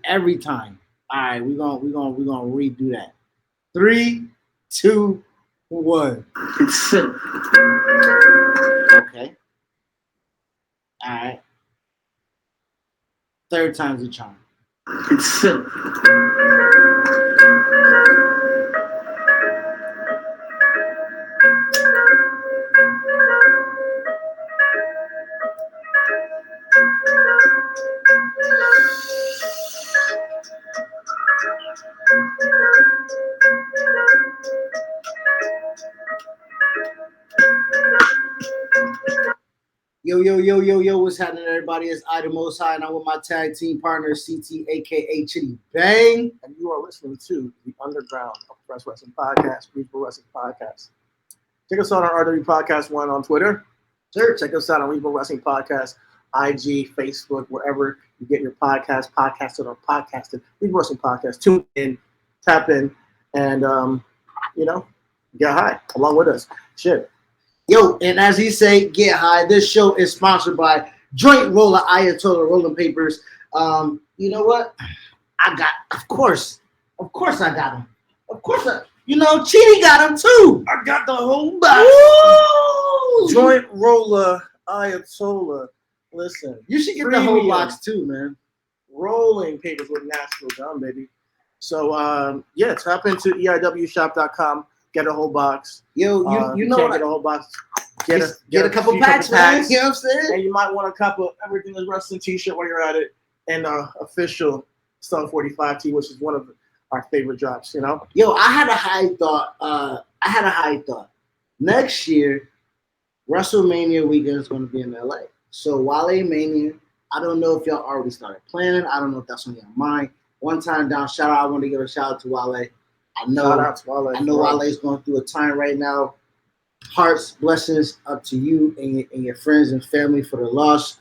every time. All right, we're gonna redo that. 3, 2, 1. It's sick. Okay. All right. Third time's the charm. It's sick. Yo, what's happening, everybody? It's Ida Most High, and I'm with my tag team partner, CT, aka Chitty Bang. And you are listening to the Underground of Press Wrestling Podcast, Regional Wrestling Podcast. Check us out on RW Podcast 1 on Twitter. Sure. Check us out on Regional Wrestling Podcast, IG, Facebook, wherever you get your podcast, podcasted or podcasted. Regional Wrestling Podcast. Tune in, tap in, and, get high along with us. Shit. Yo, and as he say, get high. This show is sponsored by Joint Roller Ayatollah Rolling Papers. You know what? Of course I got them. Of course Chidi got them too. I got the whole box. Woo! Joint Roller Ayatollah. Listen. You should get the whole box too, man. Rolling papers with natural gum, baby. So, tap into eiwshop.com. Get a whole box. Yo, you know what? Get a whole box. Get a couple packs, man. You know what I'm saying? And you might want a couple of Everything is Wrestling t-shirt while you're at it. And official Stone 45 tee, which is one of our favorite drops, you know? Yo, I had a high thought. Next year, WrestleMania weekend is going to be in LA. So Wale Mania, I don't know if y'all already started planning. I don't know if that's on your mind. One time down, shout out. I want to give a shout out to Wale. I know Wale's going through a time right now. Hearts, blessings up to you and your friends and family for the loss.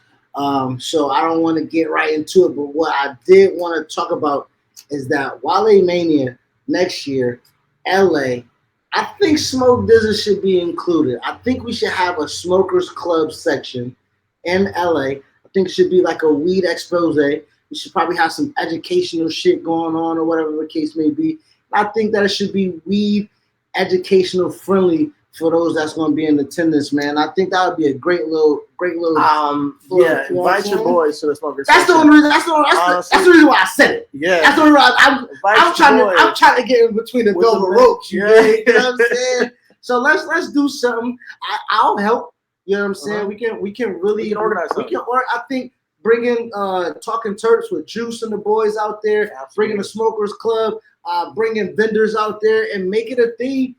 So I don't want to get right into it, but what I did want to talk about is that Wale Mania next year, LA, I think Smoke Dizzle should be included. I think we should have a smokers club section in LA. I think it should be like a weed expose. We should probably have some educational shit going on or whatever the case may be. I think that it should be weed educational friendly for those that's going to be in attendance, man. I think that would be a great little. Invite your boys to the smokers. That's the only reason. That's the reason why I said it. Yeah, that's the only reason I'm trying to get in between the velvet ropes. You know what I'm saying? So let's do something. I'll help. You know what I'm saying? We can really organize something. I think bringing Talking Terps with Juice and the boys out there, Absolutely. Bringing the smokers club. Bringing vendors out there and make it a thing.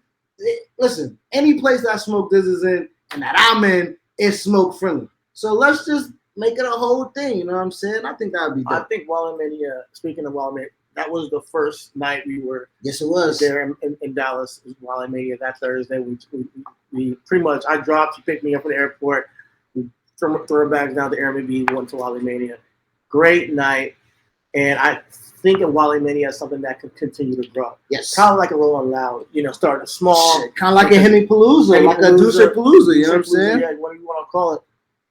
Listen, any place that Smoke Diz is in and that I'm in is smoke friendly. So let's just make it a whole thing. You know what I'm saying? I think that would be dope. I think Wale Mania, speaking of Wale Mania, that was the first night we were Yes, it was. there in Dallas. Wale Mania that Thursday. We pretty much, I dropped, you picked me up at the airport. We threw our bags down to Airbnb, went to Wale Mania. Great night. And I think of Wale Mania as something that could continue to grow. Yes. Kind of like a Rolling Loud, starting small. Kind of like a Henny Palooza, like a Deuce Palooza, you know what I'm saying? Yeah, whatever you want to call it.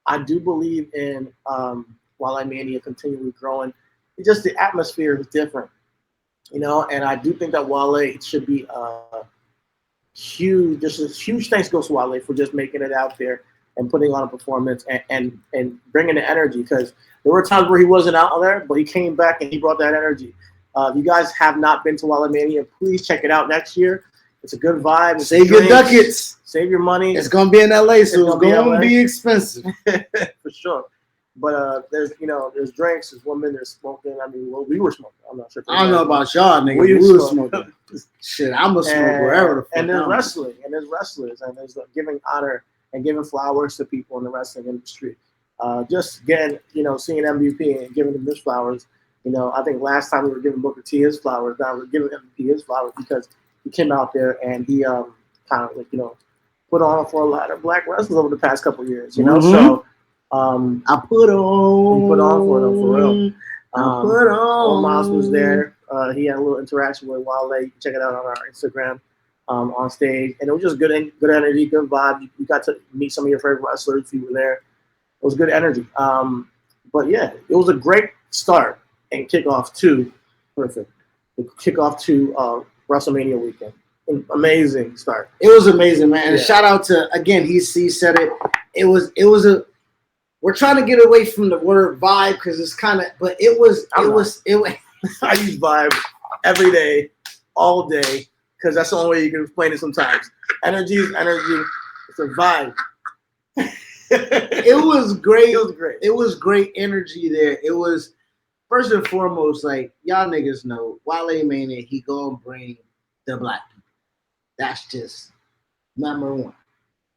I do believe in Wale Mania continually growing. It's just the atmosphere is different, and I do think that Wale should be huge. Just a huge thanks goes to Wale for just making it out there and putting on a performance and bringing the energy, because there were times where he wasn't out there, but he came back and he brought that energy. If you guys have not been to Wale Mania, please check it out next year. It's a good vibe. Save your ducats. Save your money. It's going to be in LA, so it's going to be expensive. For sure. But there's drinks, there's women, there's smoking. I mean, we were smoking. I'm not sure. I don't know about y'all, nigga. We were smoking. Shit, I'm a smoker wherever the fuck. And there's wrestling, and there's wrestlers, and there's giving honor and giving flowers to people in the wrestling industry. Just getting, seeing MVP and giving them his flowers. I think last time we were giving Booker T his flowers. Now we're giving MVP his flowers because he came out there and he kind of put on for a lot of black wrestlers over the past couple of years. So I put on. He put on for them for real. I put on. Miles was there. He had a little interaction with Wale. You can check it out on our Instagram. On stage, and it was just good energy, good vibe. You got to meet some of your favorite wrestlers if you were there. It was good energy. But yeah, it was a great start and kickoff to perfect. The kickoff to WrestleMania weekend. Amazing start. It was amazing, man. And Yeah. shout out to again, he said it. It was a. We're trying to get away from the word vibe because it's kind of, but it was. I use vibe every day, all day, because that's the only way you can explain it sometimes. Energy is energy. It's a vibe. It was great. It was great. It was great energy there. It was first and foremost, like y'all niggas know, Wale Mania, he gonna bring the black people. That's just number one.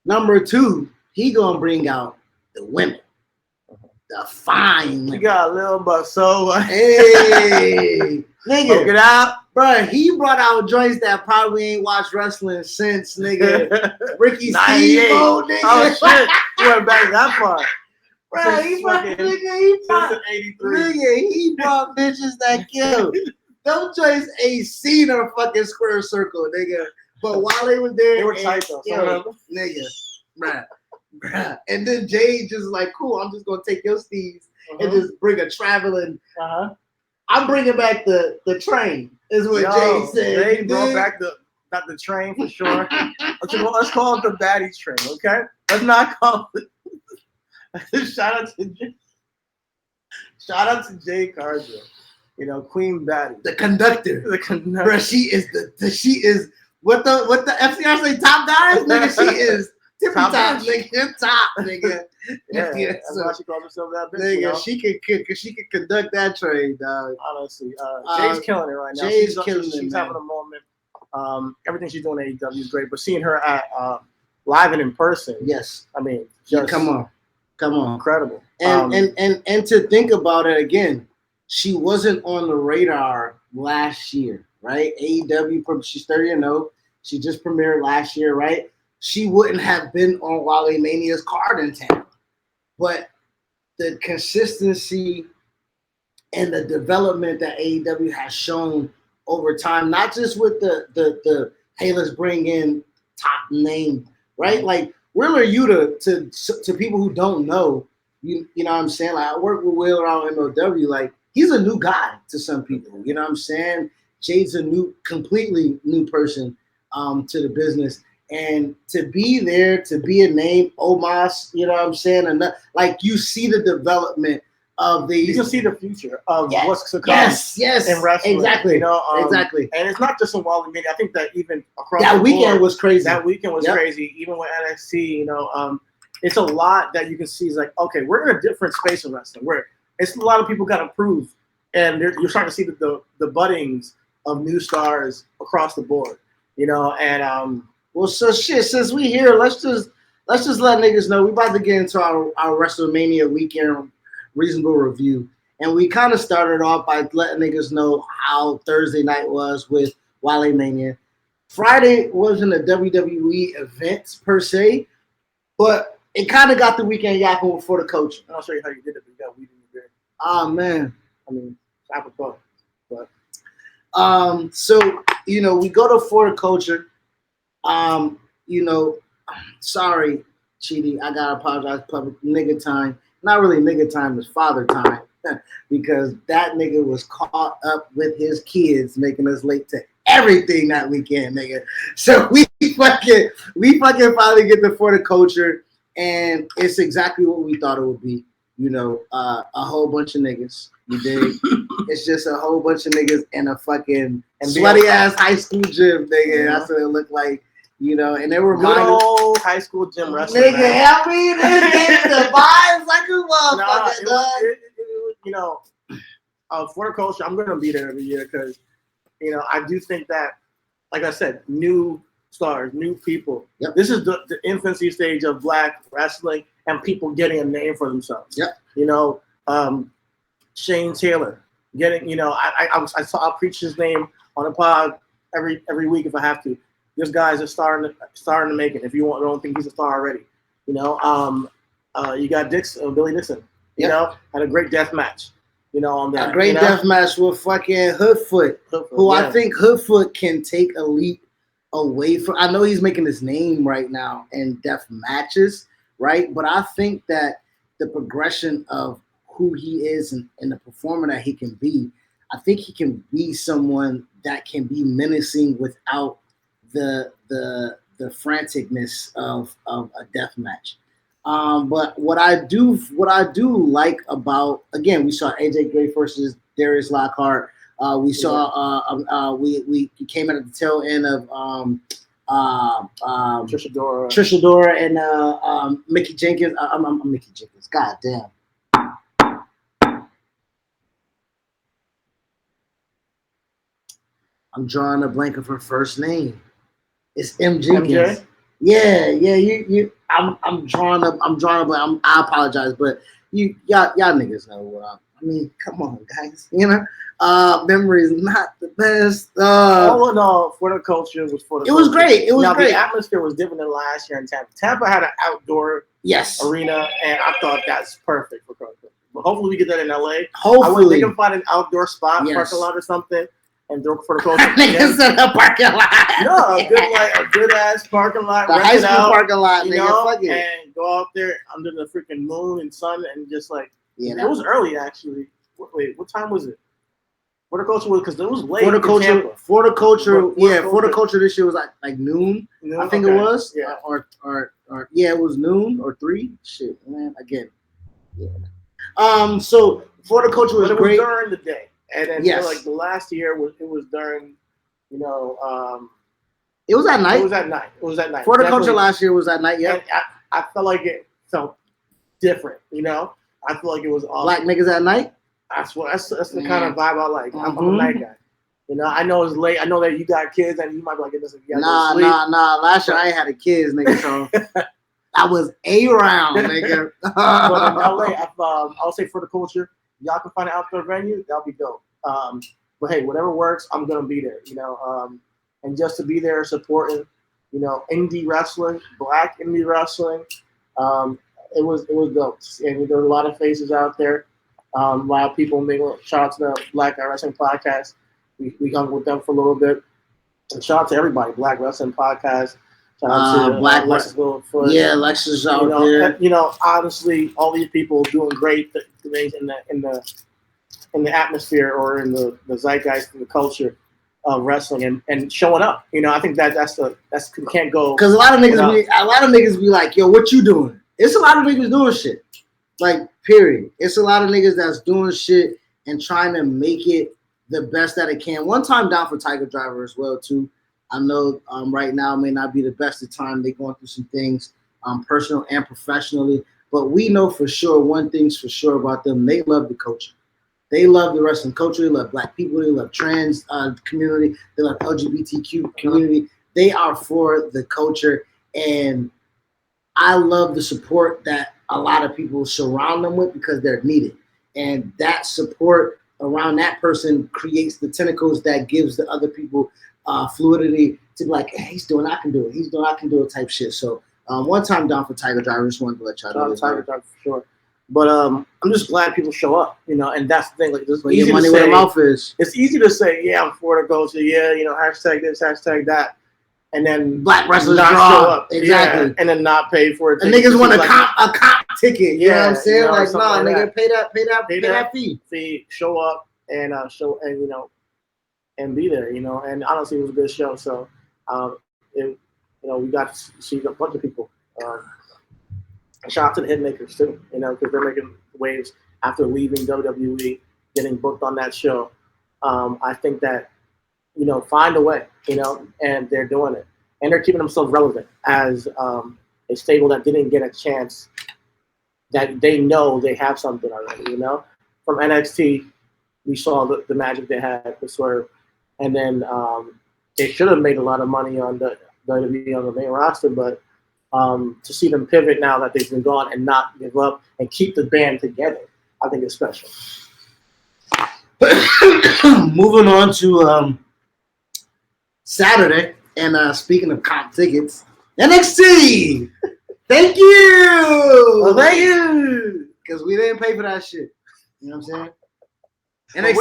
Number two, he gonna bring out the women, the fine You women. got a little but so Hey, Poke nigga, it out. bro, he brought out joints that probably ain't watched wrestling since nigga Ricky 98. Steamboat, nigga. Oh shit. You went back that far. Bro, he brought, Fucking- nigga, he brought, Since 83. nigga, he brought bitches that kill. Them joints ain't seen a fucking square circle, nigga. But while they were there, They were and- tight though. yo, Some of them. nigga, bruh. And then Jay just like, cool, I'm just gonna take your steeds and just bring a traveling. Uh-huh. I'm bringing back the train, is what Jay said. They You brought dig? back the train for sure. Let's call it the baddies train, okay? Let's not call it. Shout out to Jay Cargill. You know, Queen Baddie. the conductor. The conductor. Bruh, she is what the FCR say top guys, nigga. She is tippy Top top, bitch. nigga, top, nigga. Yeah, Yeah, that's so- why she calls herself that bitch. You Nigga, know? she could conduct that train, dog. Honestly, Jay's killing it right now. Jay's killing it, She's man. having a moment. Everything she's doing at AEW is great, but seeing her at live and in person, Yes, I mean, yeah, just come on, incredible. and to think about it again, she wasn't on the radar last year, right? AEW, she's 30-0. She just premiered last year, right? She wouldn't have been on Wale Mania's card in town, but the consistency and the development that AEW has shown over time, not just with the hey, let's bring in top name, right? Like Wheeler Yuta to people who don't know, you know what I'm saying? Like I work with Wheeler on MLW, like he's a new guy to some people, you know what I'm saying? Jade's a completely new person to the business. And to be there, to be a name, Omos, you know what I'm saying? And like you see the development of these. You can see the future of Yes, what's to come yes, in wrestling. exactly, You know, exactly. And it's not just in Wally Media. I think that even across That the weekend board, was crazy. that weekend was Yep. crazy. Even with NXT, you know, it's a lot that you can see. Is like, okay, we're in a different space in wrestling. Where it's a lot of people got to prove, and you're starting to see the buddings of new stars across the board. You know, and Well, so shit. Since we here, let's just let niggas know we about to get into our WrestleMania weekend reasonable review, and we kind of started off by letting niggas know how Thursday night was with Wale Mania. Friday wasn't a WWE event per se, but it kind of got the weekend yapping for the coach. I'll show you how you did it. You got weed in your beard. Oh man. I mean, apropos. So you know we go to Florida Culture. You know, sorry, Chidi, I gotta apologize. Public nigga time, not really nigga time, it's father time, because that nigga was caught up with his kids, making us late to everything that weekend, nigga. So we fucking finally get the Florida Culture, and it's exactly what we thought it would be. You know, a whole bunch of niggas. You dig? It's just a whole bunch of niggas in a fucking sweaty ass high school gym, nigga. That's what it looked like. You know, and they were Good old high school gym wrestling. nigga, man. help me. This gave the vibes like a motherfucker, dog. You know, for culture, I'm gonna be there every year because, you know, I do think that, like I said, new stars, new people. Yep. This is the infancy stage of Black wrestling and people getting a name for themselves. Yep. You know, Shane Taylor getting. You know, I'll preach his name on the pod every week if I have to. This guy's a starting to make it. If you don't think he's a star already, you know. You got Billy Dixon. You Yep. know, had a great death match. You know, on that. A great you know? death match with fucking Hoodfoot, who Yeah. I think Hoodfoot can take a leap away from. I know he's making his name right now in death matches, right? But I think that the progression of who he is and the performer that he can be, I think he can be someone that can be menacing without the franticness of a death match. But what I do like about, again, we saw AJ Gray versus Darius Lockhart. We saw we came at the tail end of Trisha Dora and Mickey Jenkins. I'm Mickey Jenkins. God damn. I'm drawing a blank of her first name. It's M. Jenkins. MJ? Yeah. You. I'm drawing up. I apologize, but y'all niggas know what I mean. Come on, guys. Memory is not the best. All in all, for the culture was for the. It was great. It was now, great. The atmosphere was different than last year in Tampa. Tampa had an outdoor arena, and I thought that's perfect for culture. But hopefully, we get that in LA. Hopefully, they can find an outdoor spot, parking lot or something, and do it for the culture. Niggas in a parking lot. No, a good ass parking lot. The high school parking lot, and go out there under the freaking moon and sun and just it was early actually. Wait, what time was it? For the culture was because it was late. For the culture this year was like noon. I think it was. Yeah. Or it was noon or 3. Shit, man. Again. Yeah. So for the culture was great. It was during the day. And then the last year it was during, it was at night. It was at night. For the culture last year was at night, yeah. And I felt like it felt different, I feel like it was awesome. Black niggas at night? That's the kind of vibe I like. I'm a night guy. I know it's late. I know that you got kids and you might be like, Nah. Last year I ain't had a kids, nigga, so I was around, nigga. But in LA, I'll say for the culture, y'all can find an outdoor venue, that'll be dope. But hey, whatever works, I'm gonna be there, and just to be there supporting, indie wrestling, black indie wrestling, it was dope. And there were a lot of faces out there. A lot of people making shout out to the Black Guy Wrestling Podcast. We hung with them for a little bit. And shout out to everybody, Black Wrestling Podcast. Shout out to Black Alexis Littlefoot. Yeah, Alexis out there. Honestly, all these people doing great things in the atmosphere or in the zeitgeist and the culture of wrestling and showing up. I think that's can't go. Because a lot of niggas be like, yo, what you doing? It's a lot of niggas doing shit. Like, period. It's a lot of niggas that's doing shit and trying to make it the best that it can. One time down for Tiger Driver as well, too. I know right now may not be the best of time. They're going through some things, personal and professionally. But we know for sure, one thing's for sure about them. They love the culture. They love the wrestling culture. They love black people. They love trans community. They love LGBTQ community. They are for the culture. And I love the support that a lot of people surround them with because they're needed. And that support around that person creates the tentacles that gives the other people fluidity to be like, hey, he's doing, I can do it. He's doing, I can do it type shit. So one time down for Tiger Driver, just wanted to let y'all know. Tiger Driver for sure. But I'm just glad people show up, and that's the thing. Like, this easy your money where the mouth is. It's easy to say, yeah, I'm for the culture, yeah, hashtag this, hashtag that. And then black wrestlers not draw show up, exactly, and then not pay for it. And niggas want a comp ticket. You know what I'm saying? Like, nah, nigga, pay that fee. Show up and and be there. And honestly, it was a good show. So, we got to see a bunch of people. Shout out to the Hitmakers too. Because they're making waves after leaving WWE, getting booked on that show. I think that. Find a way, and they're doing it. And they're keeping themselves relevant as a stable that didn't get a chance, that they know they have something already, From NXT, we saw the magic they had with Swerve. And then they should have made a lot of money on the WWE on the main roster, but to see them pivot now that they've been gone and not give up and keep the band together, I think it's special. Moving on to Saturday, and speaking of comp tickets, NXT. Thank you. Well, thank you, because we didn't pay for that shit. You know what I'm saying?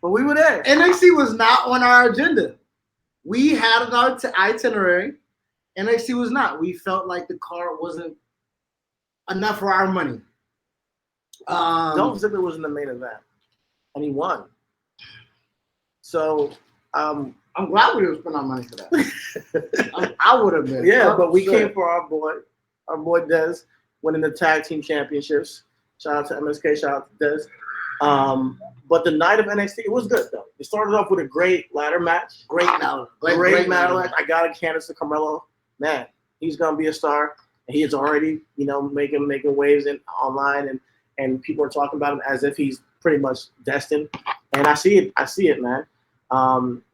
But we were there. NXT was not on our agenda. We had an itinerary. NXT was not. We felt like the card wasn't enough for our money. Dolph Ziggler was in the main event, and he won. So, I'm glad we didn't spend our money for that. I would have been. yeah, but we upset. came for our boy Dez, winning the tag team championships. Shout out to MSK, shout out to Dez. But the night of NXT, it was good though. It started off with a great ladder match. Great ladder Match. I got a Candice to Carmelo. Man, he's gonna be a star. And he is already, making waves online, and people are talking about him as if he's pretty much destined. And I see it, man.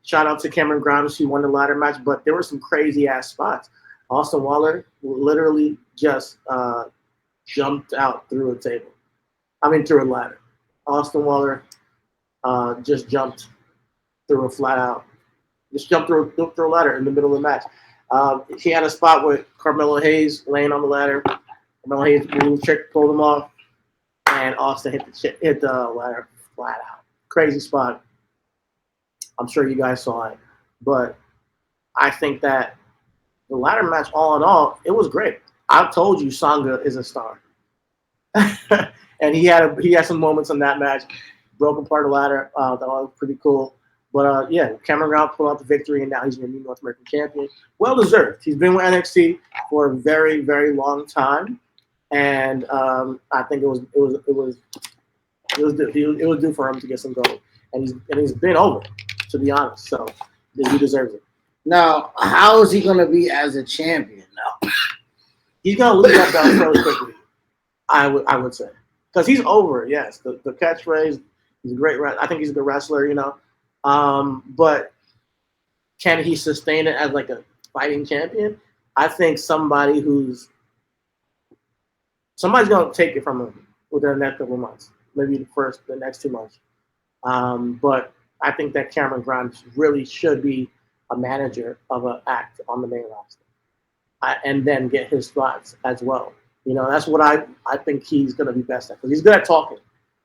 Shout out to Cameron Grimes, who won the ladder match, but there were some crazy ass spots. Austin Waller literally just jumped out through a ladder. Austin Waller just jumped through a ladder in the middle of the match. He had a spot with Carmelo Hayes laying on the ladder. Carmelo Hayes moved, pulled him off, and Austin hit the ladder flat out. Crazy spot. I'm sure you guys saw it, but I think that the ladder match, all in all, it was great. I told you Sanga is a star, and he had some moments in that match, broke apart the ladder. That was pretty cool. But Cameron Grimes pulled out the victory, and now he's going to be North American champion. Well deserved. He's been with NXT for a very, very long time, and I think it was due for him to get some gold, and he's been over, to be honest. So he deserves it. Now, how is he going to be as a champion? No, he's going to lose that belt fairly quickly. I would say, because he's over. Yes, the catchphrase. He's a great. I think he's a good wrestler. But can he sustain it as like a fighting champion? I think somebody's going to take it from him within the next couple of months, maybe the next 2 months. But I think that Cameron Grimes really should be a manager of an act on the main roster, and then get his spots as well. That's what I think he's going to be best at, because he's good at talking.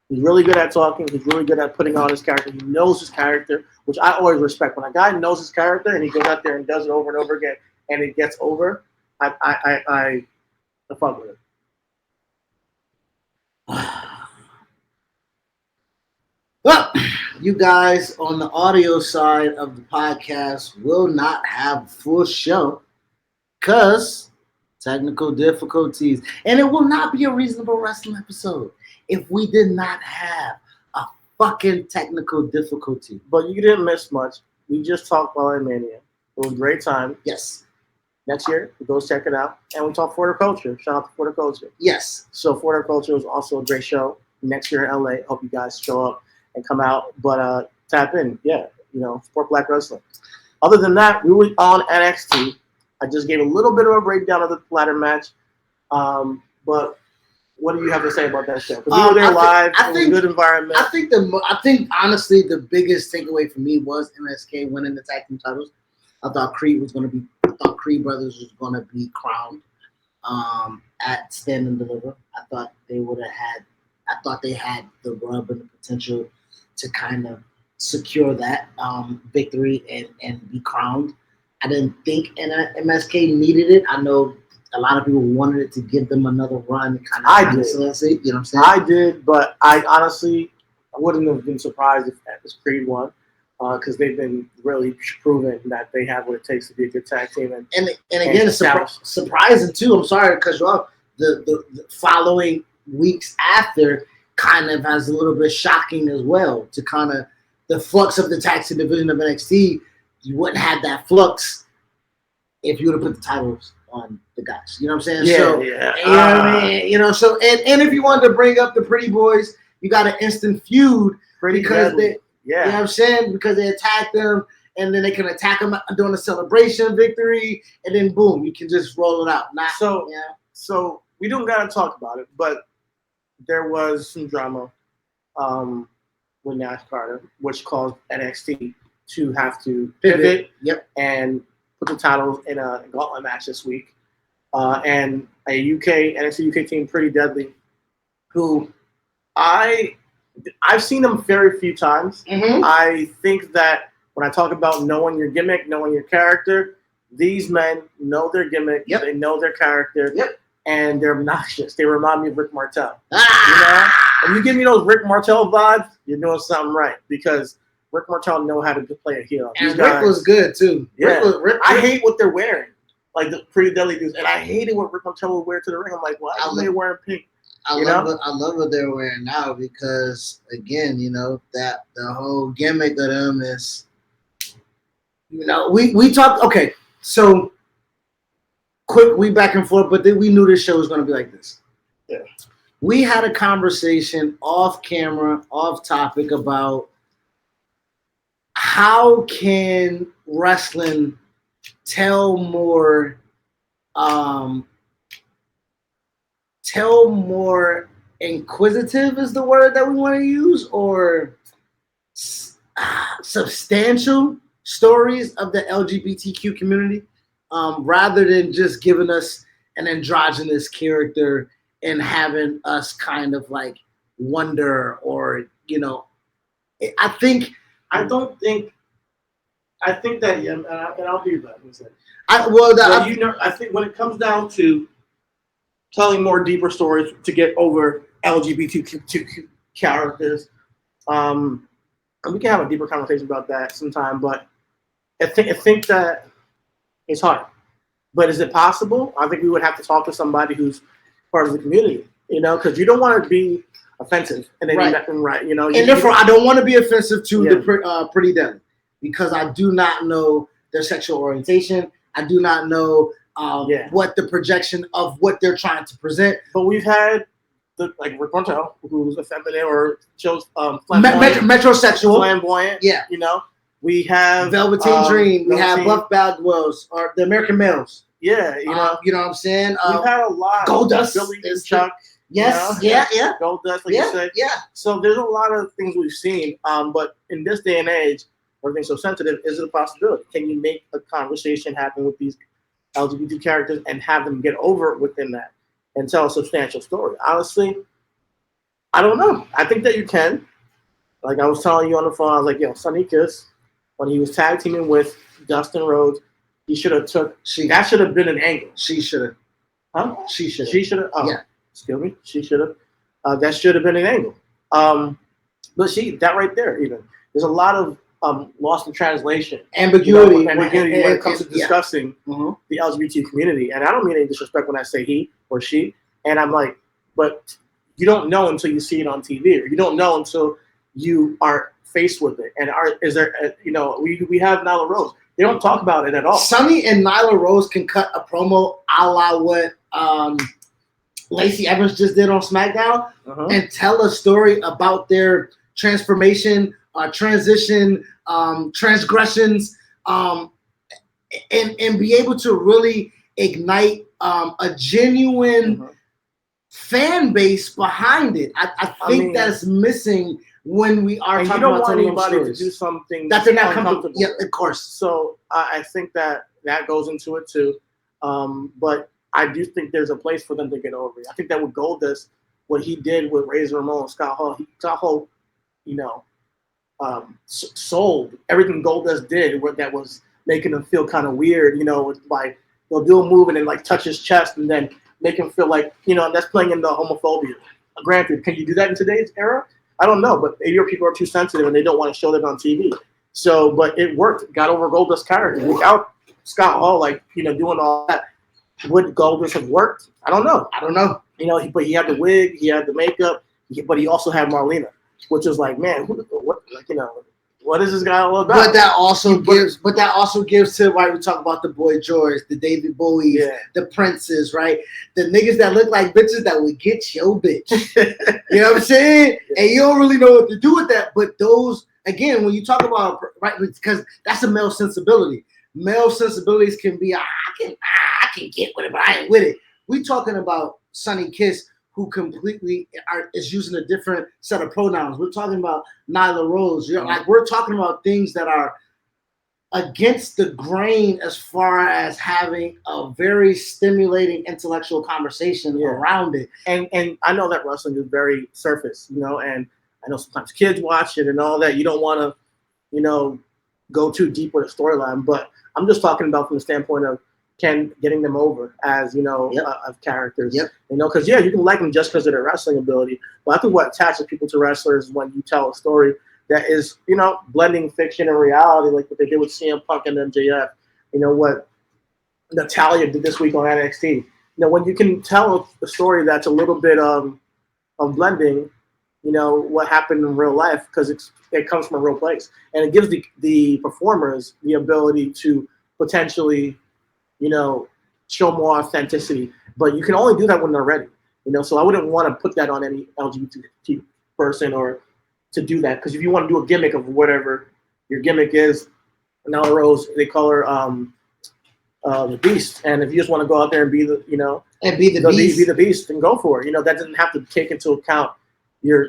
He's really good at talking. He's really good at putting on his character. He knows his character, which I always respect. When a guy knows his character and he goes out there and does it over and over again, and it gets over, I fuck with it. Well, you guys on the audio side of the podcast will not have a full show because technical difficulties, and it will not be a reasonable wrestling episode if we did not have a fucking technical difficulty. But you didn't miss much. We just talked about Mania. It was a great time. Yes. Next year, go check it out. And we talk Florida Culture. Shout out to Florida Culture. Yes. So Florida Culture is also a great show. Next year in LA. Hope you guys show up and come out. But tap in. Yeah. Support Black wrestling. Other than that, we were on NXT. I just gave a little bit of a breakdown of the ladder match. But what do you have to say about that show? Because we were there live. It was a good environment. I think honestly the biggest takeaway for me was MSK winning the tag team titles. I thought Creed Brothers was going to be crowned at Stand and Deliver. I thought they had the rub and the potential to kind of secure that victory and be crowned. I didn't think MSK needed it. I know a lot of people wanted it to give them another run. I did. You know what I'm saying? I did, but I honestly wouldn't have been surprised if Creed won, because they've been really proven that they have what it takes to be a good tag team. And again, it's surprising too. I'm sorry to cut you off. The following weeks after kind of has a little bit shocking as well, to kind of the flux of the tag team division of NXT. You wouldn't have that flux if you would have put the titles on the guys. You know what I'm saying? Yeah. You know what I mean? So and if you wanted to bring up the Pretty Boys, you got an instant feud because they, you know what I'm saying? Because they attacked them, and then they can attack them during a celebration victory, and then boom, you can just roll it out. So we don't gotta talk about it, but there was some drama with Nash Carter, which caused NXT to have to pivot and put the titles in a gauntlet match this week. And a NXT UK team, Pretty Deadly, who I've seen them very few times. Mm-hmm. I think that when I talk about knowing your gimmick, knowing your character, these men know their gimmick, they know their character, and they're obnoxious. They remind me of Rick Martel. If you give me those Rick Martel vibes, you're doing something right because Rick Martel know how to play a heel. And Rick was good too. Yeah. Rick, I hate what they're wearing, like the Pretty Deadly dudes, and I hated what Rick Martel would wear to the ring. I'm like, why are they wearing pink? I love what they're wearing now because again, that the whole gimmick of them is, we talked. Okay, so quick, we back and forth, but then we knew this show was going to be like this. Yeah, we had a conversation off camera, off topic about how can wrestling tell more inquisitive is the word that we want to use, or substantial stories of the LGBTQ community, rather than just giving us an androgynous character and having us kind of like wonder, or I think that yeah, and I'll be that. I think when it comes down to telling more deeper stories to get over LGBTQ characters, and we can have a deeper conversation about that sometime. But I think that it's hard. But is it possible? I think we would have to talk to somebody who's part of the community, because you don't want to be offensive, and then right. And therefore, I don't want to be offensive to the Pretty Deadly because I do not know their sexual orientation. I do not know what the projection of what they're trying to present. But we've had Rick Martel, who's effeminate or shows metrosexual, flamboyant. Yeah, we have Velveteen Dream. We have Buff Bagwells, or the American Males. Yeah, you know what I'm saying. We've had a lot. Goldust, Billy Chuck. Yes, Goldust, like you said. Yeah. So there's a lot of things we've seen. But in this day and age, everything's so sensitive. Is it a possibility? Can you make a conversation happen with these LGBT characters and have them get over within that and tell a substantial story? Honestly, I don't know. I think that you can. Like I was telling you on the phone, I was like, Sonny Kiss, when he was tag teaming with Dustin Rhodes, he should have that should have been an angle. She should have. Huh? She should have. She should have. Oh, yeah. Excuse me. She should have. That should have been an angle. But that right there, even there's a lot of lost in translation, ambiguity when it comes to discussing the LGBT community. And I don't mean any disrespect when I say he or she. And I'm like, but you don't know until you see it on TV, or you don't know until you are faced with it. And we have Nyla Rose. They don't talk about it at all. Sonny and Nyla Rose can cut a promo a la what Lacey Evans just did on SmackDown and tell a story about their transformation, transition, transgressions, and be able to really ignite a genuine fan base behind it. I think that's missing when we are talking about telling anybody to do something that they're not comfortable. Yeah, of course. So I think that goes into it too. But I do think there's a place for them to get over it. I think that with Goldust, what he did with Razor Ramon and Scott Hall, sold everything Goldust did that was making him feel kind of weird, like they'll do a move and then like touch his chest and then make him feel like, that's playing into homophobia. Granted, can you do that in today's era? I don't know, but maybe your people are too sensitive and they don't want to show that on TV. So, but it worked. Got over Goldust's character. Without Scott Hall, doing all that, would Goldust have worked? I don't know. But he had the wig, he had the makeup, but he also had Marlena, which is like, man, what is this guy all about? But that also gives to, right, we talk about the Boy George, the David Bowie, the Princes, right? The niggas that look like bitches that would get your bitch. You know what I'm saying? And you don't really know what to do with that. But those, again, when you talk about, right, because that's a male sensibility. Male sensibilities can be, I can get with it, but I ain't with it. We talking about Sonny Kiss, who completely is using a different set of pronouns. We're talking about Nyla Rose. We're talking about things that are against the grain as far as having a very stimulating intellectual conversation around it. And I know that wrestling is very surface, and I know sometimes kids watch it and all that. You don't want to, go too deep with a storyline, but I'm just talking about from the standpoint of getting them over as Yep. of characters. Yep. Because you can like them just because of their wrestling ability. But I think what attaches people to wrestlers is when you tell a story that is blending fiction and reality, like what they did with CM Punk and MJF. What Natalia did this week on NXT. When you can tell a story that's a little bit of blending, what happened in real life, because it comes from a real place, and it gives the performers the ability to potentially, show more authenticity. But you can only do that when they're ready. So I wouldn't want to put that on any LGBT person or to do that, because if you want to do a gimmick of whatever your gimmick is, Nyla Rose, they call her the Beast, and if you just want to go out there and be the Beast, be the Beast, and go for it. That doesn't have to take into account your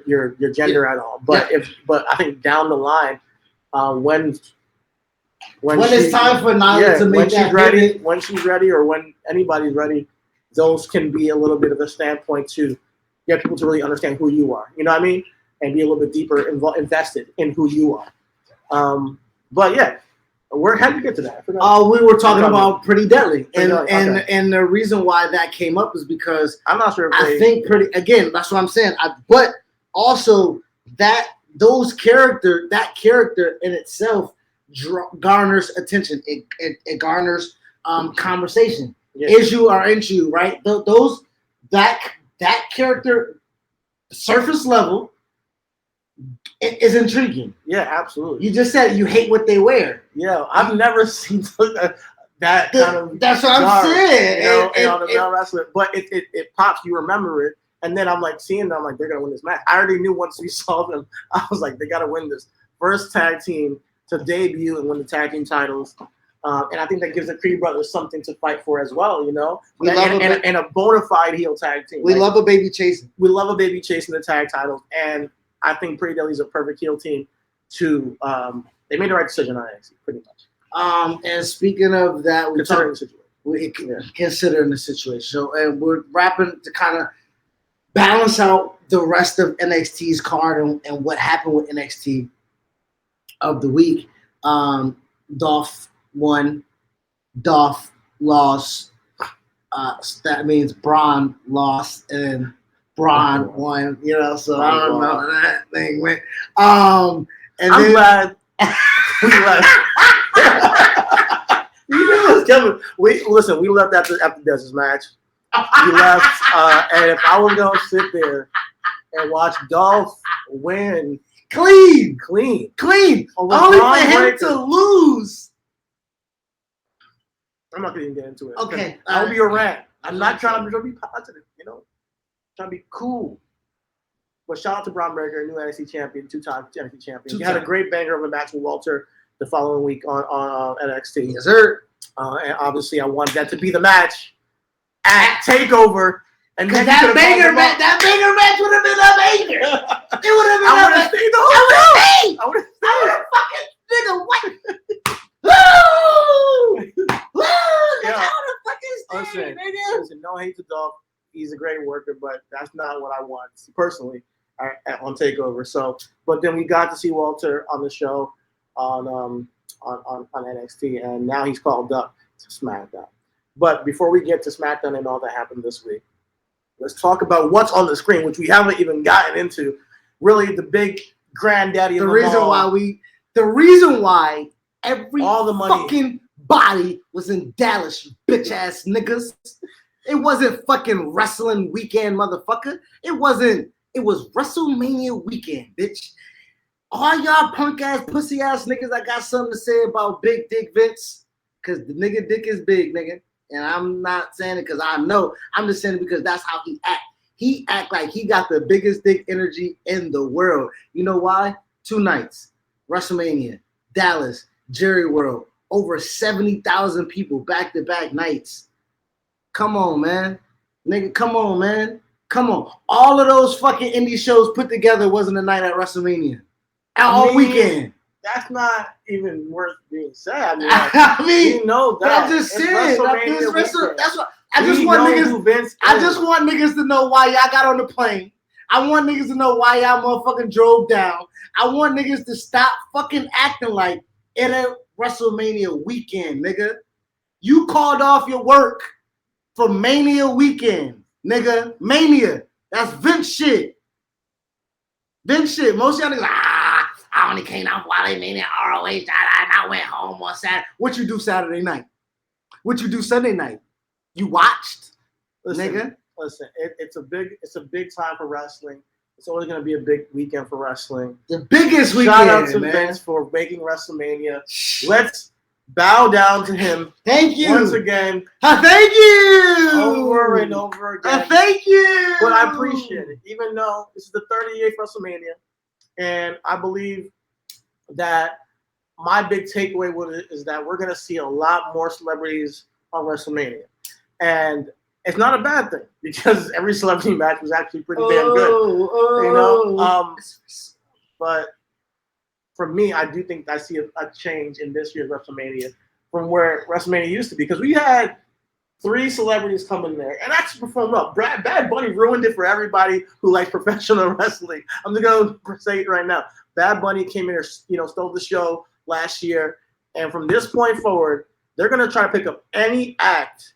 gender at all. But but I think down the line, when it's time for Nyla to make when she's ready, or when anybody's ready, those can be a little bit of a standpoint to get people to really understand who you are. You know what I mean? And be a little bit deeper invested in who you are. But yeah, how did we get to that? We were talking about Pretty Deadly, and okay. and the reason why that came up is because I'm not sure. I think that's what I'm saying. But also that character in itself garners attention. It garners conversation. Yeah. Is you or ain't you, right? That character, surface level, it is intriguing. Yeah, absolutely. You just said you hate what they wear. Yeah, I've never seen that kind of. That's what I'm saying. On the male wrestler, but it pops. You remember it, and then I'm like seeing them. I'm like, they're gonna win this match. I already knew once we saw them. I was like, they gotta win this first tag team to debut and win the tag team titles. And I think that gives the Creed brothers something to fight for as well. And a bona fide heel tag team. We love a baby chasing. We love a baby chasing the tag titles, and I think Pretty Deadly is a perfect heel team to. They made the right decision on NXT, pretty much. And speaking of that, considering the situation. So, and we're wrapping to kind of balance out the rest of NXT's card and what happened with NXT of the week. Dolph won. Dolph lost. That means Braun lost, and Braun won. So I don't know how that thing went. And I'm glad we left. We left after Dez's match. We left, and if I was gonna sit there and watch Dolph win clean, only for him to lose. I'm not gonna even get into it. Okay, I'll be a rant. I'm not trying to be positive, trying to be cool. But shout out to Braun Breaker, new NXT champion, two-time NXT champion. He had a great banger of a match with Walter the following week on NXT. Yes, sir. And obviously, I wanted that to be the match at TakeOver. And then that banger match would have been a banger. It would have been. I would have stayed the whole time. I would have fucking nigga what? Woo! Woo! Yeah. I would have fucking stayed, nigga. Listen, no hate to Dolph. He's a great worker, but that's not what I want personally on TakeOver. So, but then we got to see Walter on the show on NXT, and now he's called up to SmackDown. But before we get to SmackDown and all that happened this week, let's talk about what's on the screen, which we haven't even gotten into. Really, the big granddaddy of the them reason all. The reason why all the money fucking body was in Dallas, you bitch ass niggas. It wasn't fucking wrestling weekend, motherfucker. It was WrestleMania weekend, bitch. All y'all punk ass, pussy ass niggas, I got something to say about Big Dick Vince. Cause the nigga dick is big, nigga. And I'm not saying it because I know. I'm just saying it because that's how he act. He act like he got the biggest dick energy in the world. You know why? 2 nights. WrestleMania, Dallas, Jerry World. Over 70,000 people back-to-back nights. Come on, man. Nigga, come on, man. Come on. All of those fucking indie shows put together wasn't a night at WrestleMania. All weekend. That's not even worth being said. I mean, you know that. But I'm just saying. That's what I just want niggas. I just want niggas to know why y'all got on the plane. I want niggas to know why y'all motherfucking drove down. I want niggas to stop fucking acting like it a WrestleMania weekend, nigga. You called off your work for Mania weekend, nigga. Mania. That's Vince shit. Vince shit. Most of y'all niggas, I only came out while they made it ROH, and I went home on Saturday. What you do Saturday night? What you do Sunday night? You watched, nigga? Listen, it's a big time for wrestling. It's always going to be a big weekend for wrestling. The biggest weekend, Shout out to man. Vince for making WrestleMania. Let's bow down to him. Thank you. Once again. Thank you. Over and over again. Thank you. But I appreciate it. Even though this is the 38th WrestleMania, and I believe that my big takeaway with it is that we're going to see a lot more celebrities on WrestleMania. And it's not a bad thing because every celebrity match was actually pretty damn good. You know? But for me, I do think I see a change in this year's WrestleMania from where WrestleMania used to be. Because we had 3 celebrities come in there and actually perform well. Bad Bunny ruined it for everybody who likes professional wrestling. I'm going to say it right now. Bad Bunny came in there, stole the show last year. And from this point forward, they're going to try to pick up any act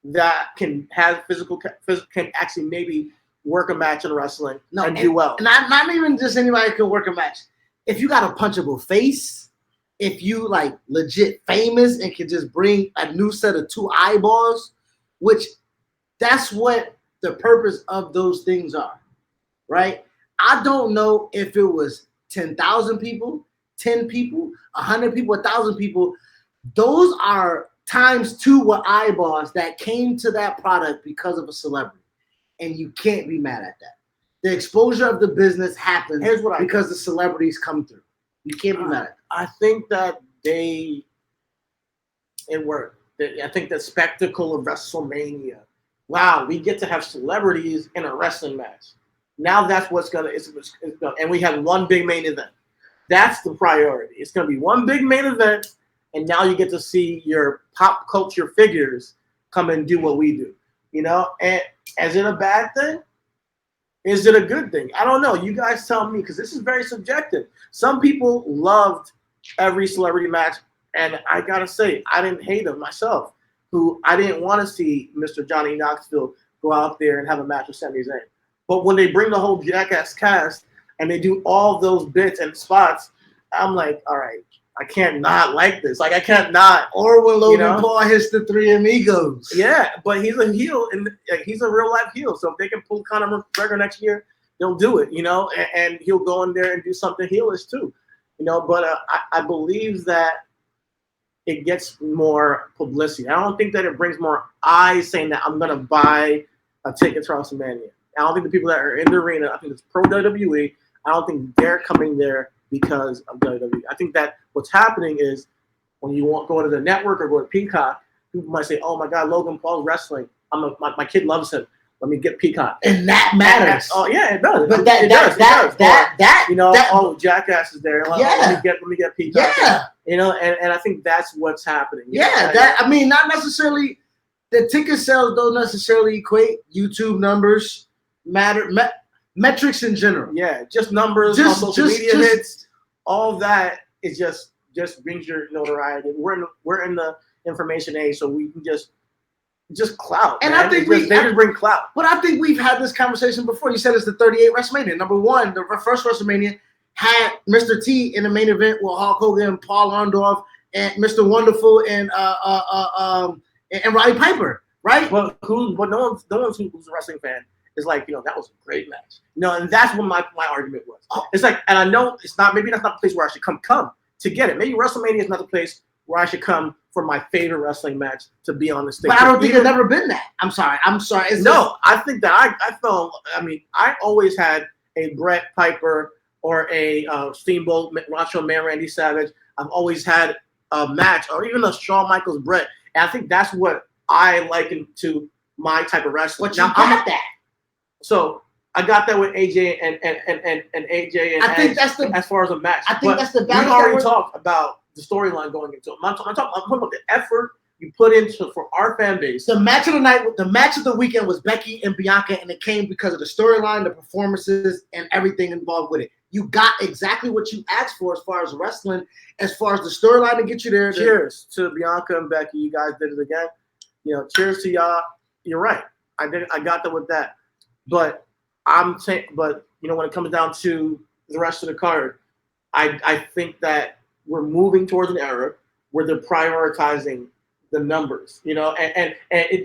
that can have can actually maybe work a match in wrestling and do well. Not even just anybody can work a match. If you got a punchable face, if you like legit famous and can just bring a new set of 2 eyeballs, which that's what the purpose of those things are, right? I don't know if it was 10,000 people, 10 people, 100 people, 1,000 people. Those are times 2 with eyeballs that came to that product because of a celebrity. And you can't be mad at that. The exposure of the business happens because the celebrities come through. You can't be mad at that. I think that it worked. I think the spectacle of WrestleMania. Wow, we get to have celebrities in a wrestling match. Now that's what's gonna. And we have one big main event. That's the priority. It's gonna be one big main event. And now you get to see your pop culture figures come and do what we do, And is it a bad thing? Is it a good thing? I don't know. You guys tell me, because this is very subjective. Some people loved every celebrity match, and I gotta say, I didn't hate them myself. I didn't want to see Mr. Johnny Knoxville go out there and have a match with Sami Zayn. But when they bring the whole Jackass cast and they do all those bits and spots, I'm like, all right. I can't not like this. Like I can't not. Or when Logan Paul hits the 3 amigos. Yeah, but he's a heel and he's a real life heel. So if they can pull Conor McGregor next year, they'll do it. And he'll go in there and do something heelish too. But I believe that it gets more publicity. I don't think that it brings more eyes saying that I'm gonna buy a ticket to WrestleMania. I don't think the people that are in the arena. I think it's pro WWE. I don't think they're coming there because of WWE. I think that what's happening is when you go to the network or go to Peacock, people might say, "Oh my God, Logan Paul's wrestling. My kid loves him. Let me get Peacock." And that matters. It does. But Jackass is there. Yeah. Let me get Peacock. Yeah. And I think that's what's happening. Not necessarily. The ticket sales don't necessarily equate. YouTube numbers matter. Metrics in general. Yeah, just numbers on social media hits. All that is just brings your notoriety. We're in the information age, so we can just clout. And man. I think they just bring clout. But I think we've had this conversation before. You said it's the 38th WrestleMania. Number 1, the first WrestleMania had Mr. T in the main event with Hulk Hogan, Paul Orndorff, and Mr. Wonderful and Roddy Piper, right? But no one who's a wrestling fan is like, that was a great match. And that's what my argument was. It's like, and I know maybe that's not the place where I should come to get it. Maybe WrestleMania is not the place where I should come for my favorite wrestling match to be on the stage. But I don't think it's never been that. I'm sorry. I think that I always had a Bret Piper or a Steamboat Macho Man Randy Savage. I've always had a match or even a Shawn Michaels Bret. And I think that's what I liken to my type of wrestling. But you got that. So I got that with AJ and AJ and I think that's the as far as a match. I think that's the balance. We already talked about the storyline going into it. I'm talking about the effort you put into for our fan base. The match of the night, the match of the weekend was Becky and Bianca, and it came because of the storyline, the performances, and everything involved with it. You got exactly what you asked for as far as wrestling, as far as the storyline to get you there. Cheers to Bianca and Becky. You guys did it again. Cheers to y'all. You're right. I got that with that. But when it comes down to the rest of the card, I think that we're moving towards an era where they're prioritizing the numbers, and I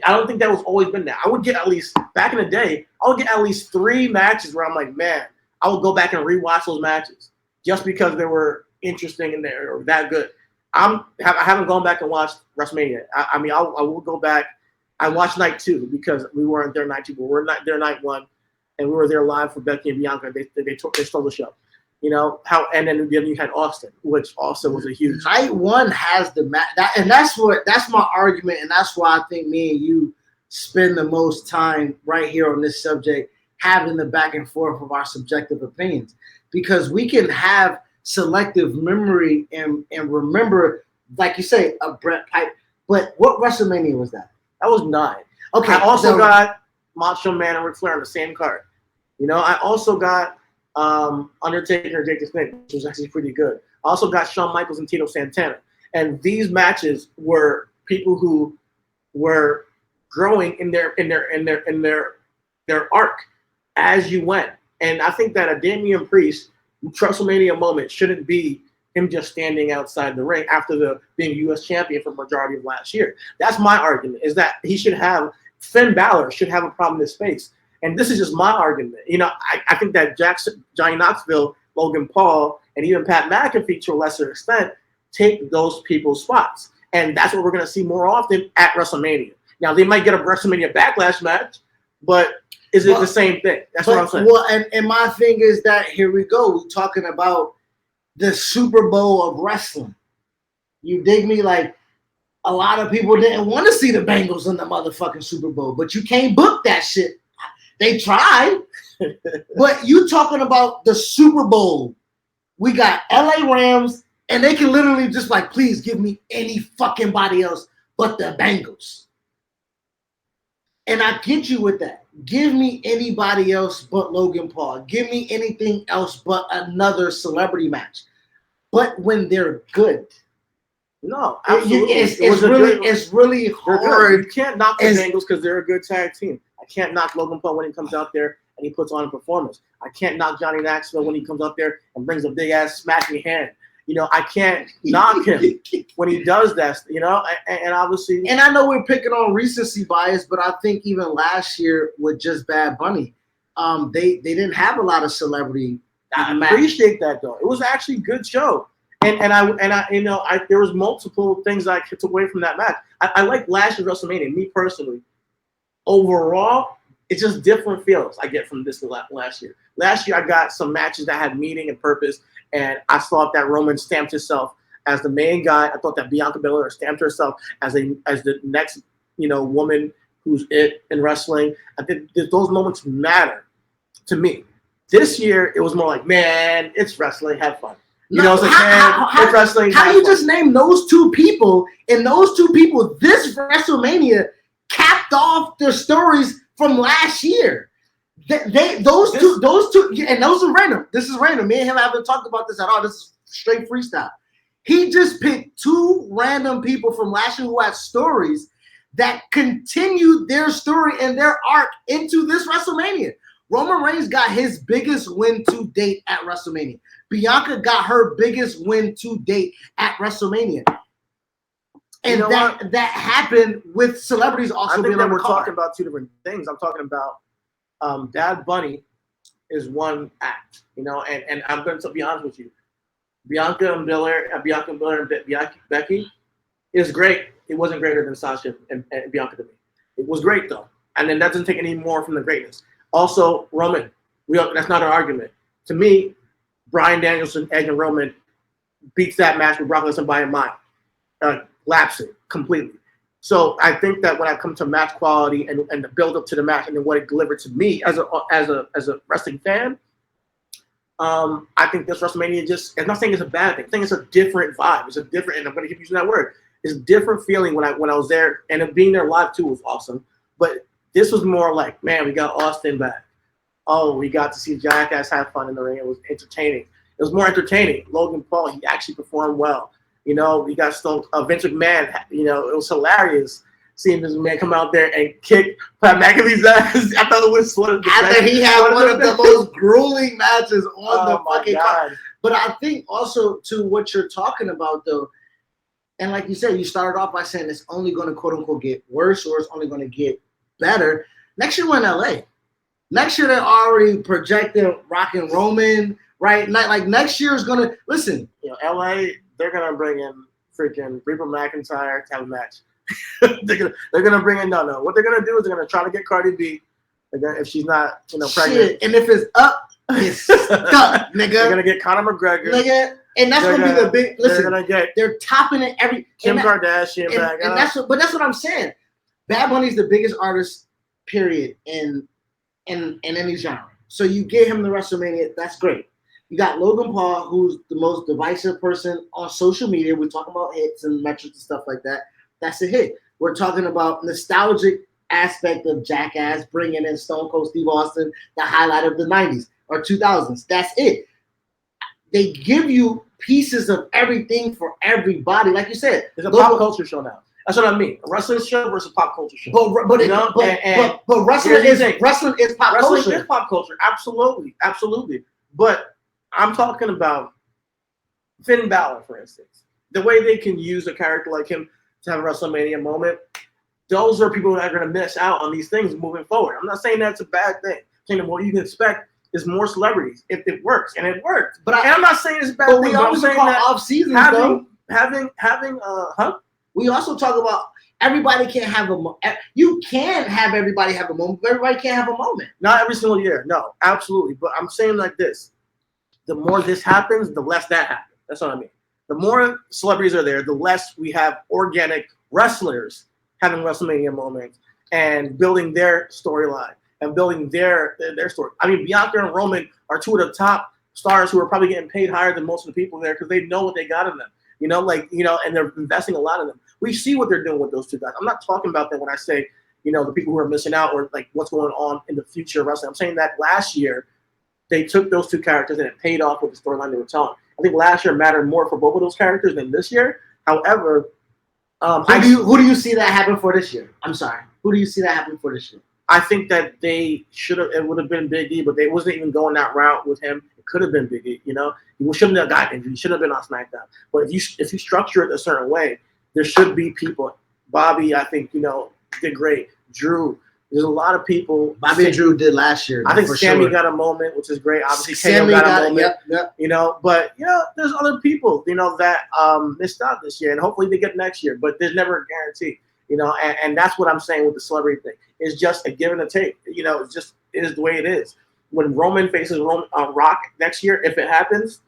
don't think that was always been that. I would get at least, back in the day, I would get at least 3 matches where I'm like, man, I would go back and rewatch those matches just because they were interesting and they're that good. I haven't gone back and watched WrestleMania. I will go back. I watched night 2 because we weren't there night 2, but we were there night 1, and we were there live for Becky and Bianca. They stole the show. And then you had Austin, which also was a huge. Night 1 has the match, that's my argument, and that's why I think me and you spend the most time right here on this subject, having the back and forth of our subjective opinions, because we can have selective memory and remember, like you say, a Bret Pipe. But what WrestleMania was that? That was 9. Okay. I also got Macho Man and Ric Flair on the same card. I also got Undertaker and Jake the Snake, which was actually pretty good. I also got Shawn Michaels and Tito Santana. And these matches were people who were growing in their arc as you went. And I think that a Damian Priest WrestleMania moment shouldn't be him just standing outside the ring after being U.S. champion for the majority of last year. That's my argument, is that Finn Balor should have a problem in his face. And this is just my argument. I think that Johnny Knoxville, Logan Paul, and even Pat McAfee to a lesser extent take those people's spots. And that's what we're going to see more often at WrestleMania. Now, they might get a WrestleMania Backlash match, but is it the same thing? That's what I'm saying. Well, and my thing is that here we go. We're talking about the Super Bowl of wrestling. You dig me? Like, a lot of people didn't want to see the Bengals in the motherfucking Super Bowl, but you can't book that shit. They tried, but you talking about the Super Bowl. We got LA Rams, and they can literally just like, please give me any fucking body else but the Bengals. And I get you with that. Give me anybody else but Logan Paul. Give me anything else but another celebrity match. But when they're good. No, absolutely. It's really hard. You can't knock the Bengals because they're a good tag team. I can't knock Logan Paul when he comes out there and he puts on a performance. I can't knock Johnny Knoxville when he comes out there and brings a big ass smacking hand. I can't knock him when he does that. And obviously. And I know we're picking on recency bias, but I think even last year with just Bad Bunny, they didn't have a lot of celebrity. I appreciate that though. It was actually a good show. And there was multiple things I took away from that match. I like last year's WrestleMania, me personally. Overall, it's just different feels I get from this last year. Last year, I got some matches that had meaning and purpose, and I thought that Roman stamped himself as the main guy. I thought that Bianca Belair stamped herself as the next woman who's it in wrestling. I think those moments matter to me. This year, it was more like, man, it's wrestling, have fun. It's wrestling. How you just name those 2 people, and those 2 people this WrestleMania capped off their stories from last year. Those two, and those are random. This is random. Me and him haven't talked about this at all. This is straight freestyle. He just picked 2 random people from last year who had stories that continued their story and their arc into this WrestleMania. Roman Reigns got his biggest win to date at WrestleMania. Bianca got her biggest win to date at WrestleMania. And that happened with celebrities also. I think that we're talking about 2 different things. I'm talking about Bad Bunny is one act, and I'm going to be honest with you. Bianca and Becky is great. It wasn't greater than Sasha and Bianca to me. It was great though, and then that doesn't take any more from the greatness. Also, Roman, that's not an argument. To me, Bryan Danielson, Edge, and Roman beats that match with Brock Lesnar by a mile. Lapsing completely. So I think that when I come to match quality and the build up to the match and then what it delivered to me as a wrestling fan, I think this WrestleMania I'm not saying it's a bad thing. I think it's a different vibe. It's a different, and I'm going to keep using that word. It's a different feeling when I was there, and being there live too was awesome. But this was more like, man, we got Austin back. oh, we got to see Jackass have fun in the ring. It was entertaining. It was more entertaining. Logan Paul, he actually performed well. You know, we got Vince McMahon. You know, it was hilarious seeing this man come out there and kick Pat McAfee's ass. I thought it was one of the after he had one of the most grueling matches on the fucking card. God. But I think also to what you're talking about though, and like you said, you started off by saying it's only going to quote unquote get worse or it's only going to get better. Next year we're in LA. Next year they're already projecting Rock and Roman, right? Like next year is going to listen. You know, LA, they're gonna bring in freaking Reba McEntire to have a match. they're gonna bring in no. What they're gonna do is they're gonna try to get Cardi B. If she's not, you know, pregnant. Shit. And if it's up, it's stuck, nigga. They're gonna get Conor McGregor. Nigga. And that's gonna be the big. Listen, they're gonna get they're topping it every. Kim Kardashian back. And that's what I'm saying. Bad Bunny's the biggest artist, period, in any genre. So you get him the WrestleMania, that's great. You got Logan Paul, who's the most divisive person on social media. We're talking about hits and metrics and stuff like that. That's a hit. We're talking about nostalgic aspect of Jackass, bringing in Stone Cold Steve Austin, the highlight of the 90s or 2000s. That's it. They give you pieces of everything for everybody. Like you said, it's a pop culture show now. That's what I mean. A wrestling show versus a pop culture show. But wrestling is pop culture. Wrestling is pop culture. Absolutely. But I'm talking about Finn Balor, for instance. The way they can use a character like him to have a WrestleMania moment, those are people that are going to miss out on these things moving forward. I'm not saying that's a bad thing. I'm saying what you can expect is more celebrities if it works, and it worked. And I'm not saying it's a bad but thing. We always call off seasons though. We also talk about everybody can't have a moment. You can have everybody have a moment, but everybody can't have a moment. Not every single year. No, absolutely. But I'm saying like this. The more this happens, the less that happens. That's what I mean. The more celebrities are there, the less we have organic wrestlers having WrestleMania moments and building their storyline and building their story. I mean, Bianca and Roman are two of the top stars who are probably getting paid higher than most of the people there because they know what they got in them. You know, and they're investing a lot in them. We see what they're doing with those two guys. I'm not talking about that when I say, you know, the people who are missing out or like what's going on in the future of wrestling. I'm saying that last year they took those two characters and it paid off with the storyline they were telling. I think last year mattered more for both of those characters than this year. However, who do you see that happen for this year? I'm sorry. Who do you see that happen for this year? I think that they should have. It would have been Big E, but they wasn't even going that route with him. It could have been Big E. You know, he shouldn't have got injured. He should have been on SmackDown. But if you structure it a certain way, there should be people. Bobby, I think, you know, did great. Drew, there's a lot of people. Bobby and Drew did last year. I think Sammy got a moment, which is great. Obviously, Sammy got a moment. Yep. You know, but you know, there's other people, you know, that missed out this year, and hopefully they get next year. But there's never a guarantee. You know, and that's what I'm saying with the celebrity thing. It's just a give and a take. You know, it is the way it is. When Roman faces Rock next year, if it happens,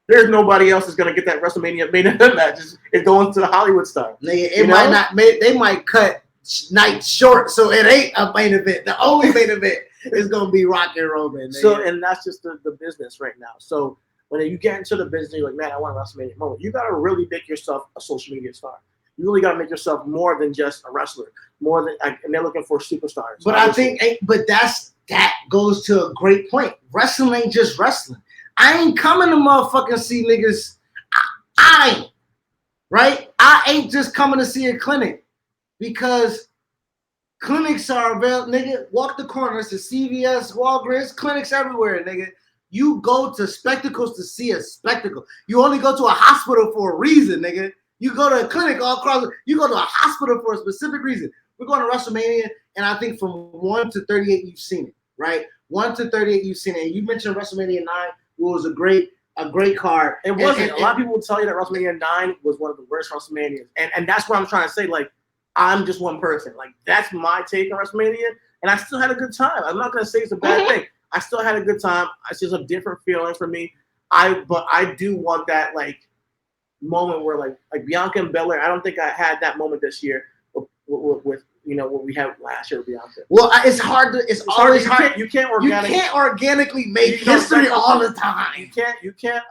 there's nobody else that's gonna get that WrestleMania main event match. It's going to the Hollywood star. It might not. They might cut night short, so it ain't a main event. The only main event is gonna be Rock and Roman. So, and that's just the business right now. So when you get into the business, you're like, man, I want a WrestleMania moment. You gotta really make yourself a social media star. You really got to make yourself more than just a wrestler, more than, and they're looking for superstars. But obviously. That goes to a great point. Wrestling ain't just wrestling. I ain't coming to motherfucking see niggas. I ain't, right? I ain't just coming to see a clinic because clinics are available. Nigga, walk the corners to CVS, Walgreens, clinics everywhere, nigga. You go to spectacles to see a spectacle. You only go to a hospital for a reason, nigga. You go to a clinic all across. You go to a hospital for a specific reason. We're going to WrestleMania, and I think from 1 to 38, you've seen it, right? 1 to 38, you've seen it. And you mentioned WrestleMania 9, was a great card. It wasn't. A lot of people will tell you that WrestleMania 9 was one of the worst WrestleManias, and that's what I'm trying to say. Like, I'm just one person. Like, that's my take on WrestleMania, and I still had a good time. I'm not gonna say it's a bad thing. I still had a good time. It's just a different feeling for me. But I do want that like moment where like Bianca and Belair. I don't think I had that moment this year with you know what we had last year with Bianca. Well, it's hard to. It's always hard. You can't organically make history all the time. You can't.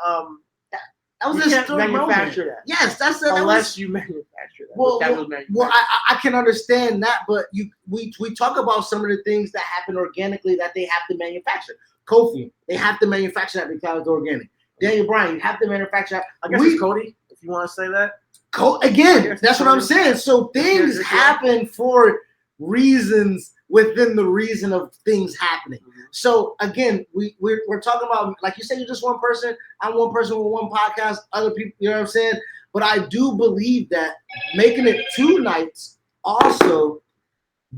That was a manufacture that. Yes, that's unless you manufacture Well, That was well, I can understand that, but we talk about some of the things that happen organically that they have to manufacture. Kofi, they have to manufacture that because it's organic. Daniel Bryan, you have to manufacture that. I guess it's Cody, if you want to say that. Again, that's what I'm saying. So things happen for reasons within the reason of things happening. So again, we're talking about, like you said, you're just one person. I'm one person with one podcast. Other people, you know what I'm saying? But I do believe that making it 2 nights also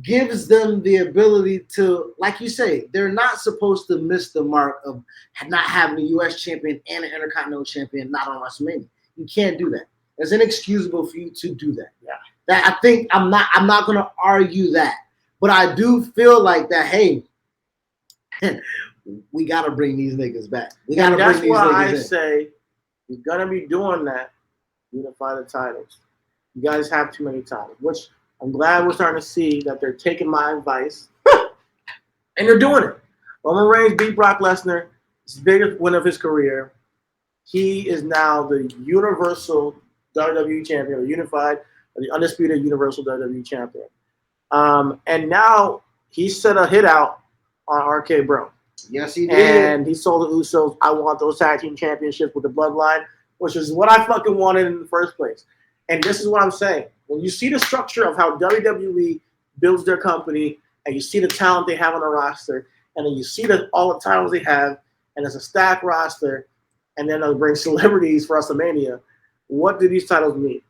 gives them the ability to, like you say, they're not supposed to miss the mark of not having a U.S. champion and an Intercontinental champion not on WrestleMania. You can't do that. It's inexcusable for you to do that. Yeah. That I think I'm not going to argue that, but I do feel like that. Hey, we got to bring these niggas back. We got to bring these niggas in. That's why I say you're gonna be doing that. Unify the titles. You guys have too many titles, which I'm glad we're starting to see that they're taking my advice and they're doing it. Roman Reigns beat Brock Lesnar. It's the biggest win of his career. He is now the Universal WWE Champion, the unified, or the undisputed Universal WWE Champion. And now he set a hit out on RK Bro. Yes, he did. And he told the Usos, I want those tag team championships with the Bloodline, which is what I fucking wanted in the first place. And this is what I'm saying. When you see the structure of how WWE builds their company, and you see the talent they have on the roster, and then you see all the titles they have, and it's a stacked roster, and then they'll bring celebrities for WrestleMania, what do these titles mean?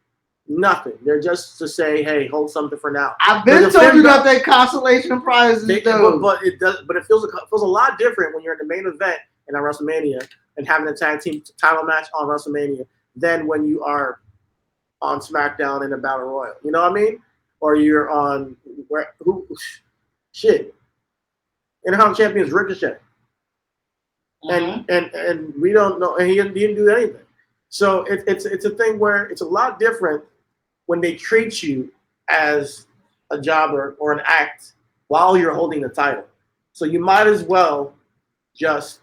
Nothing. They're just to say, hey, hold something for now. I've been told you got that consolation prizes, though. But it does. But it feels a lot different when you're in the main event in a WrestleMania and having a tag team title match on WrestleMania than when you are on SmackDown in a Battle Royal. You know what I mean? Or you're on Intercontinental Champion is Ricochet, and we don't know, and he didn't do anything. So it's a thing where it's a lot different when they treat you as a jobber or an act while you're holding the title. So you might as well just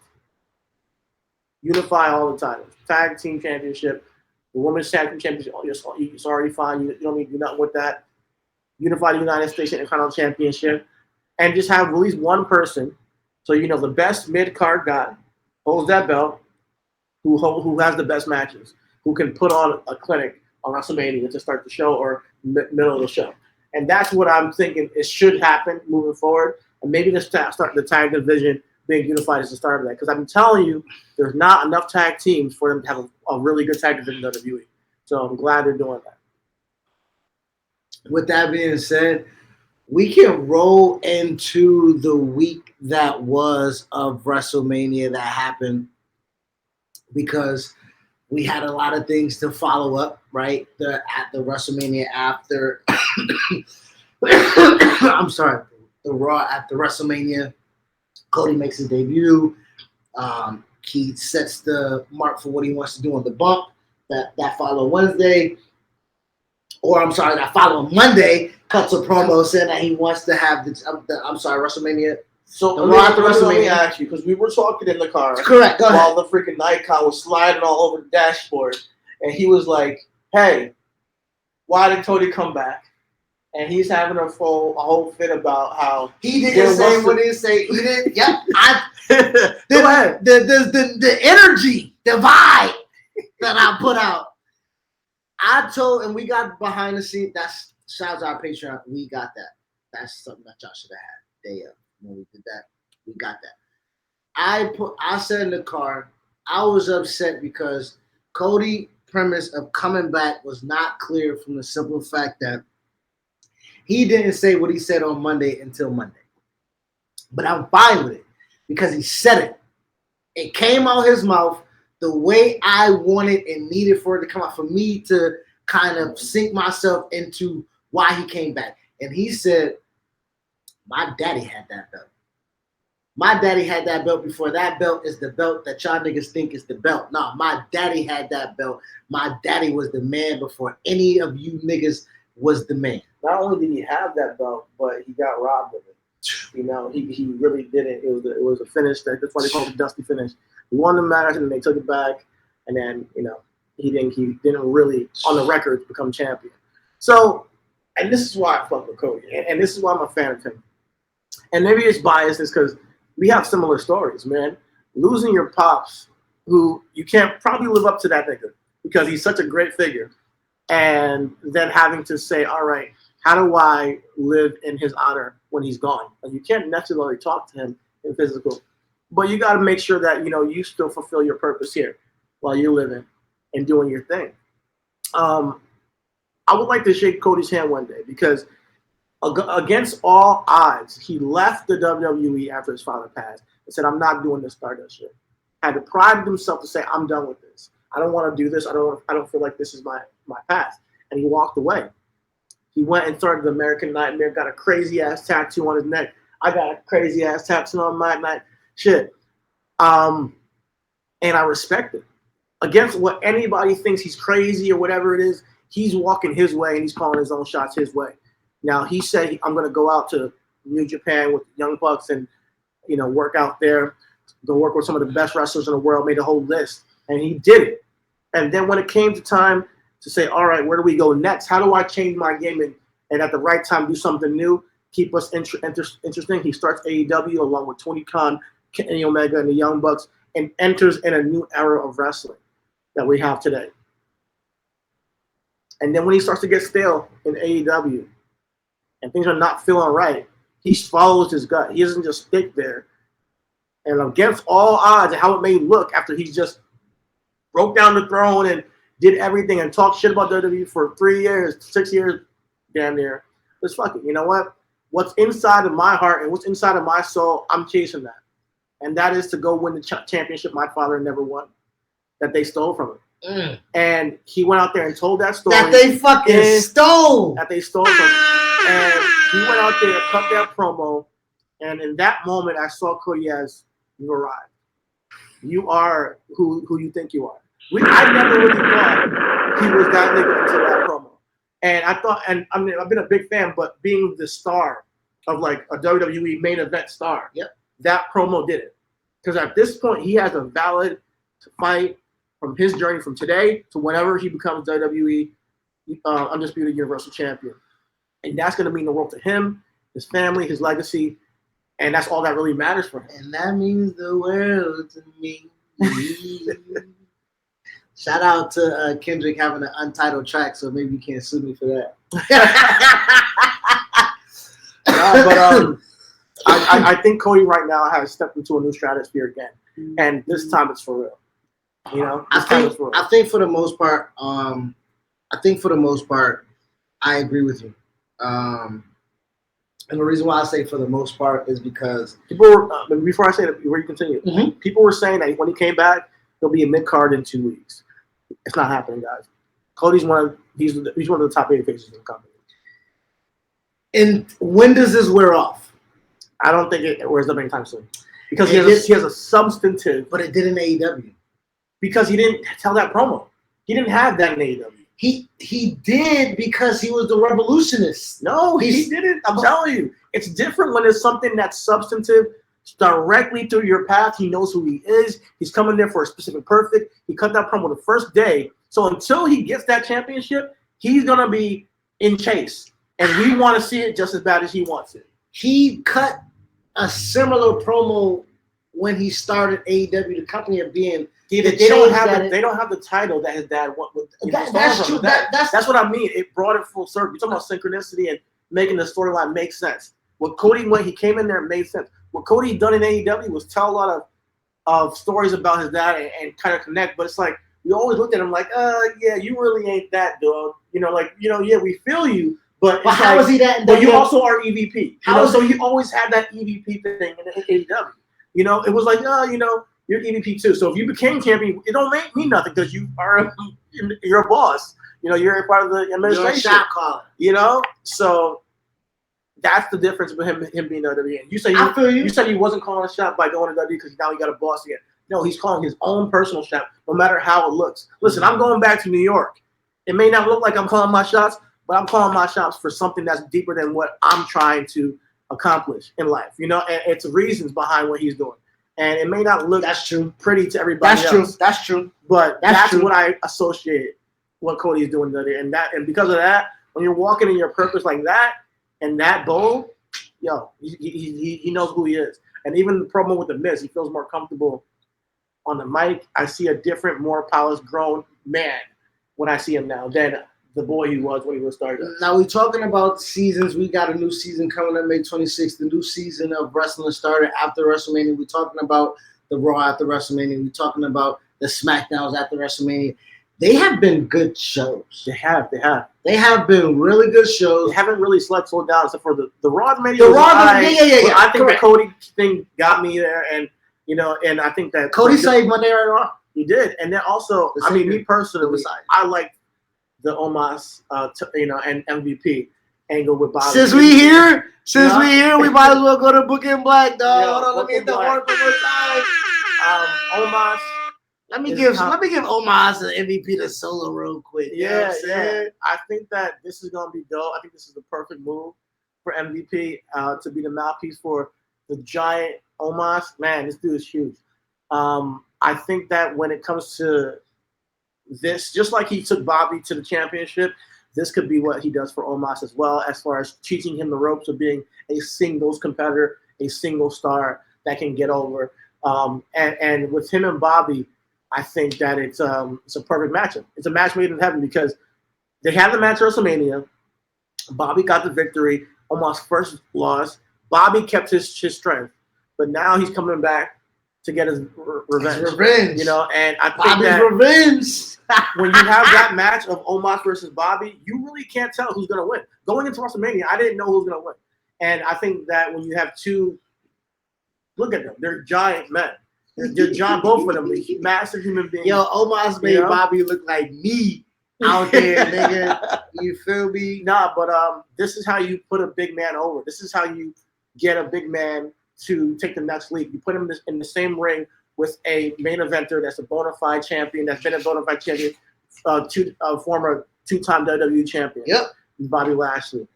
unify all the titles. Tag team championship, the women's tag team championship, it's already fine. You don't need to do nothing with that. Unify the United States Intercontinental Championship, and just have at least one person, so you know the best mid-card guy holds that belt, who has the best matches, who can put on a clinic on WrestleMania to start the show or middle of the show. And that's what I'm thinking it should happen moving forward. And maybe start the tag division being unified is the start of that. Because I'm telling you, there's not enough tag teams for them to have a really good tag division in WWE. So I'm glad they're doing that. With that being said, we can roll into the week that was of WrestleMania that happened, because we had a lot of things to follow up, right? At the WrestleMania after, I'm sorry, the Raw after WrestleMania, Cody makes his debut. He sets the mark for what he wants to do on the bump. That follow Wednesday, or I'm sorry, that follow Monday, cuts a promo saying that he wants to have WrestleMania. So let me ask you, because we were talking in the car. Correct. Go ahead. While the freaking Nikon was sliding all over the dashboard, and he was like, "Hey, why did Cody come back?" And he's having a whole fit about how he didn't say what he said. He didn't. Yep. Go ahead. The energy, the vibe that I put out. I told, and we got behind the scenes. That's shouts out Patreon. We got that. That's something that y'all should have had day of. When we did that, we got that. I said in the car, I was upset because Cody's premise of coming back was not clear from the simple fact that he didn't say what he said on Monday until Monday. But I'm fine with it because he said it. It came out his mouth the way I wanted and needed for it to come out, for me to kind of sink myself into why he came back. And he said, my daddy had that belt. My daddy had that belt before that belt is the belt that y'all niggas think is the belt. No, my daddy had that belt. My daddy was the man before any of you niggas was the man. Not only did he have that belt, but he got robbed of it. You know, he really didn't. It was a finish. That's why they call it the dusty finish. He won the match and they took it back, and then he didn't really on the record become champion. So, and this is why I fuck with Cody, and this is why I'm a fan of him. And maybe it's biased, is because we have similar stories, man. Losing your pops, who you can't probably live up to that nigga because he's such a great figure, and then having to say, all right, how do I live in his honor when he's gone? And you can't necessarily talk to him in physical, but you got to make sure that you still fulfill your purpose here while you're living and doing your thing. I would like to shake Cody's hand one day because against all odds, he left the WWE after his father passed and said, I'm not doing this Stardust shit. Had to pride himself to say, I'm done with this. I don't want to do this. I don't feel like this is my path. And he walked away. He went and started the American Nightmare, got a crazy ass tattoo on his neck. I got a crazy ass tattoo on my neck. Shit. And I respect it. Against what anybody thinks he's crazy or whatever it is, he's walking his way and he's calling his own shots his way. Now, he said, I'm going to go out to New Japan with the Young Bucks and, work out there, go work with some of the best wrestlers in the world, made a whole list. And he did it. And then when it came to time to say, all right, where do we go next? How do I change my game and at the right time do something new, keep us interesting? He starts AEW along with Tony Khan, Kenny Omega, and the Young Bucks, and enters in a new era of wrestling that we have today. And then when he starts to get stale in AEW and things are not feeling right, he follows his gut. He doesn't just stick there. And against all odds, how it may look after he just broke down the throne and did everything and talked shit about WWE for 3 years, 6 years, damn near. Just fuck it. You know what? What's inside of my heart and what's inside of my soul, I'm chasing that. And that is to go win the championship my father never won, that they stole from him. And he went out there and told that story. That they fucking stole. That they stole from him. And he went out there and cut that promo. And in that moment, I saw Cody as, you arrived. You are who you think you are. I never really thought he was that nigga until that promo. And I thought, and I mean, I've been a big fan, but being the star of like a WWE main event star, that promo did it. Because at this point, he has a valid fight from his journey from today to whenever he becomes WWE Undisputed Universal Champion. And that's going to mean the world to him, his family, his legacy, and that's all that really matters for him. And that means the world to me. Shout out to Kendrick having an untitled track, so maybe you can't sue me for that. I think Cody right now has stepped into a new stratosphere again, and this time it's for real. I think for the most part, I agree with you. And the reason why I say for the most part is because people were, before I say that, before you continue, people were saying that when he came back, he'll be a mid-card in 2 weeks. It's not happening, guys. Cody's one of the top 8 faces in the company. And when does this wear off? I don't think it wears up anytime soon. Because he has a substantive. But it did in AEW. Because he didn't tell that promo. He didn't have that in AEW. He did because he was the revolutionist. No, he didn't. I'm telling you. It's different when it's something that's substantive, directly through your path. He knows who he is. He's coming there for a specific purpose. He cut that promo the first day. So until he gets that championship, he's going to be in chase. And we want to see it just as bad as he wants it. He cut a similar promo when he started AEW, the company of being. They don't have the title that his dad wanted. That's true. That's what I mean. It brought it full circle. You're talking about synchronicity and making the storyline make sense. What Cody, when he came in there, made sense. What Cody done in AEW was tell a lot of stories about his dad and kind of connect. But it's like we always looked at him like, yeah, you really ain't that, dog. Yeah, we feel you. But how is he that? But you also are EVP. So you always had that EVP thing in AEW. It was like, you're EVP too. So if you became champion, it don't mean nothing because you're a boss. You're a part of the administration. You're a shot caller. So that's the difference with him being WWE. You said he wasn't calling a shot by going to WWE because now he got a boss again. No, he's calling his own personal shot, no matter how it looks. Listen, I'm going back to New York. It may not look like I'm calling my shots, but I'm calling my shots for something that's deeper than what I'm trying to accomplish in life. And it's reasons behind what he's doing. And it may not look pretty to everybody else. That's true. But that's what I associate what Cody is doing today. And because of that, when you're walking in your purpose like that and that bold, yo, he knows who he is. And even the promo with the Miz, he feels more comfortable on the mic. I see a different, more polished, grown man when I see him now than the boy he was when he was started. Now we're talking about seasons. We got a new season coming up May 26th. The new season of wrestling started after WrestleMania. We're talking about the Raw after WrestleMania. We're talking about the SmackDowns after WrestleMania. They have been good shows. They have. They have been really good shows. They haven't really slowed down except for the Raw Mania. The was Raw, alright, yeah. but I think correct. the Cody thing got me there, and and I think that Cody saved Monday Night Raw. he did, and then also, The I mean, same me personally, Besides. I like the Omos, and MVP angle with Bobby. Since we here, we might as well go to Book and Black, dog. Yeah, Hold on, let Book me hit and the Black. horn one more time. Omos. Let me It's give how- Omos an MVP to solo real quick. You know what I'm saying? I think that this is gonna be dope. I think this is the perfect move for MVP to be the mouthpiece for the giant Omos. Man, this dude is huge. I think that when it comes to this, just like he took Bobby to the championship, this could be what he does for Omos as well, as far as teaching him the ropes of being a singles competitor, a single star that can get over. And with him and Bobby, I think that it's a perfect matchup. It's a match made in heaven because they had the match at WrestleMania. Bobby got the victory, Omos first loss. Bobby kept his strength, but now he's coming back to get his revenge. It's revenge. And I think Bobby's that revenge. when you have that match of Omos versus Bobby, you really can't tell who's going to win. Going into WrestleMania, I didn't know who was going to win. And I think that when you have two, look at them, they're giant men. They're giant, both of them, they're massive human beings. Yo, Omos made Bobby look like me out there, nigga. You feel me? Nah, but this is how you put a big man over. This is how you get a big man to take the next leap. You put him in the same ring with a main eventer that's a bona fide champion, that's been a bona fide champion, former two-time WWE champion. Yep. Bobby Lashley.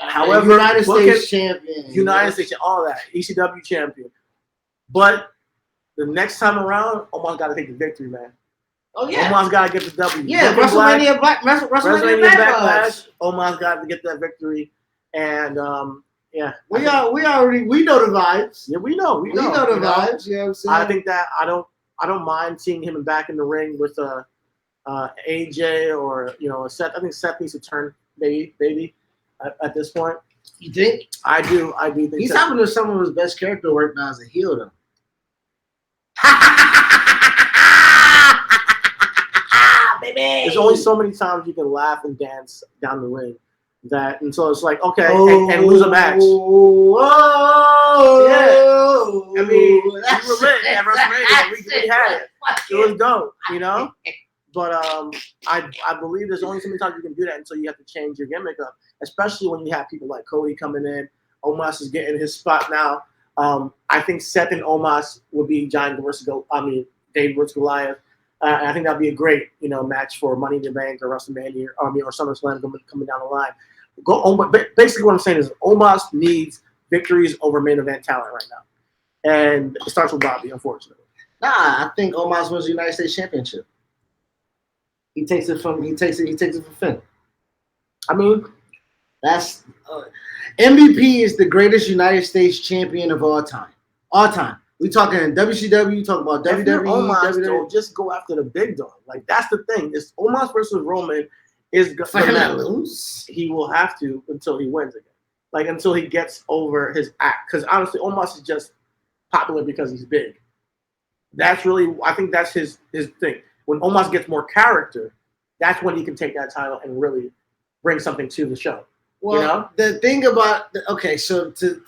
However, United States champion. United States, all that. ECW champion. But the next time around, Omos got to take the victory, man. Oh, yeah. Omos got to get the W. Yeah, WrestleMania Backlash. Omos got to get that victory. And, yeah. We know the vibes. Yeah, we know We know the vibes. You know what I'm saying? I think that I don't mind seeing him back in the ring with AJ or Seth. I think Seth needs to turn baby at this point. You think? I do think He's that. having some of his best character work now as a heel, though. Baby. There's only so many times you can laugh and dance down the ring. And so it's like, okay, and lose a match. Whoa. I mean, we were lit at WrestleMania. We had it. It was dope, But I believe there's only so many times you can do that until you have to change your gimmick up, especially when you have people like Cody coming in. Omos is getting his spot now. I think Seth and Omos would be David versus Goliath. And I think that'd be a great, match for Money in the Bank or WrestleMania, or SummerSlam coming down the line. Basically, what I'm saying is Omos needs victories over main event talent right now, and it starts with Bobby, unfortunately. Nah, I think Omos wins the United States Championship. He takes it from Finn. I mean, that's MVP is the greatest United States champion of all time. All time. We talking WCW, talk about WWE. Omos, WWE. though, just go after the big dog. Like, that's the thing. It's Omos versus Roman is For him to lose. He will have to until he wins again. Like, until he gets over his act. Because honestly, Omos is just popular because he's big. That's really, I think that's his thing. When Omos gets more character, that's when he can take that title and really bring something to the show. Well, the thing about so to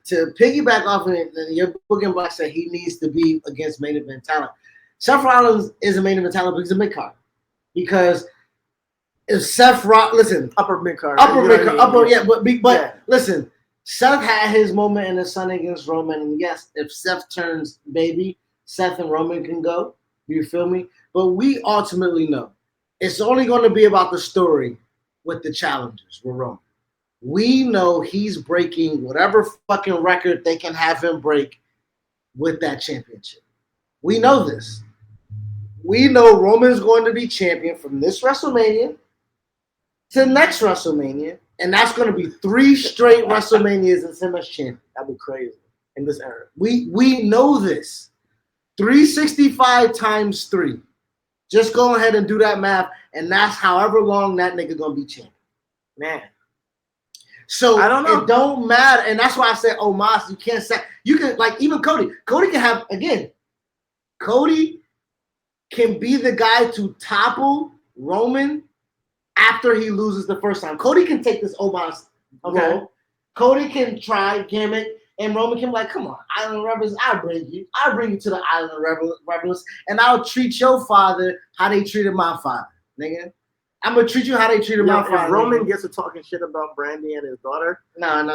piggyback off of it, your booking block said he needs to be against main event talent. Seth Rollins is a main event talent, but he's a mid card. Because if Seth Rollins, upper mid card, listen, Seth had his moment in the Sun against Roman, and yes, if Seth turns baby, Seth and Roman can go. You feel me? But we ultimately know it's only going to be about the story with the challengers, with Roman. We know he's breaking whatever fucking record they can have him break with that championship. We know this. We know Roman's going to be champion from this WrestleMania to next WrestleMania, and that's going to be 3 straight WrestleManias and Simba's champion. That'd be crazy in this era. We know this. 365 times 3. Just go ahead and do that math, and that's however long that nigga gonna be champion. Man. So I don't know. it don't matter, and that's why I said Omos. You can't say you can like even Cody. Cody can have again. Cody can be the guy to topple Roman after he loses the first time. Cody can take this Omos role. Cody can try gimmick, and Roman can be like, come on, Island Rebels, I'll bring you to the Island Rebels, and I'll treat your father how they treated my father, nigga. I'm gonna treat you how they treated my father. If Roman gets to talking shit about Brandy and his daughter, no, I ain't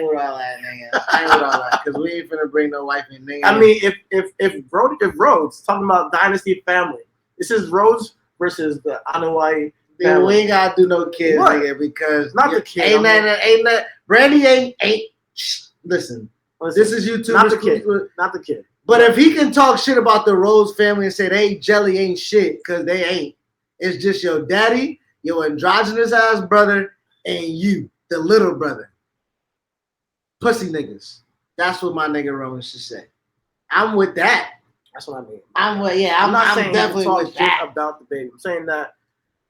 with all that, nigga. I ain't with all that, because we ain't finna bring no wife in, nigga. I mean, if Rhodes talking about dynasty family, this is Rhodes versus the Anoa'i. Then we ain't gotta do no kids, What? nigga, because Not the kid. Ain't that Brandy ain't. Listen, this is YouTube. Not the kid. Not the kid. But if he can talk shit about the Rhodes family and say they jelly ain't shit, because they ain't. It's just your daddy, your androgynous ass brother, and you, the little brother. Pussy niggas. That's what my nigga Roman should say. I'm with that. That's what I mean. I'm not saying definitely talk with shit that. about the baby. I'm saying that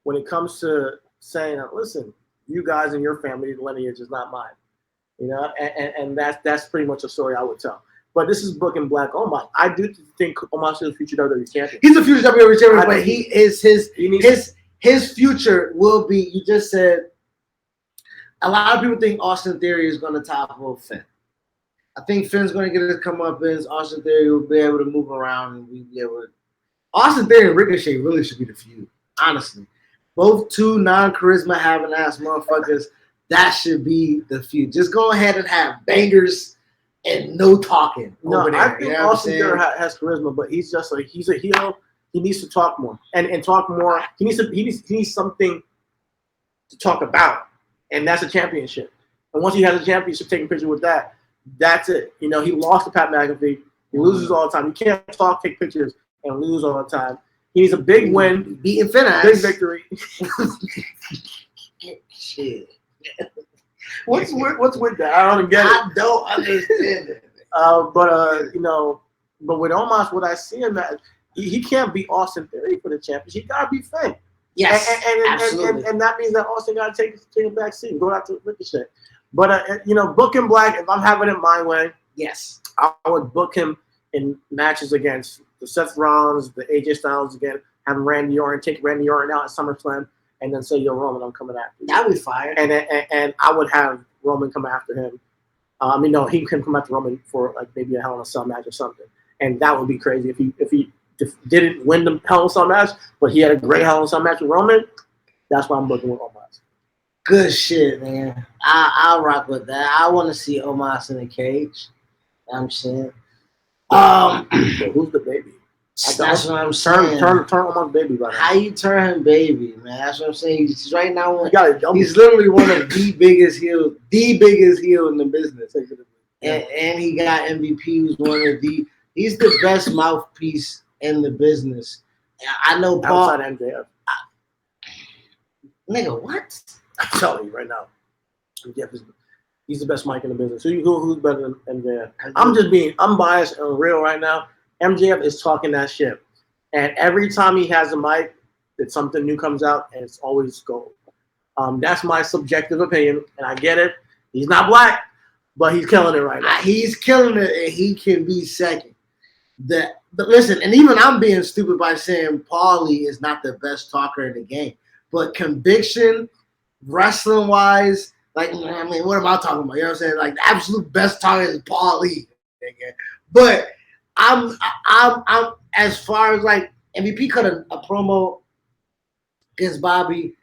when it comes to saying, listen, you guys and your family lineage is not mine. You know, and that's pretty much a story I would tell. But this is booking Black Omos. I do think Omos is a future WWE champion. He's a future WWE champion, I but think he is his future will be. You just said a lot of people think Austin Theory is going to topple Finn. I think Finn's going to get his comeuppance. Austin Theory will be able to move around and be able to. Austin Theory and Ricochet really should be the feud, honestly. Both two non-charisma having ass motherfuckers. That should be the feud. Just go ahead and have bangers and no talking. No, over there, I think you know Austin Theory has charisma, but he's just like he's a heel. He needs to talk more and talk more. He needs something to talk about, and that's a championship. And once he has a championship, taking pictures with that, that's it. You know, he lost to Pat McAfee. He loses all the time. You can't talk, take pictures, and lose all the time. He needs a big win, beating Finn ass. big victory. Shit. What's with that? I don't get it. I don't understand it. But with Omos, what I see him as, he can't be Austin Theory for the championship. He gotta be Finn. Yes, absolutely. And that means that Austin gotta take a back seat and go out to Ricochet. But booking Black, if I'm having it my way, Yes, I would book him in matches against the Seth Rollins, the AJ Styles again, having Randy Orton, take Randy Orton out at SummerSlam, and then say, "Yo, Roman, I'm coming after you." that'd be fire. And I would have Roman come after him. He can come after Roman for like maybe a Hell in a Cell match or something, and that would be crazy if he didn't win the Hell in a Cell match, but he had a great Hell in a Cell match with Roman. That's why I'm booking with Omos. Good shit, man. I'll rock with that. I want to see Omos in a cage. I'm saying. So who's the baby? That's what I'm saying. Turn Omos baby right now. How you turn him baby, man? That's what I'm saying. He's right now. You gotta jump. He's literally one of the biggest heel in the business. And he got MVP. Who's one of the. He's the best mouthpiece in the business. I know Paul. Outside MJF. Nigga, what? I'm telling you right now. He's the best mic in the business. Who's better than MJF? I'm biased and real right now. MJF is talking that shit. And every time he has a mic, that something new comes out, and it's always gold. That's my subjective opinion, and I get it. He's not black, but he's killing it right now. He's killing it, and he can be second. But listen, and even I'm being stupid by saying Paulie is not the best talker in the game. But conviction, wrestling wise, like, I mean, what am I talking about? You know what I'm saying? Like, the absolute best talker is Paulie. But I'm as far as like MVP cut a promo against Bobby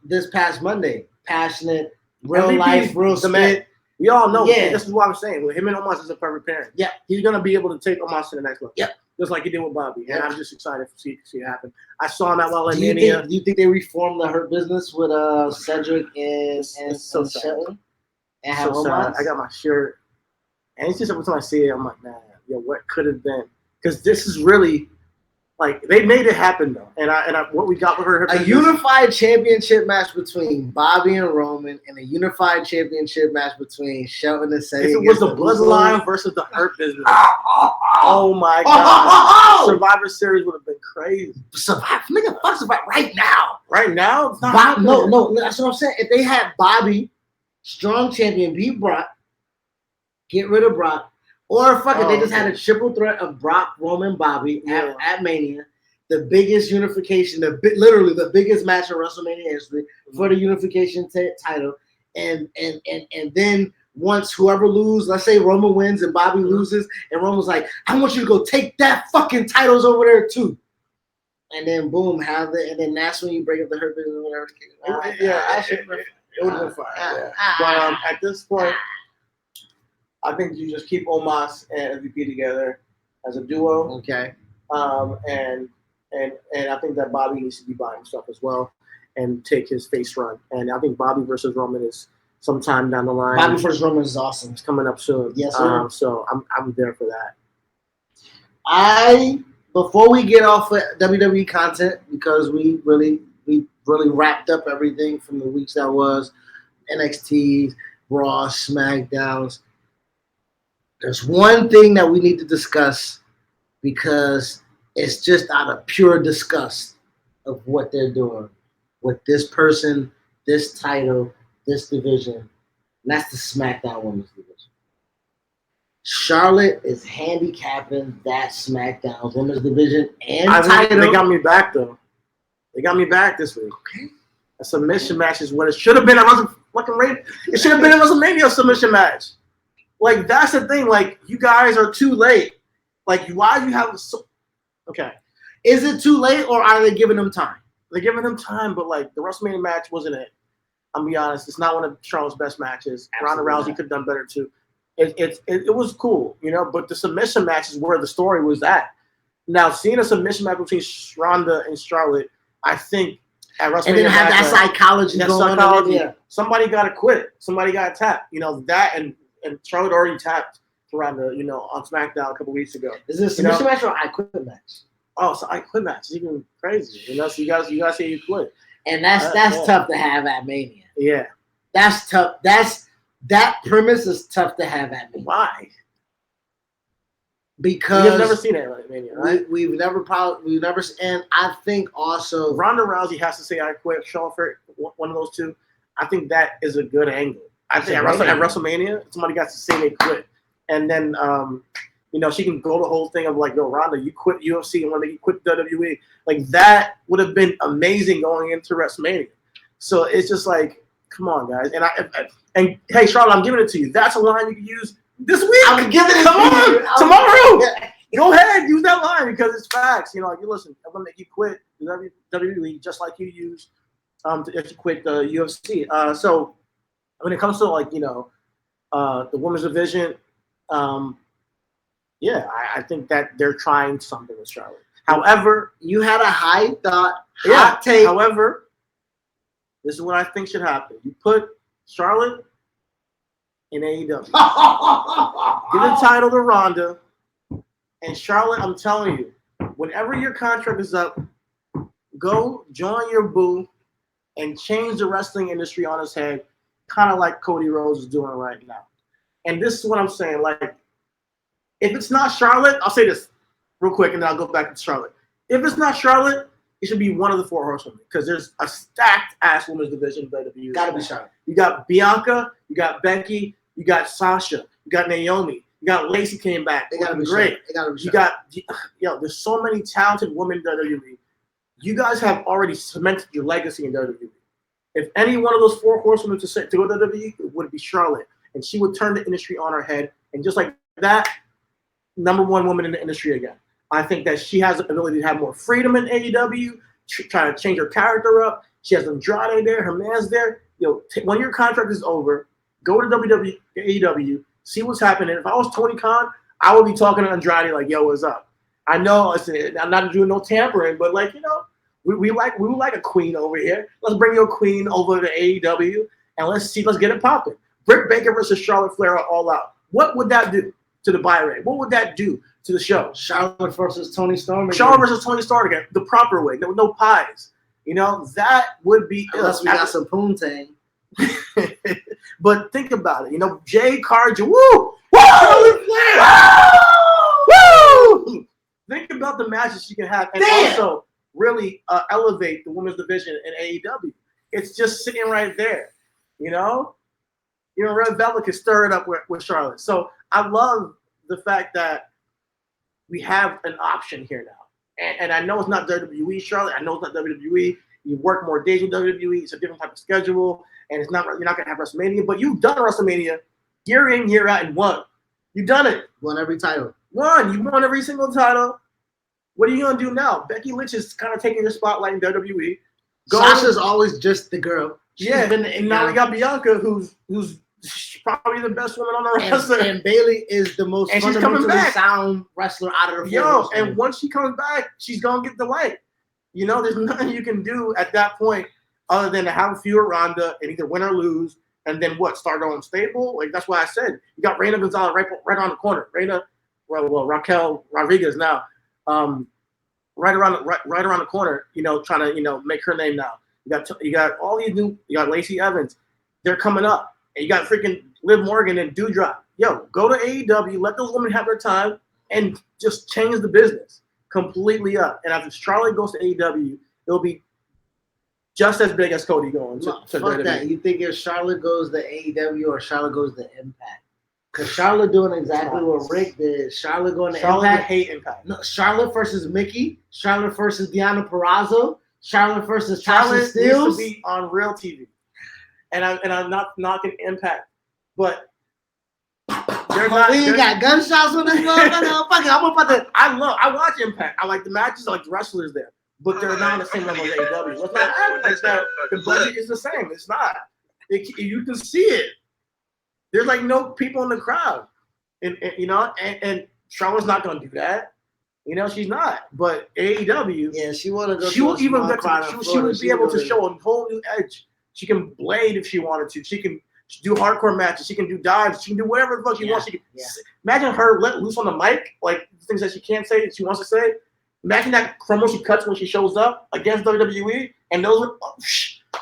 this past Monday. Passionate, real MVP, life, real the man. spit. We all know. Yeah. This is what I'm saying. With him and Omos is a perfect pairing. Yeah. He's gonna be able to take Omos to the next level. Yep. Just like he did with Bobby. Yep. And I'm just excited to see it happen. I saw him at LA Do you Mania. think they reformed the Hurt Business with Cedric and It's so sad. Shelton? And have So sad. Omos? I got my shirt. And it's just every time I see it, I'm like, man, what could have been? Because this is really Like they made it happen though, and what we got with her A unified championship match between Bobby and Roman, and a unified championship match between Shelton and Seth. If it was the Bloodline versus the Hurt Business, oh my God, Survivor Series would have been crazy. Survivor, nigga, fuck Survivor right now. Right now, it's not no, that's what I'm saying. If they had Bobby, strong champion, beat Brock, get rid of Brock. Or fuck it, they just had a triple threat of Brock, Roman, Bobby at Mania, the biggest unification, literally the biggest match in WrestleMania history for the unification title, and then once whoever loses, let's say Roman wins and Bobby loses, and Roman's like, I want you to go take that fucking titles over there too, and then boom, and then that's when you break up the Hurt Business or whatever. It would have been fine. But at this point. I think you just keep Omos and MVP together as a duo. Okay. And I think that Bobby needs to be buying stuff as well and take his face run. And I think Bobby versus Roman is sometime down the line. Bobby versus Roman is awesome. It's coming up soon. Yes, sir. So I'm there for that. Before we get off of WWE content, because we really wrapped up everything from the weeks that was NXT, Raw, SmackDowns. There's one thing that we need to discuss because it's just out of pure disgust of what they're doing with this person, this title, this division. And that's the SmackDown Women's Division. Charlotte is handicapping that SmackDown Women's Division and title. They got me back though. They got me back this week. Okay. A submission match is what it should have been. It should have been a WrestleMania submission match. Like, that's the thing. Like, you guys are too late. Like, why do you have okay. Is it too late or are they giving them time? They're giving them time, but, like, the WrestleMania match wasn't it. I'm going to be honest. It's not one of Charlotte's best matches. Ronda Rousey could have done better, too. It was cool, you know, but the submission match is where the story was at. Now, seeing a submission match between Ronda and Charlotte, I think at WrestleMania. And then have that psychology going on. Yeah. Somebody got to quit. Somebody got to tap. You know, that and Charlotte already tapped Ronda, you know, on SmackDown a couple weeks ago. Is it a submission match or I quit match? Oh, so I quit match. It's even crazy. You know, so you guys say you quit. And that's tough to have at Mania. Yeah. That's tough. That premise is tough to have at Mania. Why? Because we've never seen it at Mania, right? We've never, and I think also Ronda Rousey has to say I quit. Sean Fair, one of those two. I think that is a good angle. I think at WrestleMania, somebody got to say they quit, and then you know, she can go the whole thing of like, yo, Ronda, you quit UFC and when you quit WWE, like that would have been amazing going into WrestleMania. So it's just like, come on, guys, and hey, Charlotte, I'm giving it to you. That's a line you can use this week. I'm giving it Come on, tomorrow. Go ahead, use that line because it's facts. You know, like, you listen, I'm gonna make you quit WWE just like you use if you quit the UFC. So when it comes to, like, you know, the women's division, yeah, I think that they're trying something with Charlotte. However, you had a high take. However, this is what I think should happen. You put Charlotte in AEW. Give the title to Ronda. And Charlotte, I'm telling you, whenever your contract is up, go join your boo and change the wrestling industry on its head, kind of like Cody Rhodes is doing right now. And this is what I'm saying. Like, if it's not Charlotte, I'll say this real quick, and then I'll go back to Charlotte. If it's not Charlotte, it should be one of the four horsewomen because there's a stacked ass women's division in WWE. Gotta be Charlotte. You got Bianca, you got Becky, you got Sasha, you got Naomi, you got Lacey came back. They gotta be great. They gotta be you got, there's so many talented women in WWE. You guys have already cemented your legacy in WWE. If any one of those four horsewomen to go to WWE, it would be Charlotte, and she would turn the industry on her head, and just like that, number one woman in the industry again. I think that she has the ability to have more freedom in AEW, try to change her character up. She has Andrade there, her man's there. When your contract is over, go to AEW, see what's happening. If I was Tony Khan, I would be talking to Andrade like, yo, what's up? I know I'm not doing no tampering, but like, you know, we would like a queen over here. Let's bring your queen over to AEW and let's get it popping. Britt Baker versus Charlotte Flair are all out. What would that do to the buy rate? What would that do to the show? Charlotte versus Tony Storm. Charlotte versus Tony Stark again, the proper way, no pies. That would be Unless we got some poontang. But think about it. Jay Cargill, woo! Woo! Think about the matches you can have, and also really elevate the women's division in AEW. It's just sitting right there. Red Velvet can stir it up with Charlotte. So I love the fact that we have an option here now. And I know it's not WWE, Charlotte. I know it's not WWE. You work more days with WWE. It's a different type of schedule. And you're not going to have WrestleMania. But you've done WrestleMania year in, year out, and won. You've done it. Won every title. You won every single title. What are you going to do now? Becky Lynch is kind of taking your spotlight in WWE. Sasha's always just the girl. And now we got Bianca, who's probably the best woman on the roster. And Bayley is the most fundamentally sound wrestler out of the four. And once she comes back, she's going to get the light. There's nothing you can do at that point other than to have a feud with Ronda and either win or lose, and then start her own stable? That's why I said you got Reina Gonzalez right on the corner. Raquel Rodriguez now, right around the corner. Trying to make her name now. You got all these new. You got Lacey Evans. They're coming up, and you got freaking Liv Morgan and Doudrop. Go to AEW. Let those women have their time and just change the business completely up. And if Charlotte goes to AEW, it'll be just as big as Cody going to fuck WWE. That. You think if Charlotte goes to AEW or Charlotte goes to Impact? Because Charlotte doing exactly what Rick did. Charlotte going to Impact. Hate Impact. No, Charlotte versus Mickey. Charlotte versus Deonna Purrazzo. Charlotte versus Charlotte Tasha Steelz. Needs to be on real TV. And I'm not knocking Impact, but they're not. We ain't got gunshots on this motherfucker. Fuck it, I'm about to. I watch Impact. I like the matches. I like the wrestlers there, but they're not on the same level as AEW. Let's not act like that. The budget is the same. It's not. You can see it. There's no people in the crowd, and Charlotte's not going to do that. She's not. But AEW, yeah, she want to go. She will even get she would be able to show a whole new edge. She can blade if she wanted to. She can do hardcore matches. She can do dives. She can do whatever the fuck she wants. She can, imagine her let loose on the mic, like things that she can't say, that she wants to say. Imagine that promo she cuts when she shows up against WWE, and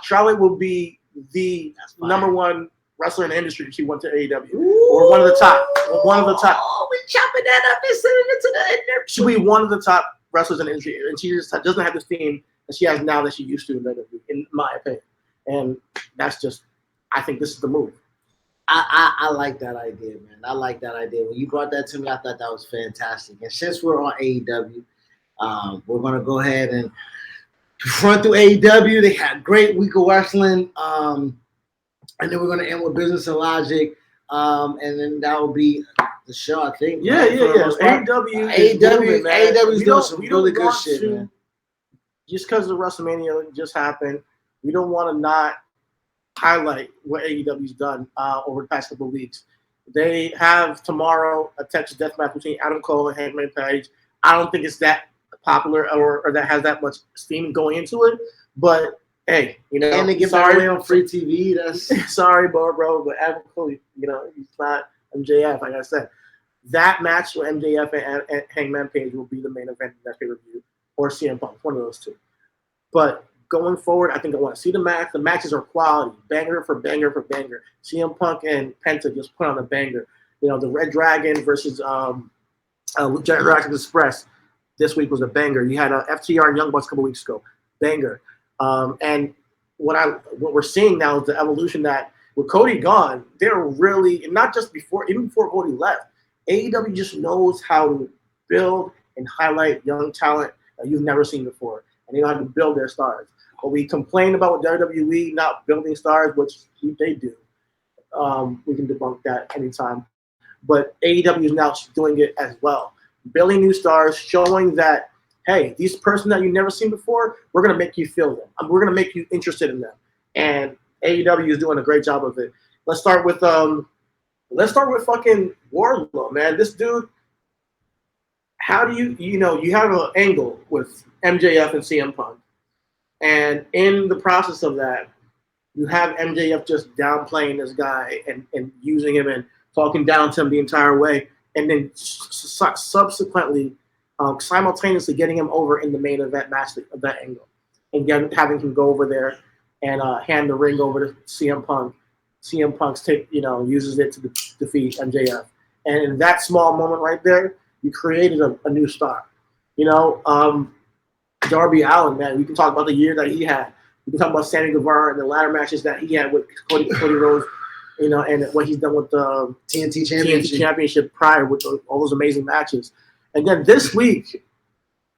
Charlotte will be the number one wrestler in the industry if she went to AEW. Or one of the top. Oh, we chopping that up and sending it to the internet. She'll be one of the top wrestlers in the industry, and she just doesn't have the steam that she has now that she used to in WWE, in my opinion. And that's just, I think this is the move. I like that idea, man. I like that idea. When you brought that to me, I thought that was fantastic. And since we're on AEW, we're going to go ahead and run through AEW. They had a great week of wrestling. And then we're going to end with Business and Logic. And then that will be the show, I think. Yeah. AEW is doing some really good shit, man. Just because the WrestleMania just happened, we don't want to not highlight what AEW's done over the past couple of weeks. They have tomorrow a Texas death match between Adam Cole and Hangman Page. I don't think it's that popular or that has that much steam going into it, but hey, and they give that away on free TV. That's sorry, bro, but Adam Cole, he's not MJF. Like I said, that match with MJF and Hangman Page will be the main event in that pay-per-view, or CM Punk, one of those two. But going forward, I think I want to see the match. The matches are quality, banger for banger for banger. CM Punk and Penta just put on a banger. The Red Dragon versus Jurassic Express this week was a banger. You had FTR and Young Bucks a couple weeks ago, banger. And what we're seeing now is the evolution that with Cody gone, they're really, and not just even before Cody left, AEW just knows how to build and highlight young talent that you've never seen before, and they know how to build their stars. But we complain about WWE not building stars, which they do. We can debunk that anytime. But AEW is now doing it as well, building new stars, showing that, hey, these person that you've never seen before, we're going to make you feel them. We're going to make you interested in them. And AEW is doing a great job of it. Let's start with fucking Wardlow, man. This dude, how do you have an angle with MJF and CM Punk. And in the process of that, you have MJF just downplaying this guy and using him and talking down to him the entire way. and then subsequently, simultaneously getting him over in the main event match of that angle, and having him go over there and hand the ring over to CM Punk. CM Punk's uses it to defeat MJF, and in that small moment right there, you created a new star. Darby Allin, man, we can talk about the year that he had. We can talk about Sammy Guevara and the ladder matches that he had with Cody Rhodes, and what he's done with the TNT Championship prior with all those amazing matches. And then this week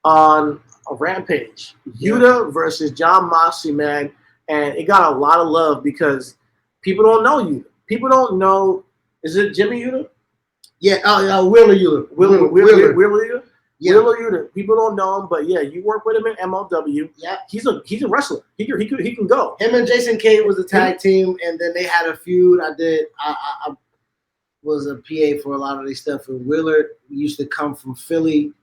on a Rampage, Yuta versus Jon Moxley, man, and it got a lot of love because people don't know Yuta. People don't know. Is it Jimmy Yuta? Yeah, Wheeler Yuta. Wheeler Yuta. Yeah. Wheeler Yuta. People don't know him, but yeah, you work with him in MLW. Yeah, he's a wrestler. He can go. Him and Jason Cade was a tag team, and then they had a feud. I was a PA for a lot of these stuff. And Wheeler used to come from Philly,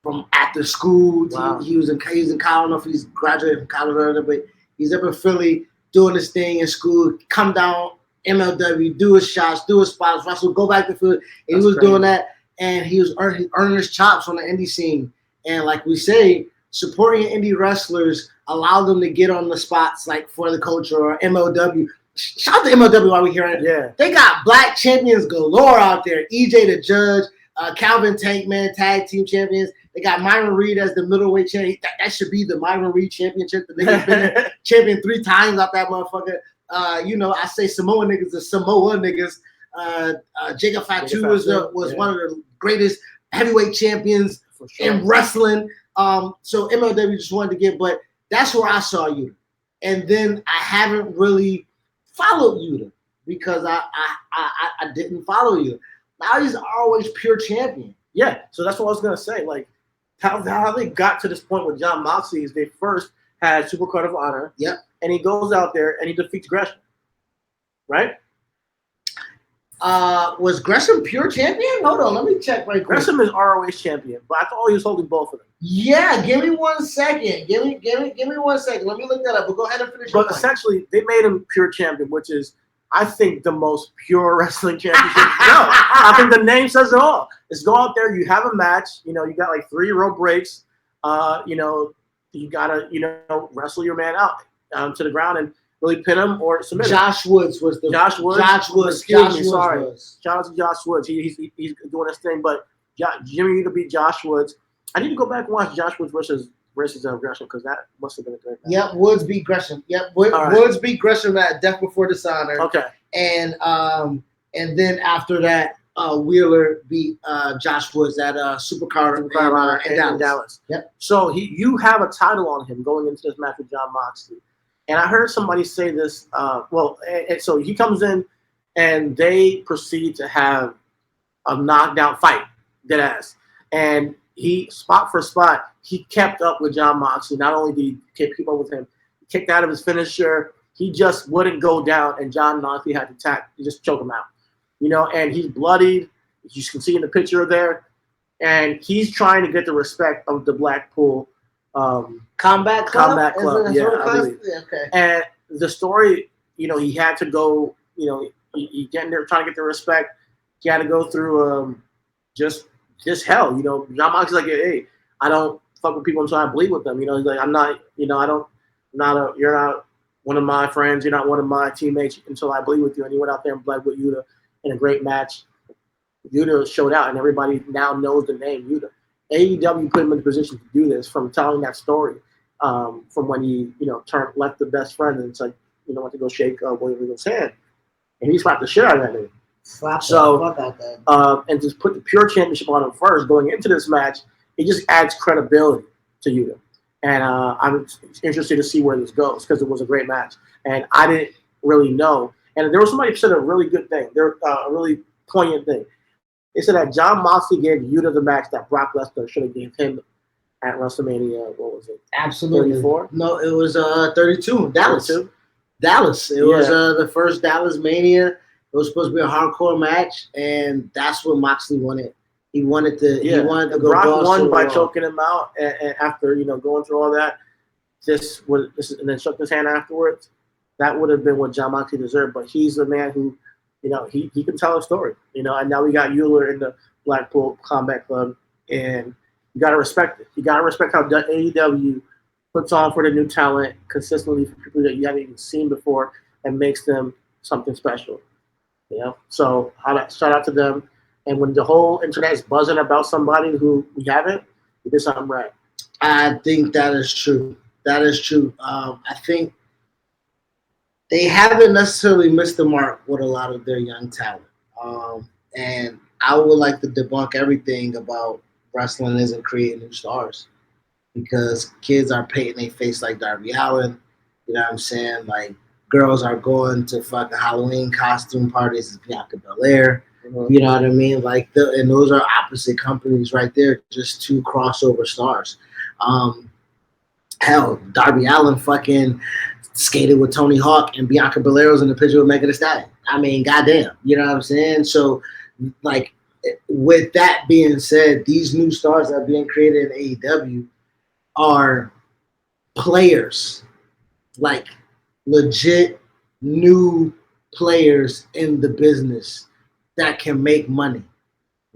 from after school. Wow. He was in college. I don't know if he's graduated from college or anything, but he's up in Philly doing this thing in school. Come down MLW, do his shots, do his spots, wrestle, go back to Philly. And he was doing that. And he was earning his chops on the indie scene. And like we say, supporting indie wrestlers allow them to get on the spots like for the culture or MLW. Shout out to MLW while we're hearing it. Yeah. They got black champions galore out there. EJ the Judge, Calvin Tankman, tag team champions. They got Myron Reed as the middleweight champion. That should be the Myron Reed championship. The nigga's been champion 3 times out that motherfucker. I say Samoa niggas, the Samoa niggas. Jacob Fatu was one of the greatest heavyweight champions in wrestling. So MLW just wanted to get, but that's where I saw Yuta. And then I haven't really followed Yuta because I didn't follow Yuta. Now he's always pure champion. Yeah, so that's what I was gonna say. Like how they got to this point with Jon Moxley is they first had Supercard of Honor. Yep. And he goes out there and he defeats Gresham. Right? Was Gresham pure champion? Hold on, let me check right quick. Gresham is ROH champion, but I thought he was holding both of them. Yeah, give me 1 second. Give me 1 second. Let me look that up. But go ahead and finish. But essentially, they made him pure champion, which is, I think, the most pure wrestling championship. No, I think the name says it all. It's go out there, you have a match. You got like 3 rope breaks. You gotta wrestle your man out to the ground and really pin him or submit him. Josh Woods was the Josh Woods. Sorry. Shout out to Josh Woods. He's doing his thing. But Jimmy Yuta beat Josh Woods. I need to go back and watch Josh Woods versus Gresham because that must have been a great match. Yep, Woods beat Gresham. Yep, Woods beat Gresham at Death Before Dishonor. Okay. And then after that, Wheeler beat Josh Woods at Supercard in Dallas. Yep. So you have a title on him going into this match with Jon Moxley. And I heard somebody say this. So he comes in, and they proceed to have a knockdown fight, dead ass. And he spot for spot, he kept up with Jon Moxley. Not only did he keep up with him, he kicked out of his finisher. He just wouldn't go down, and Jon Moxley had to just choke him out. And he's bloodied. You can see in the picture there, and he's trying to get the respect of the Blackpool. Combat Club, yeah, I believe. Okay. And the story, he had to go, he getting there trying to get the respect. He had to go through just hell. Jon Moxley's like, hey, I don't fuck with people until I bleed with them. He's like, I'm not, you're not one of my friends. You're not one of my teammates until I bleed with you. And he went out there and bled with Yuta in a great match. Yuta showed out, and everybody now knows the name Yuta. AEW put him in the position to do this from telling that story, from when he, left the best friend and it's like, went to go shake William Regal's hand, and he slapped the shit out of that nigga. Slap the fuck out that. And just put the pure championship on him first going into this match, it just adds credibility to Yuta. And I'm interested to see where this goes because it was a great match, and I didn't really know. And there was somebody who said a really good thing, a really poignant thing. They said that Jon Moxley gave Yuta the match that Brock Lesnar should have gave him at WrestleMania. What was it? Absolutely. 34? No, it was 32. Dallas. 32? Dallas. It was the first Dallas Mania. It was supposed to be a hardcore match, and that's what Moxley wanted. He wanted to. Yeah. He wanted to go. Brock won by choking him out, and after going through all that, and then shook his hand afterwards. That would have been what Jon Moxley deserved. But he's the man who. He can tell a story, and now we got Euler in the Blackpool Combat Club, and you gotta respect it. You gotta respect how AEW puts on for the new talent consistently for people that you haven't even seen before and makes them something special. You know, so shout out to them. And when the whole internet is buzzing about somebody who we haven't, we did something right. I think that is true. That is true. I think they haven't necessarily missed the mark with a lot of their young talent. And I would like to debunk everything about wrestling isn't creating new stars, because kids are painting their face like Darby Allin. You know what I'm saying? Like, girls are going to fucking Halloween costume parties as Bianca Belair. You know what I mean? Like, and those are opposite companies right there, just two crossover stars. Hell, Darby Allin fucking skated with Tony Hawk, and Bianca Belair was in the picture with Megan Thee Stallion. I mean, goddamn, you know what I'm saying? So, like, with that being said, these new stars that are being created in AEW are players, like legit new players in the business that can make money.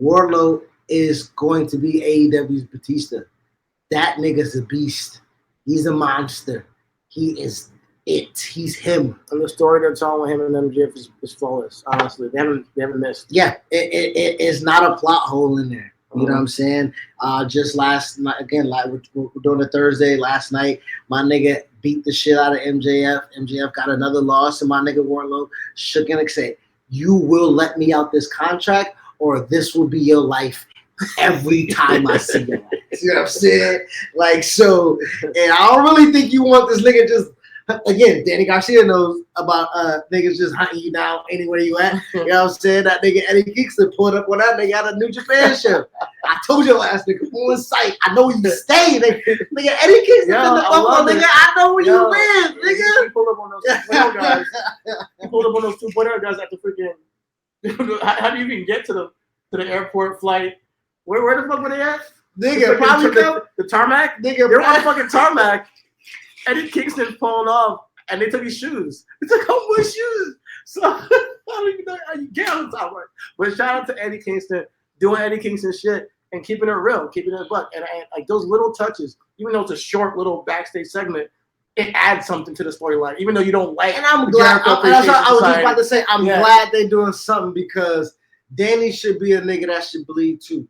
Wardlow is going to be AEW's Batista. That nigga's a beast. He's a monster. He is it. He's him. And the story they're telling with him and MJF is flawless. Honestly, they haven't missed. Yeah, it is not a plot hole in there. You know what I'm saying? Just last night, again, like we're doing a Thursday. Last night, my nigga beat the shit out of MJF. MJF got another loss, and my nigga Wardlow shook and said, "You will let me out this contract, or this will be your life every time I see you." You know what I'm saying? Like, so, and I don't really think you want this nigga just. Again, Danny Garcia knows about niggas just hunting you down anywhere you at. You know what I'm saying? That nigga Eddie Kingston pulled up when that nigga had a New Japan show. I told your ass nigga on site. I know where you stay, nigga. Eddie Kingston in the Buffalo, nigga. I know where you live, nigga. He pulled up on those 2.0 guys. He pulled up on those 2.0 guys at the freaking. How do you even get to the airport flight? Where the fuck were they at? Nigga, probably the tarmac. Nigga, they're on fucking tarmac. Eddie Kingston falling off, and they took his shoes. They took all my shoes. So I don't even know how you get on the top right. But shout out to Eddie Kingston doing Eddie Kingston shit and keeping it real, keeping it a buck. And like those little touches, even though it's a short little backstage segment, it adds something to the storyline. Even though you don't like. And I'm glad. I was just about to say, I'm glad they're doing something, because Danny should be a nigga that should bleed too.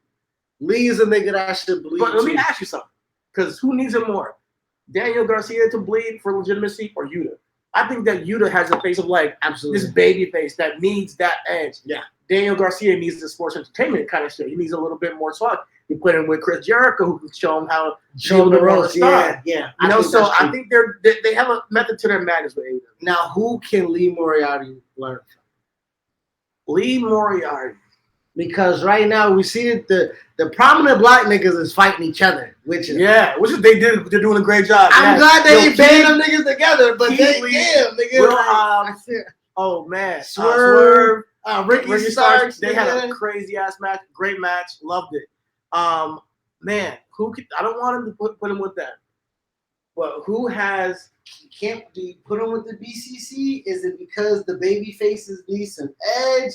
Lee is a nigga that should bleed. But let me ask you something, because who needs it more? Daniel Garcia to bleed for legitimacy, or Yuta? I think that Yuta has a face of like absolutely this baby face that needs that edge. Yeah. Daniel Garcia needs the sports entertainment kind of shit. He needs a little bit more swag. You put him with Chris Jericho, who can show him how show him the ropes. Yeah. You know, so I think they have a method to their madness with AEW. Now, who can Lee Moriarty learn from? Lee Moriarty. Because right now we see that the prominent black niggas is fighting each other, which is they're doing a great job. I'm glad they ain't paying them niggas together, but nigga. Oh man, Swerve, Ricky Starks, they had a crazy ass match, great match, loved it. Man, I don't want him to put him with them, but who has? Can't be put him with the BCC? Is it because the baby faces need some edge?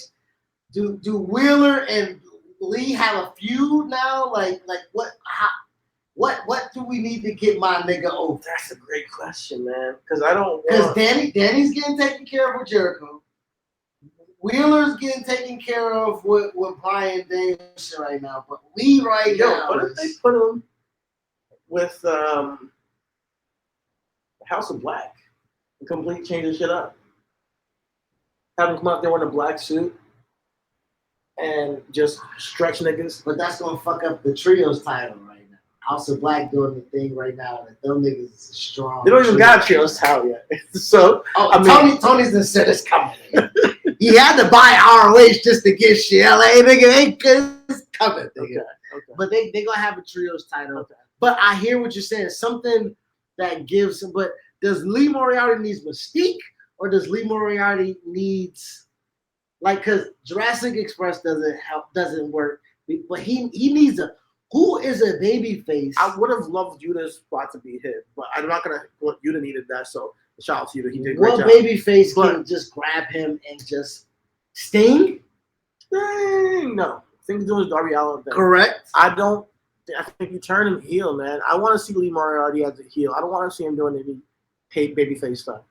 Do Wheeler and Lee have a feud now? Like what do we need to get my nigga over? That's a great question, man. Because Danny's getting taken care of with Jericho. Wheeler's getting taken care of with Brian Danielson right now, but Lee now. What if they put him with House of Black and completely change the shit up? Have him come out there in a black suit and just stretch niggas. But that's gonna fuck up the trios title right now. House of Black doing the thing right now that them niggas is strong. They don't even got a trios title yet. So Tony's the set is coming. He had to buy ROH just to get shit. LA nigga ain't it's coming. Nigga. Okay. But they gonna have a trios title. Okay. But I hear what you're saying. Something that gives him. But does Lee Moriarty needs Mystique, or does Lee Moriarty needs because Jurassic Express doesn't work, but he needs who is a baby face? I would have loved Yuta's spot to be hit, but I'm not gonna. Yuta needed that, so shout out to Yuta. He did a great job. What baby face can just grab him and just Sting? No, things doing his Darby Allin thing. Correct. I think you turn him heel, man. I want to see Lee Moriarty as a heel. I don't want to see him doing any babyface stuff.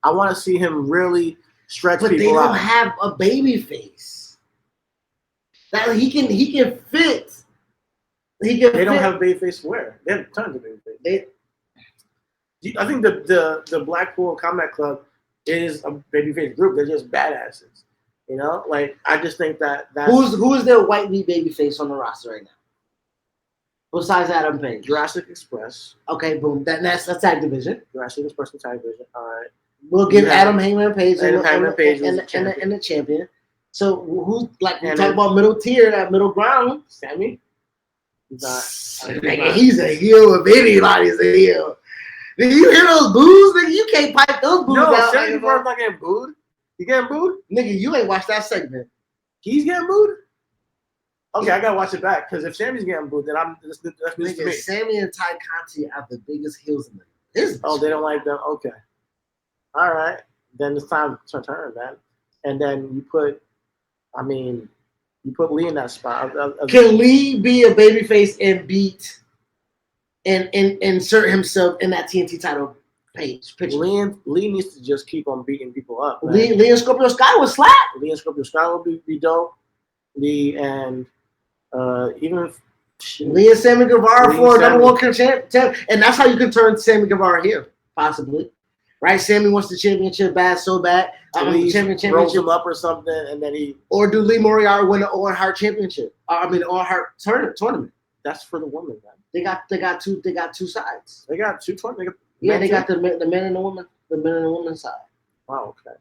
I want to see him really stretch But they people don't out. have a baby face. That he can fit. He can. They don't fit. have babyface where? They have tons of babyface. They, I think the Blackpool Combat Club is a babyface group. They're just badasses. You know, like I just think that who's their white meat baby face on the roster right now? Besides Adam Page. Jurassic Express. Okay, boom. That's tag division. Jurassic Express and tag division. All right. We'll give Yeah. Adam Hangman Page Adam Hangman Page was and the champion. the champion. So who's like we And talk then- about middle tier, that middle ground? Sammy. He's not. Nigga, he's a heel if anybody's a heel. Nigga, you hear those boos? Nigga, you can't pipe those boos No, out. Sammy Like, Guevara's not getting booed. You getting booed? nigga, you ain't watched that segment. He's getting booed. Okay, I gotta watch it back because if Sammy's getting booed, then that's news to Nigga, me. Sammy and Ty Conti are the biggest heels in the business. Oh, they don't like them. Okay. All right. Then it's time to turn, man. And then you put Lee in that spot. Can Lee be a babyface and beat and insert himself in that TNT title picture? Lee needs to just keep on beating people up. Man. Lee and Scorpio Sky was slap. Lee and Scorpio Sky will be dope. Lee and even if Lee and Sammy Guevara Lee for and number Sammy. one champ, and that's how you can turn Sammy Guevara here, possibly. Right? Sammy wants the championship bad so bad. Lee Championship. rolls him up or something, and then Or do Lee Moriarty win the Owen Hart championship? Owen Hart tournament. that's for the women, man. They got two sides. They got 220. Yeah, they got the men and the women, the men and the women's side. Wow, okay.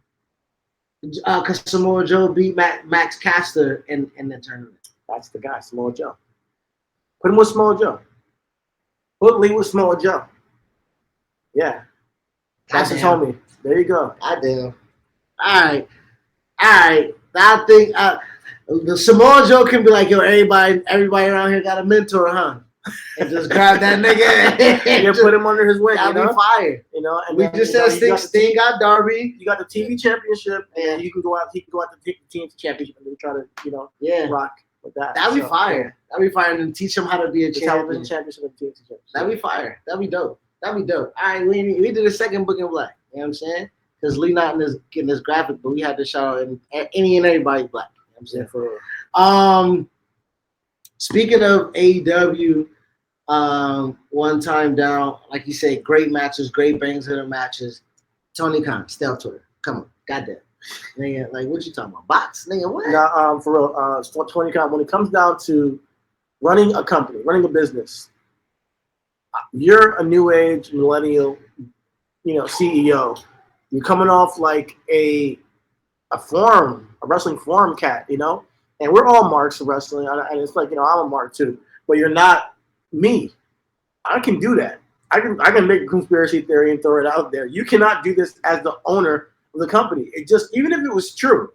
Because Samoa Joe beat Max Caster in the tournament. That's the guy, Samoa Joe. Put him with Samoa Joe. Put Lee with Samoa Joe. Yeah. That's his Goddamn. homie. There you go. Goddamn. All right. I think the Samoa Joe can be like, yo, everybody around here got a mentor, huh? And just grab that nigga. Yeah, put him under his wing. That'll be fire. You know, and We then, just you know, said you got Sting got Darby. You got the TV championship, Yeah. and you can go out. He can go out to take the TNT championship and then try to, Yeah. rock with that. That'd be So, fire. That'd be fire. And then teach him how to be a The champion. television championship and the TNT championship. That'd be fire. That'd be dope. All right, we did a second book in black. You know what I'm saying? Because Lee not in this graphic, but we had to shout out any and everybody black. You know what I'm saying? For real. Speaking of AEW, one time down, like you say, great matches, great bangs in the matches. Tony Khan, Stealth Twitter. Come on, goddamn. Nigga, like what you talking about? Bots? Nigga, what? Now, for real, 20 count. When it comes down to running a company, running a business, you're a new age millennial, CEO. You're coming off like a wrestling forum cat, and we're all marks of wrestling, and it's like, I'm a mark too, but you're not me. I can do that. I can make a conspiracy theory and throw it out there. You cannot do this as the owner of the company. It just, even if it was true,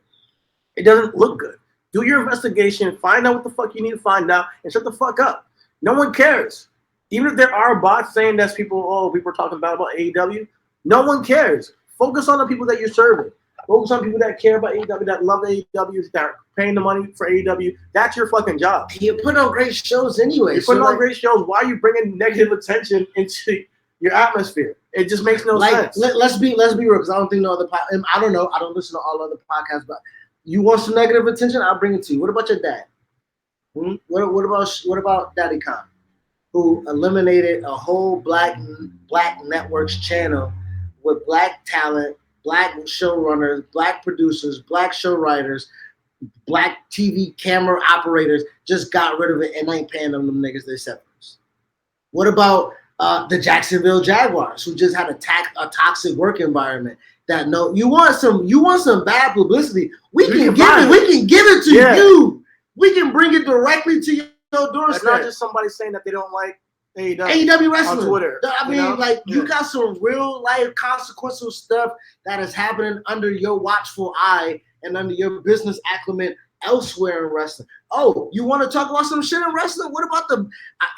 it doesn't look good. Do your investigation, find out what the fuck you need to find out, and shut the fuck up. No one cares. Even if there are bots saying that's people are talking about AEW, no one cares. Focus on the people that you're serving. Focus on people that care about AEW, that love AEW, that are paying the money for AEW. That's your fucking job. You put on great shows anyway. You're putting on great shows. Why are you bringing negative attention into your atmosphere? It just makes no sense. Let's be real, because I don't think I don't know. I don't listen to all other podcasts, but you want some negative attention? I'll bring it to you. What about your dad? What about Daddy Khan, who eliminated a whole black networks channel with black talent, black showrunners, black producers, black show writers, black TV camera operators, just got rid of it and ain't paying them niggas their severance? What about the Jacksonville Jaguars, who just had a toxic work environment? That you want some bad publicity? We can give it to you. We can bring it directly to your doorstep. It's not just somebody saying that they don't like AEW wrestling on Twitter. You got some real life consequential stuff that is happening under your watchful eye and under your business acumen elsewhere in wrestling. Oh, you want to talk about some shit in wrestling? What about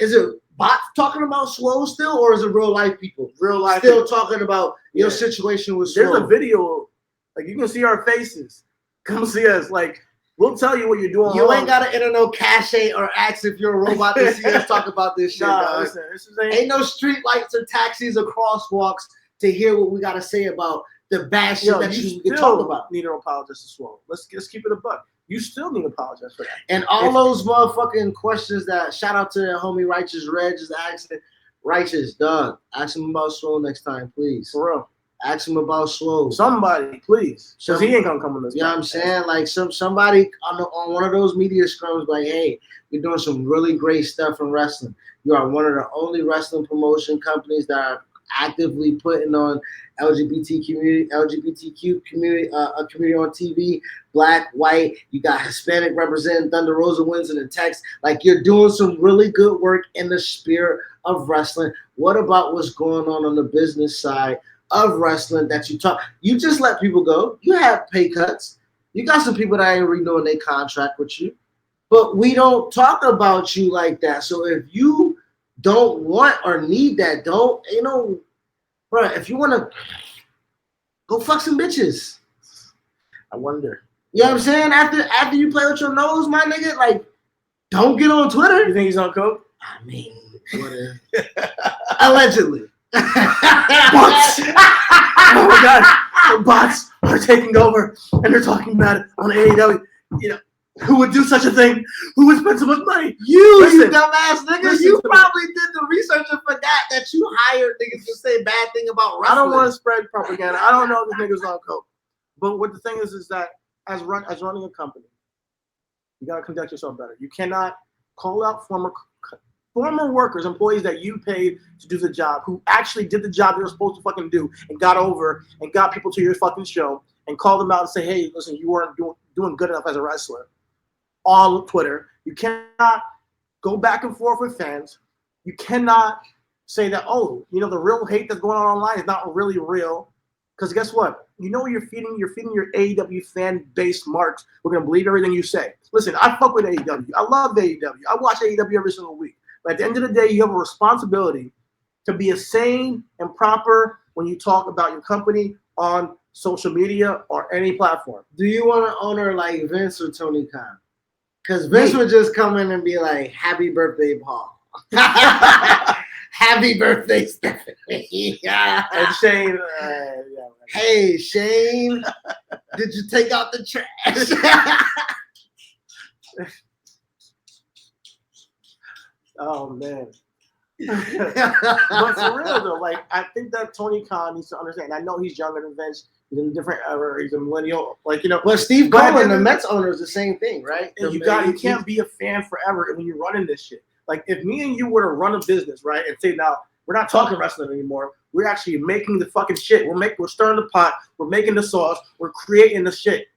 is it bots talking about Swole still, or is it real life people? Real life still people. talking about your situation with There's Swole. a video, like you can see our faces. Come see us. Like We'll tell you what you're doing. You ain't gotta enter no cachet or ask if you're a robot to see us talk about this shit, Nah, dog. listen, this is Ain't no street lights or taxis or crosswalks to hear what we gotta say about the bad shit that you can talk about. Need an apologist as well. Let's keep it a buck. You still need to apologize for that. And all those motherfucking questions that shout out to the homie Righteous Reg is asking. Righteous, dog, ask him about Swole next time, please. For real. Ask him about Swole. Somebody, please. Because he ain't gonna come on this. You know what I'm saying? Like somebody on one of those media scrums, like, hey, we're doing some really great stuff in wrestling. You are one of the only wrestling promotion companies that are actively putting on LGBTQ community on TV, black, white. You got Hispanic representing Thunder Rosa wins in the text. Like, you're doing some really good work in the spirit of wrestling. What about what's going on the business side of wrestling that you talk? You just let people go. You have pay cuts. You got some people that ain't renewing their contract with you. But we don't talk about you like that. So if you don't want or need that, don't, bro, if you want to go fuck some bitches. I wonder. You know what I'm saying? After you play with your nose, my nigga, like, don't get on Twitter. You think he's on coke? I mean, whatever. Allegedly. Bots. Oh my god. The bots are taking over and they're talking about it on AEW. Who would do such a thing? Who would spend so much money? You dumbass nigga. Listen You to me. probably did the research and forgot that you hired niggas to say bad thing about wrestling. I don't want to spread propaganda. I don't know if this nigga's on coke. But what the thing is that as running a company, you gotta conduct yourself better. You cannot call out former workers, employees that you paid to do the job, who actually did the job they were supposed to fucking do and got over and got people to your fucking show and call them out and say, hey, listen, you weren't doing good enough as a wrestler. On Twitter, you cannot go back and forth with fans. You cannot say that, the real hate that's going on online is not really real. Because guess what? You're feeding your AEW fan base marks. We're gonna believe everything you say. Listen, I fuck with AEW. I love AEW. I watch AEW every single week. But at the end of the day, you have a responsibility to be sane and proper when you talk about your company on social media or any platform. Do you want an owner like Vince or Tony Khan? Because Vince would just come in and be like, happy birthday, Paul. Happy birthday, Stephanie. And Shane, hey, Shane, did you take out the trash? Oh, man. But for real, though, like, I think that Tony Khan needs to understand. I know he's younger than Vince. He's in a different era. He's a millennial. But Steve Cohen, the Mets owner, is the same thing, right? And you can't be a fan forever when you're running this shit. Like, if me and you were to run a business, right, and say, now, we're not talking wrestling anymore. We're actually making the fucking shit. We're stirring the pot. We're making the sauce. We're creating the shit.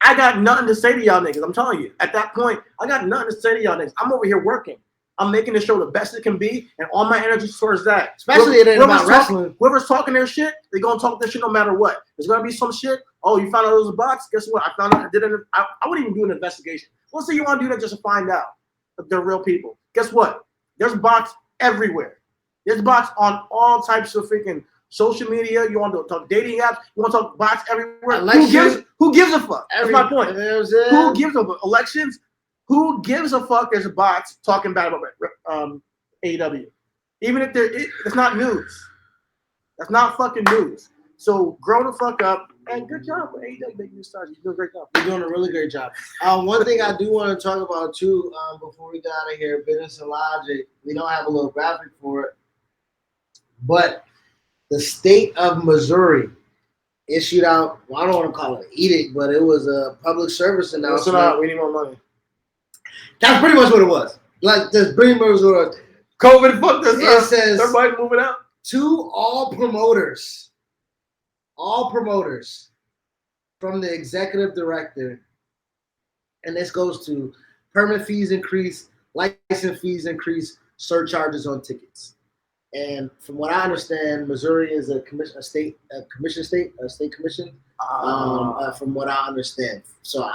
I got nothing to say to y'all niggas. I'm telling you. At that point, I got nothing to say to y'all niggas. I'm over here working. I'm making the show the best it can be, and all my energy towards that. Especially it ain't about wrestling. Whoever's talking their shit, they're gonna talk their shit no matter what. There's gonna be some shit. Oh, you found out it was a box? Guess what? I found out I wouldn't even do an investigation. Let's say you want to do that just to find out if they're real people. Guess what? There's bots everywhere. There's bots on all types of freaking social media. You want to talk dating apps? You want to talk bots everywhere? Who gives a fuck? That's my point. Who gives a fuck? Elections? Who gives a fuck? There's bots talking bad about AEW. Even if it's not news. That's not fucking news. So grow the fuck up. And good job for AEW making you stars. You're doing a great job. You're doing a really great job. One thing I do want to talk about too, before we get out of here, Business and Logic. We don't have a little graphic for it, but the state of Missouri issued out. Well, I don't want to call it an edict, but it was a public service announcement. We need more money. That's pretty much what it was. Like, that's pretty much what it was. COVID fucked us up. It says everybody moving out. To all promoters from the executive director, and this goes to permit fees increase, license fees increase, surcharges on tickets. And from what I understand, Missouri is a state commission. From what I understand, so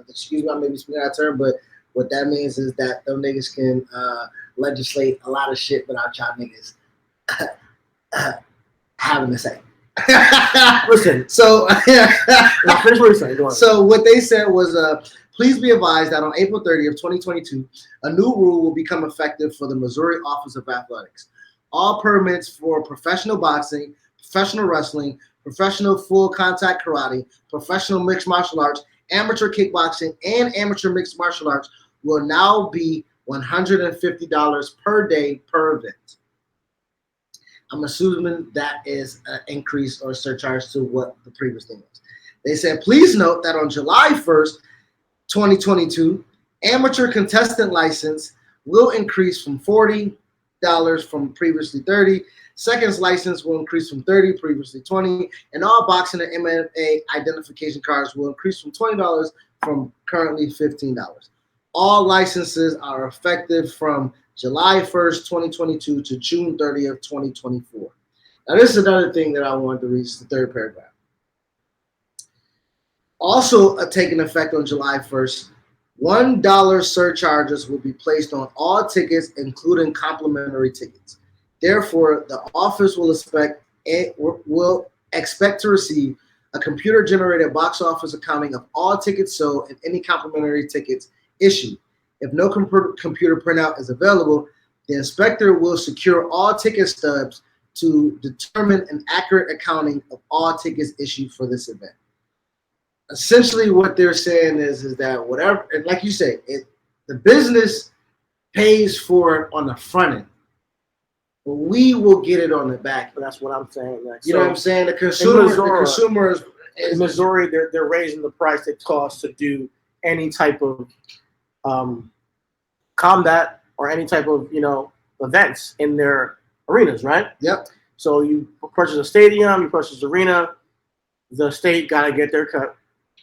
excuse me, I may be speaking out of turn, but what that means is that them niggas can legislate a lot of shit without y'all niggas having to say. Listen. So finish what you're saying. Go on. So what they said was, Please be advised that on April 30th, 2022, a new rule will become effective for the Missouri Office of Athletics. All permits for professional boxing, professional wrestling, professional full contact karate, professional mixed martial arts, amateur kickboxing, and amateur mixed martial arts will now be $150 per day per event. I'm assuming that is an increase or surcharge to what the previous thing was. They said, please note that on July 1st, 2022, amateur contestant license will increase from $40 from previously $30. Seconds license will increase from $30, previously $20, and all boxing and MMA identification cards will increase from $20 from currently $15. All licenses are effective from July 1st, 2022 to June 30th, 2024. Now, this is another thing that I wanted to read, the third paragraph. Also taking effect on July 1st, $1 surcharges will be placed on all tickets, including complimentary tickets. Therefore, the office will expect to receive a computer-generated box office accounting of all tickets sold and any complimentary tickets issued. If no computer printout is available, the inspector will secure all ticket stubs to determine an accurate accounting of all tickets issued for this event. Essentially, what they're saying is that whatever, and like you say, the business pays for it on the front end, but we will get it on the back. But that's what I'm saying. Like, you know what I'm saying? The consumer in Missouri, they're raising the price it costs to do any type of combat or any type of events in their arenas, right? Yep. So you purchase a stadium, you purchase an arena, the state got to get their cut,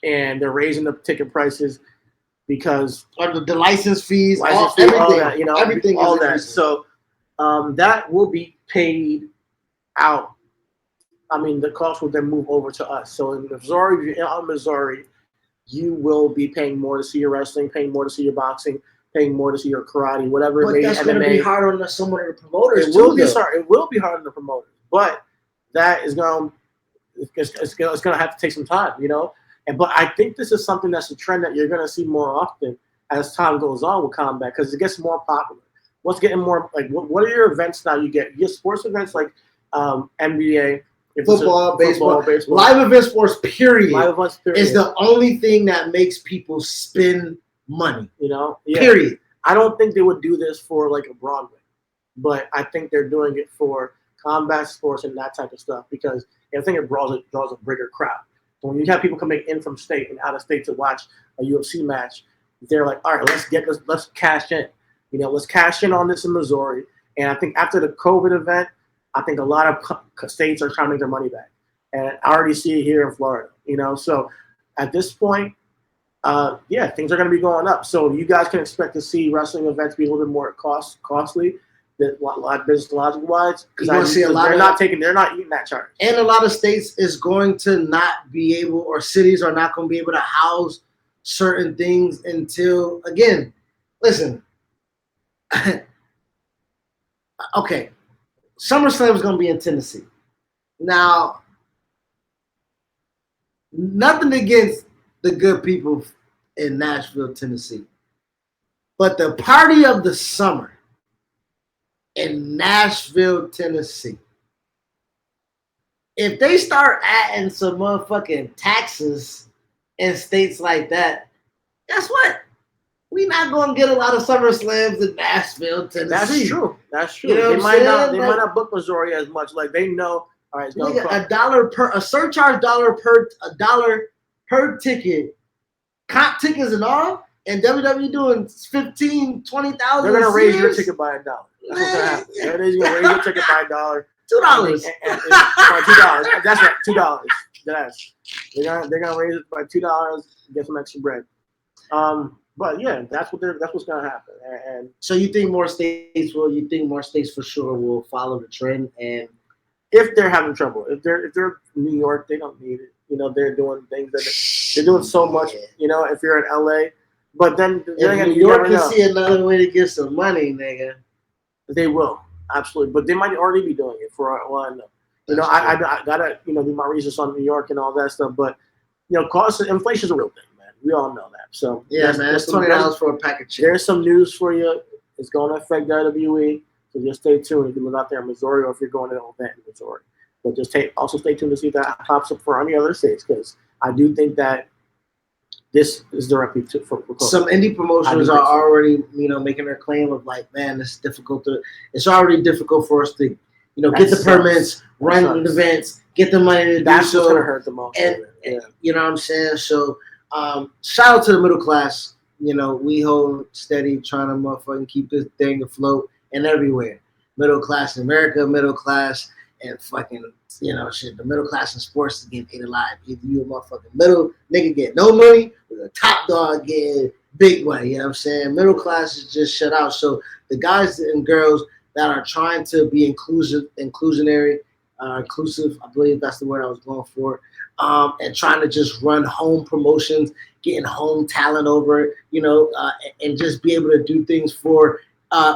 and they're raising the ticket prices because the license fees, everything, all that, everything, all is that. So that will be paid out. I mean, the cost will then move over to us. So in Missouri, if you're out in Missouri, you will be paying more to see your wrestling, paying more to see your boxing, paying more to see your karate, whatever it may be. But that's going to be hard on some of the promoters. It will be hard on the promoters, but that is going to have to take some time, But I think this is something that's a trend that you're going to see more often as time goes on with combat because it gets more popular. What's getting more like what are your events now? You get sports events like NBA. Football, baseball, live event sports. Period. Live events. Period is the only thing that makes people spend money. Yeah. Period. I don't think they would do this for like a Broadway, but I think they're doing it for combat sports and that type of stuff because I think it draws a bigger crowd. So when you have people coming in from state and out of state to watch a UFC match, they're like, all right, let's cash in. Let's cash in on this in Missouri. And I think after the COVID event, I think a lot of states are trying to make their money back. And I already see it here in Florida, So at this point, things are going to be going up. So you guys can expect to see wrestling events be a little bit more costly, business logic-wise. Because they're not eating that charge. And a lot of states is going to not be able, or cities are not going to be able to house certain things until, again, listen. Okay. SummerSlam is going to be in Tennessee. Now, nothing against the good people in Nashville, Tennessee, but the party of the summer in Nashville, Tennessee, if they start adding some motherfucking taxes in states like that, guess what? We're not going to get a lot of SummerSlams in Nashville, Tennessee. That's true. They might not book Missouri as much. Like they know, all right, a surcharge $1 per ticket, comp tickets and all, and WWE doing 15, 20,000. They're gonna raise your ticket by $1. That's what's gonna happen. They're gonna raise your ticket by $1. $2. $2. That's right, $2. Yes. They're gonna raise it by $2, get some extra bread. But yeah, that's what's gonna happen. And so you think more states for sure will follow the trend, and if they're having trouble, if they're New York, they don't need it. They're doing things they're doing so much. If you're in LA, but then New York can see another way to get some money, nigga. They will absolutely, but they might already be doing it for all I know. I gotta do my research on New York and all that stuff. But cost inflation is a real thing, man. We all know that. So Yeah, man, it's $20 for a pack of chips. There's some news for you. It's going to affect WWE, so just stay tuned if you live out there in Missouri or if you're going to an event in Missouri. But just also stay tuned to see if that pops up for any other states, because I do think that this is directly for some indie promotions are already, making their claim of like, man, it's difficult to. It's already difficult for us to, get the permits, run the events, get the money to That's do so. What's gonna hurt the most. And you know what I'm saying? So, shout out to the middle class. We hold steady, trying to motherfucking keep this thing afloat and everywhere. Middle class in America, middle class, and fucking, shit. The middle class in sports is getting ate alive. Either you a motherfucking middle nigga get no money, or the top dog get big money. You know what I'm saying? Middle class is just shut out. So the guys and girls that are trying to be inclusive, I believe that's the word I was going for, and trying to just run home promotions, getting home talent over it, and just be able to do things for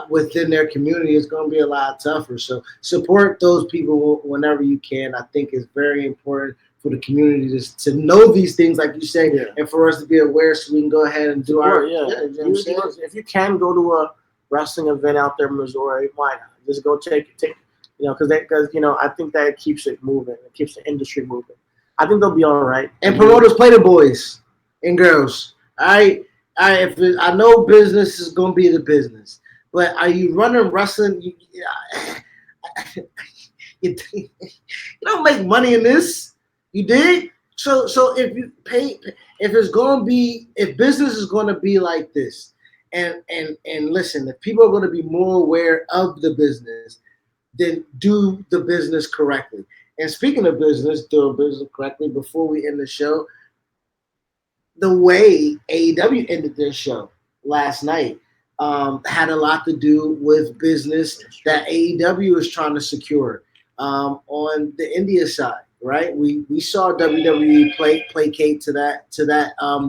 within their community is going to be a lot tougher. So support those people whenever you can. I think it's very important for the community to know these things, like you say, and for us to be aware so we can go ahead and do our. If you can go to a wrestling event out there in Missouri, why not? Just go take because I think that it keeps it moving. It keeps the industry moving. I think they'll be all right. And promoters play the boys and girls. All right. I know business is going to be the business, but are you running wrestling? You don't make money in this. You dig? So if you pay, if business is going to be like this, and listen, if people are going to be more aware of the business, then do the business correctly. And speaking of business, do business correctly. Before we end the show, the way AEW ended their show last night had a lot to do with business that AEW is trying to secure on the India side, right? We saw WWE placate to that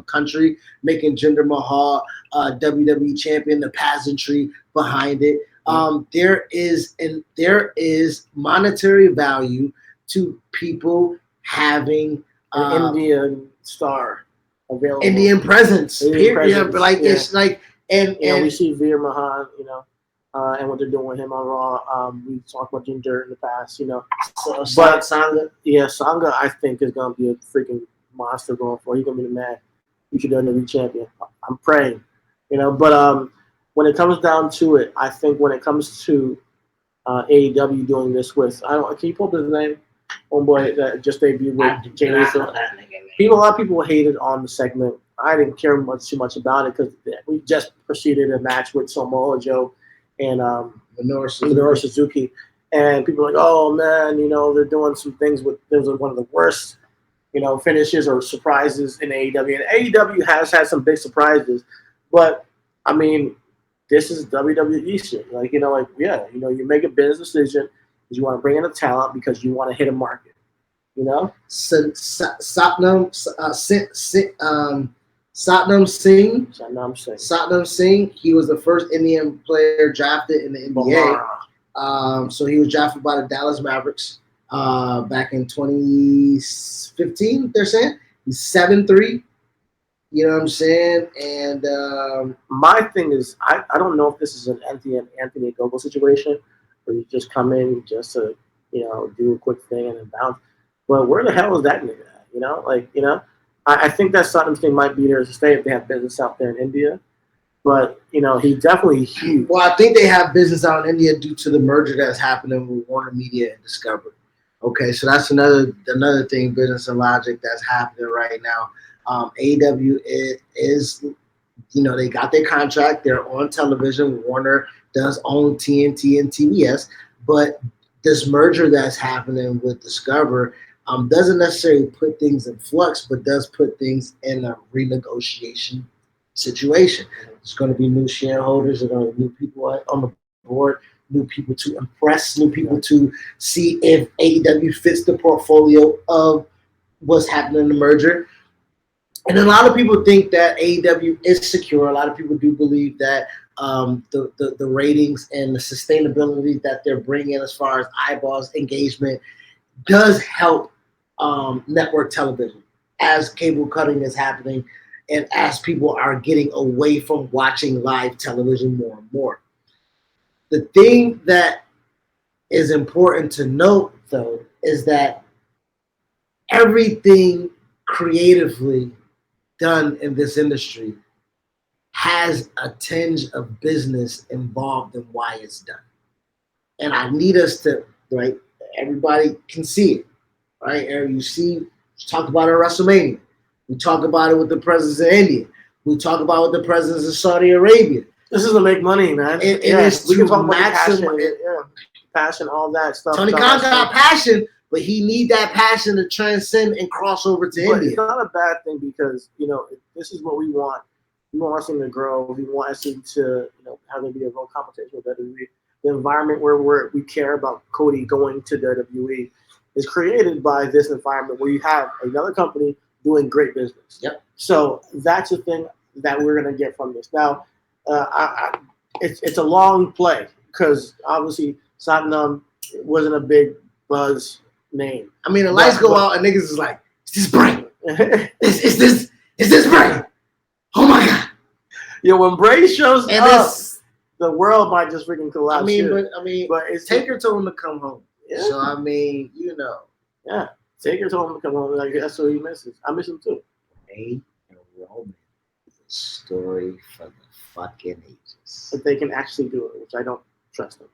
country, making Jinder Mahal WWE champion, the pageantry behind it. There is monetary value to people having an Indian star available, Indian presence. It's like and we see Veer Mahan, and what they're doing with him on Raw. We talked about Jinder in the past, But Sangha, Sangha, I think is gonna be a freaking monster going forward. He's gonna be the man. He should WWE champion. I'm praying, But when it comes down to it, I think when it comes to AEW doing this with, can you pull up his name? Homeboy that just debuted with Jay Lethal. A lot of people hated on the segment. I didn't care too much about it because we just proceeded a match with Samoa Joe and Minoru Suzuki, and people are like, "Oh man, they're doing some things with." There's one of the worst, finishes or surprises in AEW, and AEW has had some big surprises, but I mean, this is WWE shit. You make a business decision because you want to bring in a talent because you want to hit a market. Satnam Singh. He was the first Indian player drafted in the NBA. So he was drafted by the Dallas Mavericks back in 2015. They're saying he's 7'3". You know what I'm saying? And my thing is, I don't know if this is an Anthony Ogogo situation where you just come in just to do a quick thing and then bounce. But where the hell is that nigga at? I think that Satnam Singh might be there to stay if they have business out there in India. But, he's definitely huge. Well, I think they have business out in India due to the merger that's happening with Warner Media and Discovery. Okay, so that's another thing, business and logic that's happening right now. AEW is they got their contract. They're on television. Warner does own TNT and TBS. But this merger that's happening with Discover doesn't necessarily put things in flux, but does put things in a renegotiation situation. There's going to be new shareholders. There's going to be new people on the board, new people to impress, new people to see if AEW fits the portfolio of what's happening in the merger. And a lot of people think that AEW is secure. A lot of people do believe that the ratings and the sustainability that they're bringing as far as eyeballs, engagement, does help network television as cable cutting is happening and as people are getting away from watching live television more and more. The thing that is important to note, though, is that everything creatively done in this industry has a tinge of business involved in why it's done. And I need us to, right? Everybody can see it, right? And you see, talk about it at WrestleMania. We talk about it with the presidents of India. We talk about it with the presidents of Saudi Arabia. This is to make money, man. It is we to can talk about passion, maximize. passion, all that stuff. Tony Khan got passion, but he need that passion to transcend and cross over to But India. it's not a bad thing because this is what we want. We want wrestling to grow. We want wrestling to have there be a real competition with WWE. The environment where we care about Cody going to WWE is created by this environment where you have another company doing great business. Yep. So that's the thing that we're gonna get from this. Now, it's a long play because obviously Satnam wasn't a big buzz name. I mean, the lights go out and niggas is like, "Is this Bray? Is this Bray? Oh my god!" Yo, when Bray shows And up, it's, the world might just freaking collapse. but it's Taker told him to come home. Yeah. So I mean, Yeah, Taker told him to come home. Like that's what he misses. I miss him too. Bray and Roman is a story for the fucking ages. But they can actually do it, which I don't trust them.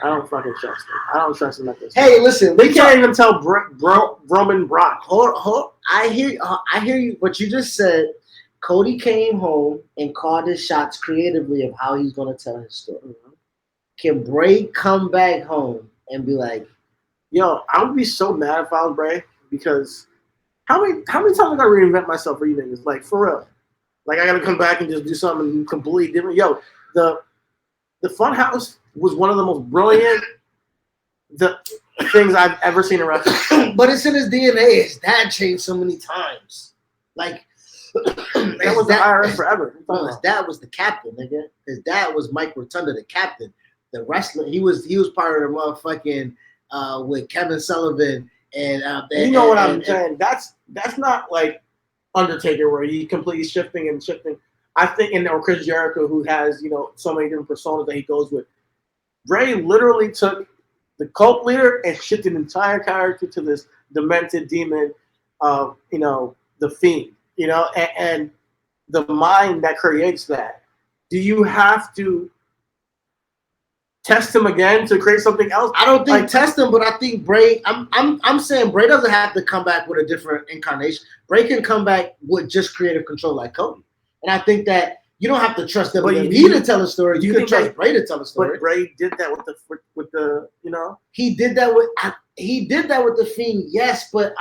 I don't fucking trust them. I don't trust them at this. Hey, listen, They can't even tell Roman Brock. Hold. I hear you. What you just said. Cody came home and called his shots creatively of how he's going to tell his story. Mm-hmm. Can Bray come back home and be like, Yo, I would be so mad if I was Bray because how many times I gotta reinvent myself for you niggas? Like for real. Like I gotta come back and just do something completely different. Yo, the Funhouse was one of the most brilliant things I've ever seen in wrestling. but it's in his DNA. His dad changed so many times. Like, That was the IRS forever. No, his dad was the captain, nigga. His dad was Mike Rotunda, the captain. The wrestler, he was part of the motherfucking with Kevin Sullivan and you know what I'm saying? That's not like Undertaker where he completely shifting. I think or Chris Jericho who has so many different personas that he goes with. Bray literally took the cult leader and shifted an entire character to this demented demon of the Fiend. And the mind that creates that. Do you have to test him again to create something else? I don't think test him, but I think Bray. I'm saying Bray doesn't have to come back with a different incarnation. Bray can come back with just creative control like Cody, and I think that you don't have to trust WWE to tell a story. You can trust Bray to tell a story. But Bray did that with the He did that with the Fiend, yes, but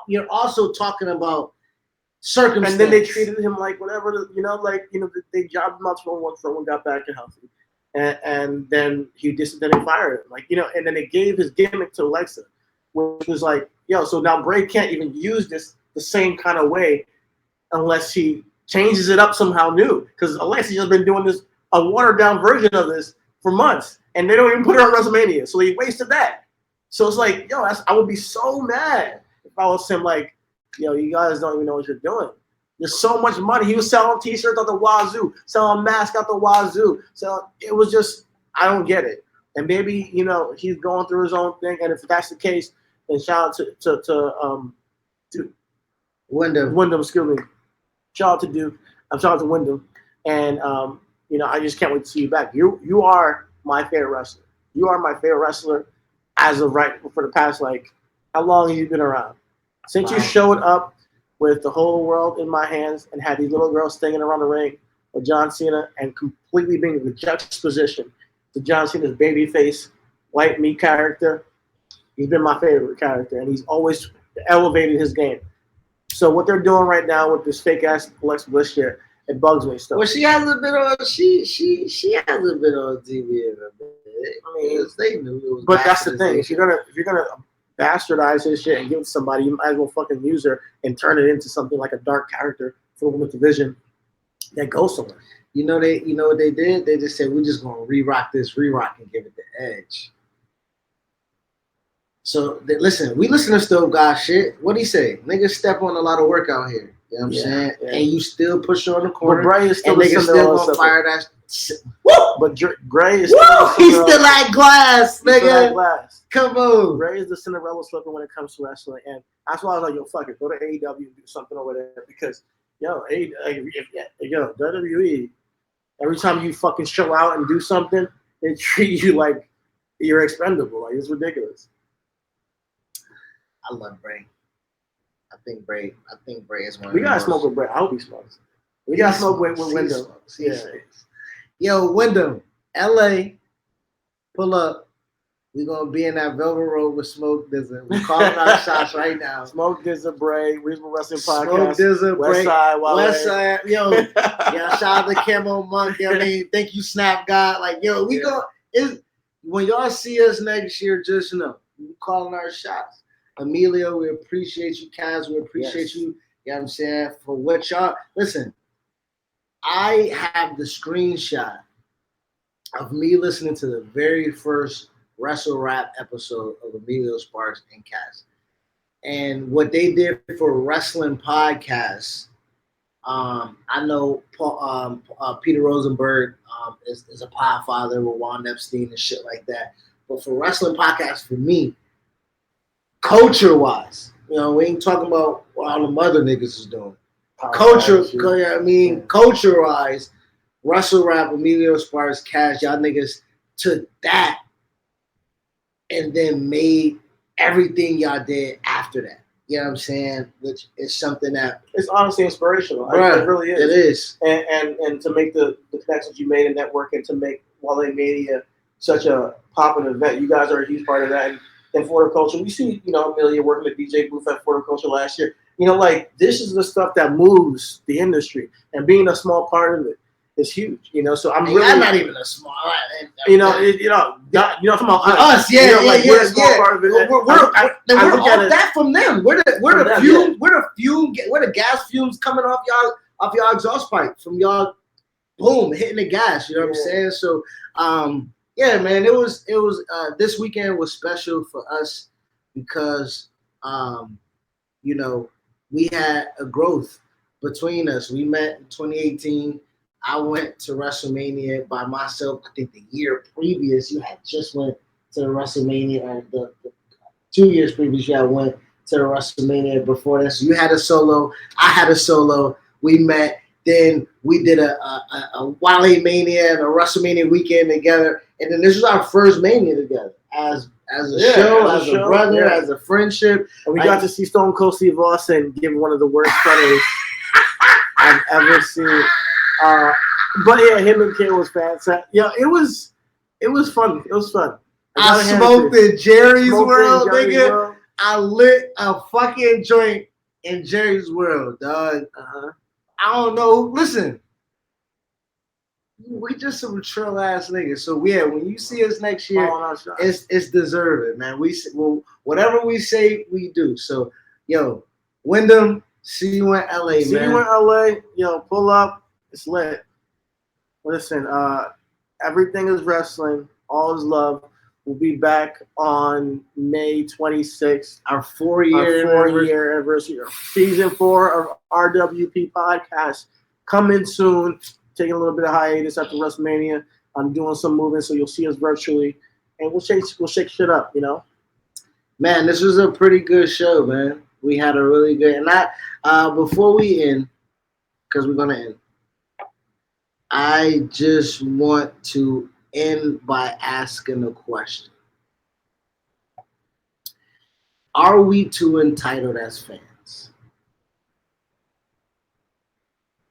you're also talking about circumstance. And then they treated him like whatever, they jobbed him out for someone got back and healthy. And then he disciplined and fired him. And then they gave his gimmick to Alexa, which was like, yo, so now Bray can't even use this the same kind of way unless he changes it up somehow new. Because Alexa's just been doing this, a watered down version of this for months. And they don't even put her on WrestleMania. So he wasted that. So it's like, yo, I would be so mad if I was him like, yo, you guys don't even know what you're doing. There's so much money. He was selling T-shirts out the wazoo, selling masks out the wazoo. So it was just, I don't get it. And maybe he's going through his own thing. And if that's the case, then shout out to Wyndham, excuse me. Shout out to Duke. I'm shout out to Wyndham. And I just can't wait to see you back. You are my favorite wrestler. You are my favorite wrestler as of right for the past how long have you been around? Since you showed up with the whole world in my hands and had these little girls singing around the ring with John Cena and completely being the juxtaposition to John Cena's babyface, white meat character, he's been my favorite character, and he's always elevated his game. So what they're doing right now with this fake ass Alexa Bliss shit, it bugs me still. Well, she has a bit on she has a bit on TV. I mean, they knew it was. But that's the thing. If you're gonna bastardize his shit and give it to somebody, you might as well fucking use her and turn it into something like a dark character for the women's division that goes somewhere. You know what they did? They just said we're just gonna re-rock and give it the edge. So listen, we listen to Stove God shit. What'd he say? Niggas step on a lot of work out here. You know what I'm Yeah, saying? yeah. And you still push her on the But corner. Bray is still And the niggas still Cinderella gonna slipper. fire that. Woo! But Gray is Woo! still the He's Cinderella still at glass, He's still at nigga. glass. Come on. Ray is the Cinderella slipper when it comes to wrestling, and that's why I was like, "Yo, fuck it, go to AEW and do something over there." Because WWE, every time you fucking show out and do something, they treat you like you're expendable. Like it's ridiculous. I love Bray. I think Bray is one. We of the gotta most- smoke with Bray. I hope he smokes. We gotta smoke with He Wyndham. smokes. He Yeah. smokes. Yo, Wyndham, LA, pull up. We gonna be in that Velvet Road with Smoke Dizza. We calling our shots right now. Smoke Dizza, Bray, Reasonable Wrestling Smoke Podcast, Dizza, West Bray, Side, Wale. West Side. Yo, yeah, shout out to Camo Monk. You know what I mean, thank you, Snap God. Like, yo, we go. When y'all see us next year, just know we calling our shots. Emilio, we appreciate you, Kaz. We appreciate Yes. you. You know what I'm saying? For what y'all listen. I have the screenshot of me listening to the very first Wrestle Rap episode of Emilio Sparks and Kaz. And what they did for wrestling podcasts, I know Peter Rosenberg is a podfather with Juan Epstein and shit like that. But for wrestling podcasts, for me, culture-wise, we ain't talking about what all the mother niggas is doing. Culture-wise, Wrestle Rap, Emilio Sparks, Cash, y'all niggas took that and then made everything y'all did after that. You know what I'm saying? Which is something that It's honestly inspirational. Bruh, It really is. it is. And to make the connections you made in network and to make Wale Mania such a popular event, you guys are a huge part of that. And Florida Culture, we see, Amelia working with DJ Booth at Florida Culture last year. This is the stuff that moves the industry, and being a small part of it is huge. So I'm really I'm not even a small. not talking about Us, yeah, we're a small part of it. We're off that from them. We're the gas fumes coming off y'all exhaust pipe from y'all. Boom, hitting the gas. You know what I'm saying? So, yeah, man, it was this weekend was special for us because, we had a growth between us. We met in 2018. I went to WrestleMania by myself. I think the year previous, you had just went to the WrestleMania, or the 2 years previous, you had went to the WrestleMania before this. So you had a solo. I had a solo. We met. Then we did a Wale Mania and a WrestleMania weekend together. And then this was our first Mania together as a show, as a brother, as a friendship. And we got to see Stone Cold Steve Austin give one of the worst promos I've ever seen. But yeah, him and Kid was fantastic. Yeah, it was fun. It was fun. I smoked in Jerry's World, nigga. I lit a fucking joint in Jerry's World, dog. I don't know. Listen, we just some trill ass niggas. So yeah, when you see us next year, it's deserving, man. Whatever we say, we do. So, yo, Wyndham, see you in LA, man. See you in LA. Yo, pull up. It's lit. Listen, everything is wrestling. All is love. We'll be back on May 26th. Our four-year anniversary. Season 4 of RWP Podcast coming soon. Taking a little bit of hiatus after WrestleMania. I'm doing some moving, so you'll see us virtually, and we'll shake shit up. Man, this was a pretty good show, man. We had a really good. And before we end, because we're gonna end, I just want to end by asking a question. Are we too entitled as fans?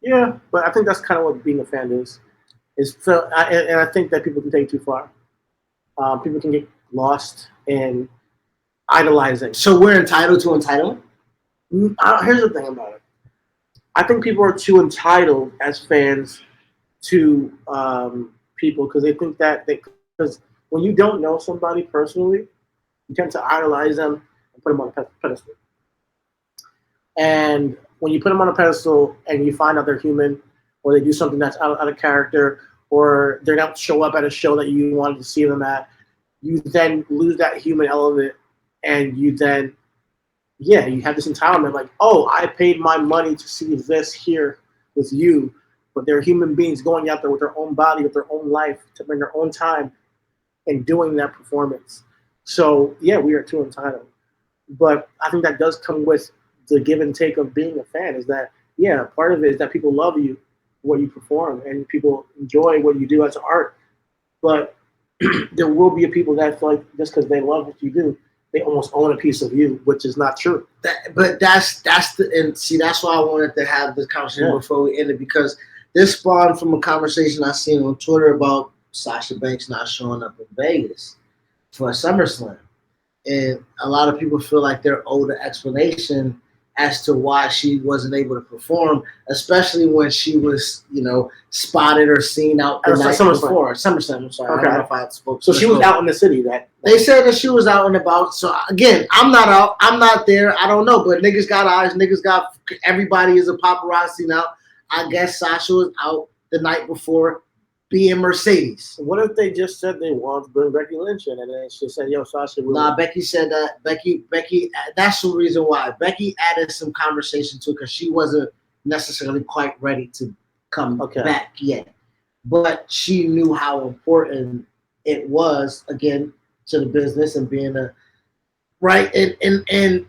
Yeah, but I think that's kind of what being a fan is. And I think that people can take it too far. People can get lost in idolizing. So we're entitled to entitlement? Here's the thing about it. I think people are too entitled as fans to people because they think because when you don't know somebody personally, you tend to idolize them and put them on a pedestal. And when you put them on a pedestal and you find out they're human, or they do something that's out of character, or they don't show up at a show that you wanted to see them at, you then lose that human element, and you then yeah, you have this entitlement, like, oh, I paid my money to see this here with you, but they're human beings going out there with their own body, with their own life, to bring their own time and doing that performance. So yeah, we are too entitled. But I think that does come with the give and take of being a fan. Is that yeah, part of it is that people love you, what you perform, and people enjoy what you do as art. But there will be people that feel like just because they love what you do, they almost own a piece of you, which is not true. But that's the and see that's why I wanted to have this conversation Yeah. before we ended, because this spawned from a conversation I seen on Twitter about Sasha Banks not showing up in Vegas for SummerSlam. And a lot of people feel like they're owed an explanation as to why she wasn't able to perform, especially when she was, spotted or seen out the night SummerSlam. before. SummerSlam, I'm sorry. Okay. I don't know if I spoke. So she was out in the city that They said that she was out and about. So again, I'm not out. I'm not there. I don't know. But niggas got eyes. Niggas got, everybody is a paparazzi now. I guess Sasha was out the night before being Mercedes. What if they just said they wanted to bring Becky Lynch in, and then she said, "Yo, Sasha." Nah, Becky said that. Becky. That's the reason why Becky added some conversation to it, because she wasn't necessarily quite ready to come back yet, but she knew how important it was, again, to the business and being a right. And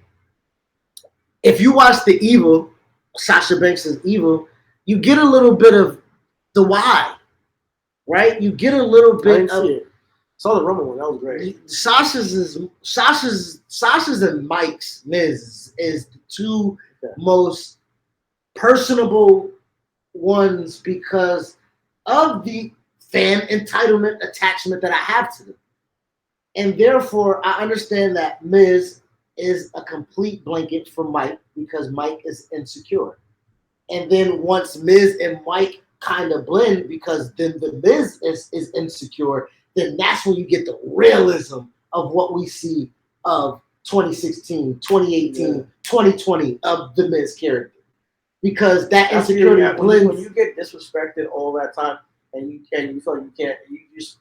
if you watch the Evil, Sasha Banks is Evil, you get a little bit of the why. Right, you get a little bit of. Saw the Roman one. That was great. Sasha's and Mike's Miz is the two most personable ones because of the fan entitlement attachment that I have to them, and therefore I understand that Miz is a complete blanket for Mike because Mike is insecure, and then once Miz and Mike kind of blend, because then the Miz is insecure, then that's when you get the realism of what we see of 2016, 2018, 2020 of the Miz character. Because that insecurity blends. When you get disrespected all that time and you feel like you can't, you just,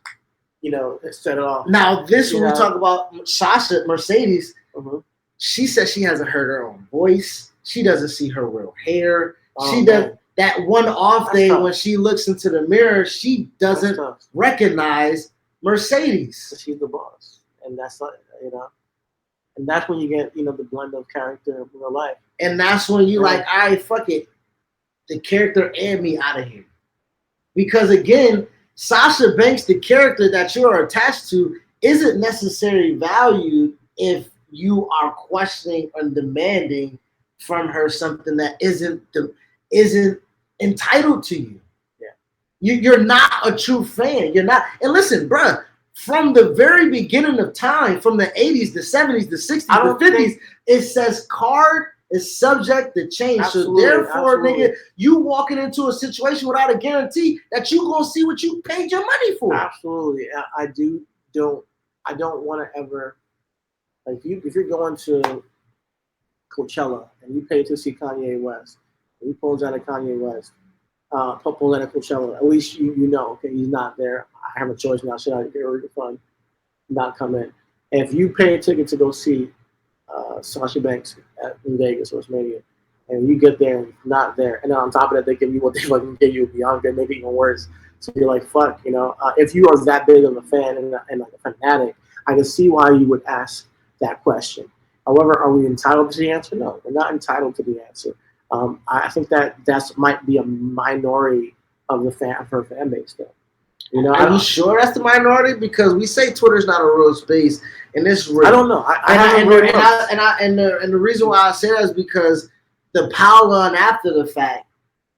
set it off. Now, when we talk about Sasha, Mercedes, she says she hasn't heard her own voice. She doesn't see her real hair. She does. That one off day when she looks into the mirror, she doesn't recognize Mercedes. She's the boss, and that's not, and that's when you get, the blend of character in real life. And that's when you like, all right, fuck it, the character and me out of here. Because again, Sasha Banks, the character that you are attached to, isn't necessarily valued if you are questioning and demanding from her something that isn't entitled to you. You're not a true fan. You're not. And listen, bruh, from the very beginning of time, from the 80s, the 70s, the 60s, the 50s, it says card is subject to change. So therefore, nigga, you walking into a situation without a guarantee that you gonna see what you paid your money for. Absolutely. I don't want to ever, like, if you're going to Coachella and you pay to see Kanye West, and he pulls out of Kanye West, pulls out of Coachella, at least you know, okay, he's not there. I have a choice now. Should I get rid of the fund, not come in? And if you pay a ticket to go see Sasha Banks in Vegas, WrestleMania, and you get there and not there, and then on top of that, they give you what they fucking give you beyond that, maybe even worse. So you're like, fuck, if you are that big of a fan and like a fanatic, I can see why you would ask that question. However, are we entitled to the answer? No, we're not entitled to the answer. I think that might be a minority of her fan base, though. Are you sure that's the minority? Because we say Twitter's not a real space, and it's real. I don't know. And the reason why I say that is because the power on after the fact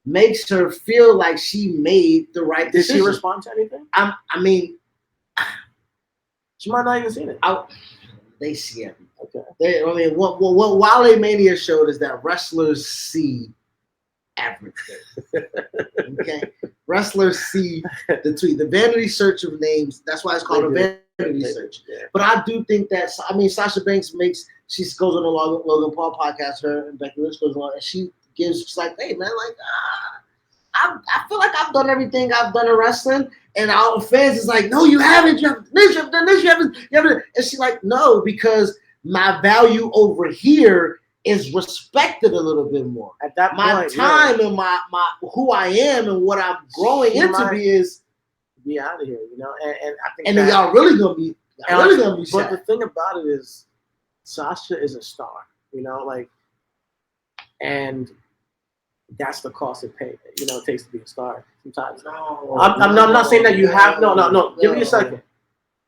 makes her feel like she made the right decision. Did she respond to anything? I mean, she might not even seen it. They see everything. Okay. What Wale Mania showed is that wrestlers see everything. Okay, wrestlers see the tweet, the vanity search of names. That's why it's called a vanity search. Yeah. But I do think that Sasha Banks she goes on the Logan Paul podcast, her and Becky Lynch goes on, and she's like, hey man, like I feel like I've done everything I've done in wrestling, and our fans is like, no, you haven't. You haven't done this. You haven't. And she's like, no, because my value over here is respected a little bit more. At that My point, time and my who I am and what I'm growing She into might be is, be out of here, you know. And I think and then y'all really gonna be But the thing about it is, Sasha is a star, you know, like, and that's the cost it pays. You know, it takes to be a star sometimes. I'm not saying that you have no. Give me a second.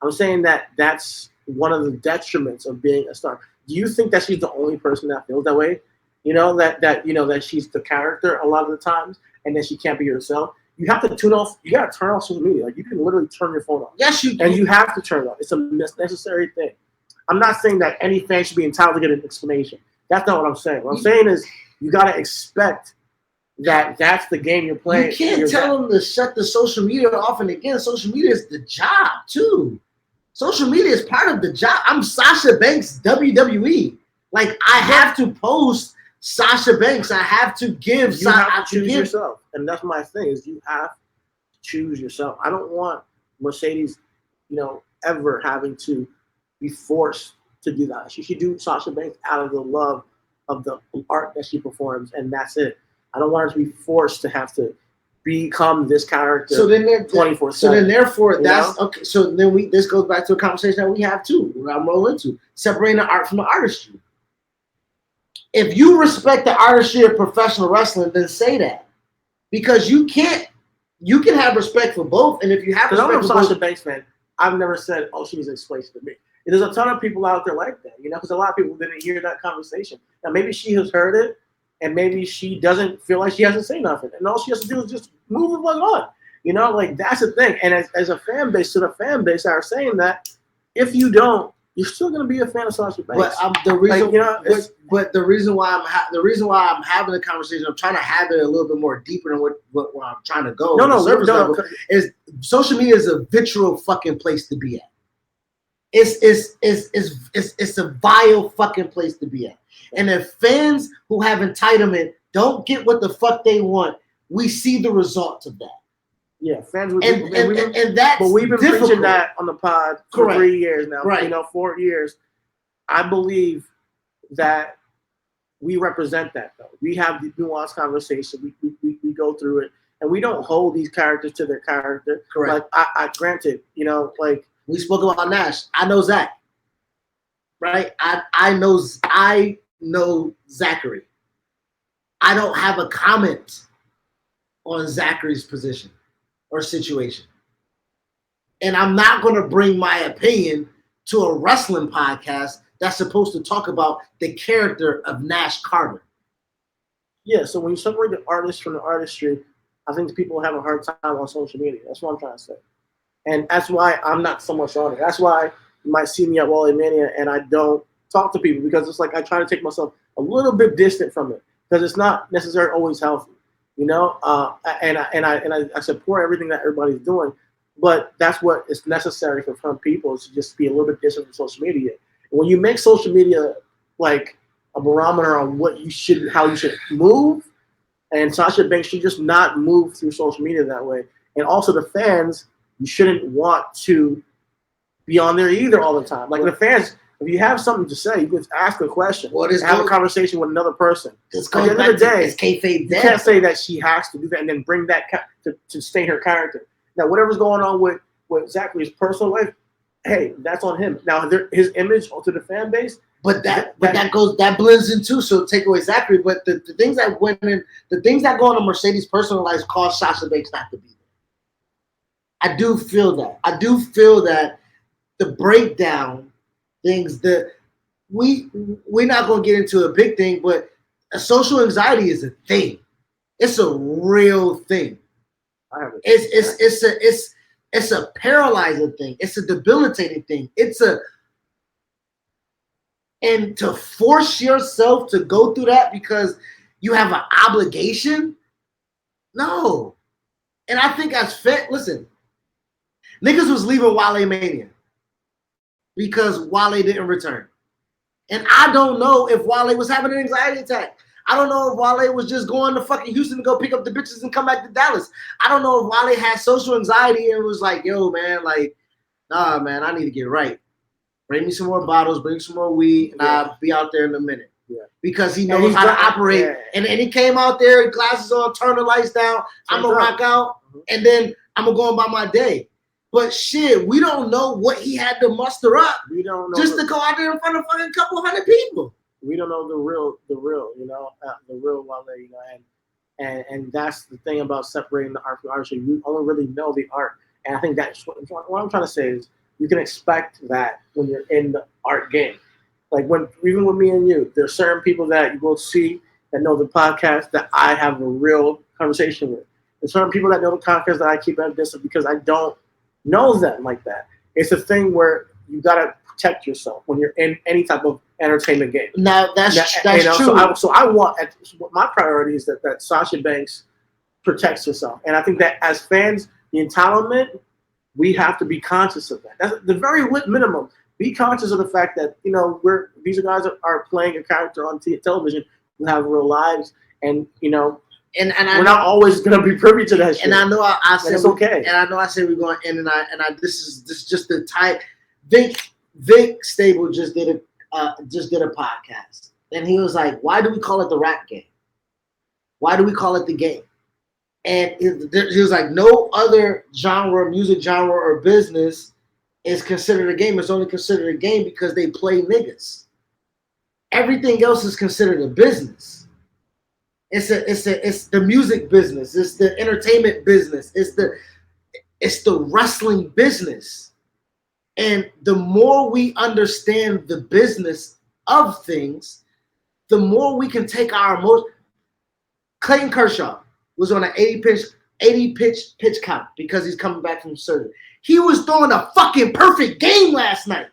I'm saying that that's one of the detriments of being a star. Do you think that she's the only person that feels that way? You know, that you know that she's the character a lot of the times, and then she can't be herself. You have to tune off. You gotta turn off social media. Like, you can literally turn your phone off. Yes, you And you have to turn it off. It's a necessary thing. I'm not saying that any fan should be entitled to get an explanation. That's not what I'm saying. What I'm saying is you gotta expect that that's the game you're playing. You can't tell them to shut the social media off. And again, social media is the job too. Social media is part of the job. I'm Sasha Banks, WWE. Like, I have to post Sasha Banks. I have to give. You have to choose yourself, and that's my thing. Is you have to choose yourself. I don't want Mercedes, you know, ever having to be forced to do that. She should do Sasha Banks out of the love of the art that she performs, and that's it. I don't want her to be forced to have to become this character. So then, 24/7. So then, therefore, that's know? okay. So then this goes back to a conversation that we have too. What I'm rolling into, separating the art from the artistry. If you respect the artistry of professional wrestling, then say that, because you can't. You can have respect for both, and if you have respect I'm a for Sasha both, Banks fan, I've never said, "Oh, she needs to explain to me." There's a ton of people out there like that, you know, because a lot of people didn't hear that conversation. Now, maybe she has heard it, and maybe she doesn't feel like she has to say nothing, and all she has to do is just move it on. You know, like, that's the thing. And as a fan base, to the fan base that are saying that, if you don't, you're still going to be a fan of Sasha Banks. but the reason, like, you know, but the reason why I'm having the conversation, I'm trying to have it a little bit more deeper than what I'm trying to go. No. Is social media is a vitriol fucking place to be at. It's a vile fucking place to be at. And if fans who have entitlement don't get what the fuck they want, we see the results of that. Yeah, fans would, and that's but we've been difficult. preaching that on the pod for Correct. 3 years now. Right. You know, 4 years. I believe that we represent that, though. We have the nuanced conversation. We go through it, and we don't hold these characters to their character. Correct. Like, I granted, you know, like, we spoke about Nash. I know Zach. Right? I know Zachary. I don't have a comment on Zachary's position or situation. And I'm not going to bring my opinion to a wrestling podcast that's supposed to talk about the character of Nash Carter. Yeah, so when you separate the artist from the artistry, I think people have a hard time on social media. That's what I'm trying to say. And that's why I'm not so much on it. That's why you might see me at Wally Mania and I don't talk to people, because it's like I try to take myself a little bit distant from it, because it's not necessarily always healthy, you know. And I support everything that everybody's doing, but that's what is necessary for some people, is to just be a little bit distant from social media. And when you make social media like a barometer on how you should move, and Sasha Banks should just not move through social media that way. And also the fans, you shouldn't want to be on there either all the time. Like, the fans, if you have something to say, you can ask a question, have a conversation with another person. At the end of the day, it's kayfabe. You can't say that she has to do that and then bring that to stay her character. Now, whatever's going on with Zachary's personal life, hey, that's on him. Now, his image to the fan base. But that blends in too. So take away Zachary. But the things that go on in Mercedes' personal life cause Sasha Banks not to be there. I do feel that the breakdown things that we're not going to get into a big thing, but social anxiety is a thing. It's a real thing. It's a paralyzing thing. It's a debilitating thing. And to force yourself to go through that because you have an obligation, no. And I think listen, niggas was leaving Wale Mania because Wale didn't return. And I don't know if Wale was having an anxiety attack. I don't know if Wale was just going to fucking Houston to go pick up the bitches and come back to Dallas. I don't know if Wale had social anxiety and was like, yo, man, like, nah, man, I need to get right. bring me some more bottles, bring some more weed, and Yeah. I'll be out there in a minute. Yeah. Because he And knows he's how to done- operate. yeah. And he came out there, glasses on, turn the lights down. I'm going to rock out, and then I'm going to go about my day. But shit, we don't know what he had to muster up We don't know just to go out there in front of fucking couple hundred people. we don't know the real, the real Wale, and that's the thing about separating the art from the artistry. You only really know the art, and I think that's what I'm trying to say is you can expect that when you're in the art game. Like even with me and you, there's certain people that you will see that know the podcast that I have a real conversation with. There's certain people that know the podcast that I keep at a distance because I don't know them like that. It's a thing where you gotta protect yourself when you're in any type of entertainment game. Now, that's You know, true. So I want my priority is that Sasha Banks protects herself, and I think that as fans, the entitlement, we have to be conscious of that. That's the very minimum. Be conscious of the fact that these guys are playing a character on television who have real lives, and and we're not always gonna be privy to that shit. And I know I said it's okay. And I know I said we're going to end, and I this is just the type. Vic Stable just did a podcast, and he was like, "Why do we call it the rap game? Why do we call it the game?" And he was like, "No other genre, music genre, or business is considered a game. It's only considered a game because they play niggas. Everything else is considered a business. It's the music business. It's the entertainment business. It's the wrestling business." And the more we understand the business of things, the more we can take our emotion. Clayton Kershaw was on an 80 pitch count because he's coming back from surgery. He was throwing a fucking perfect game last night.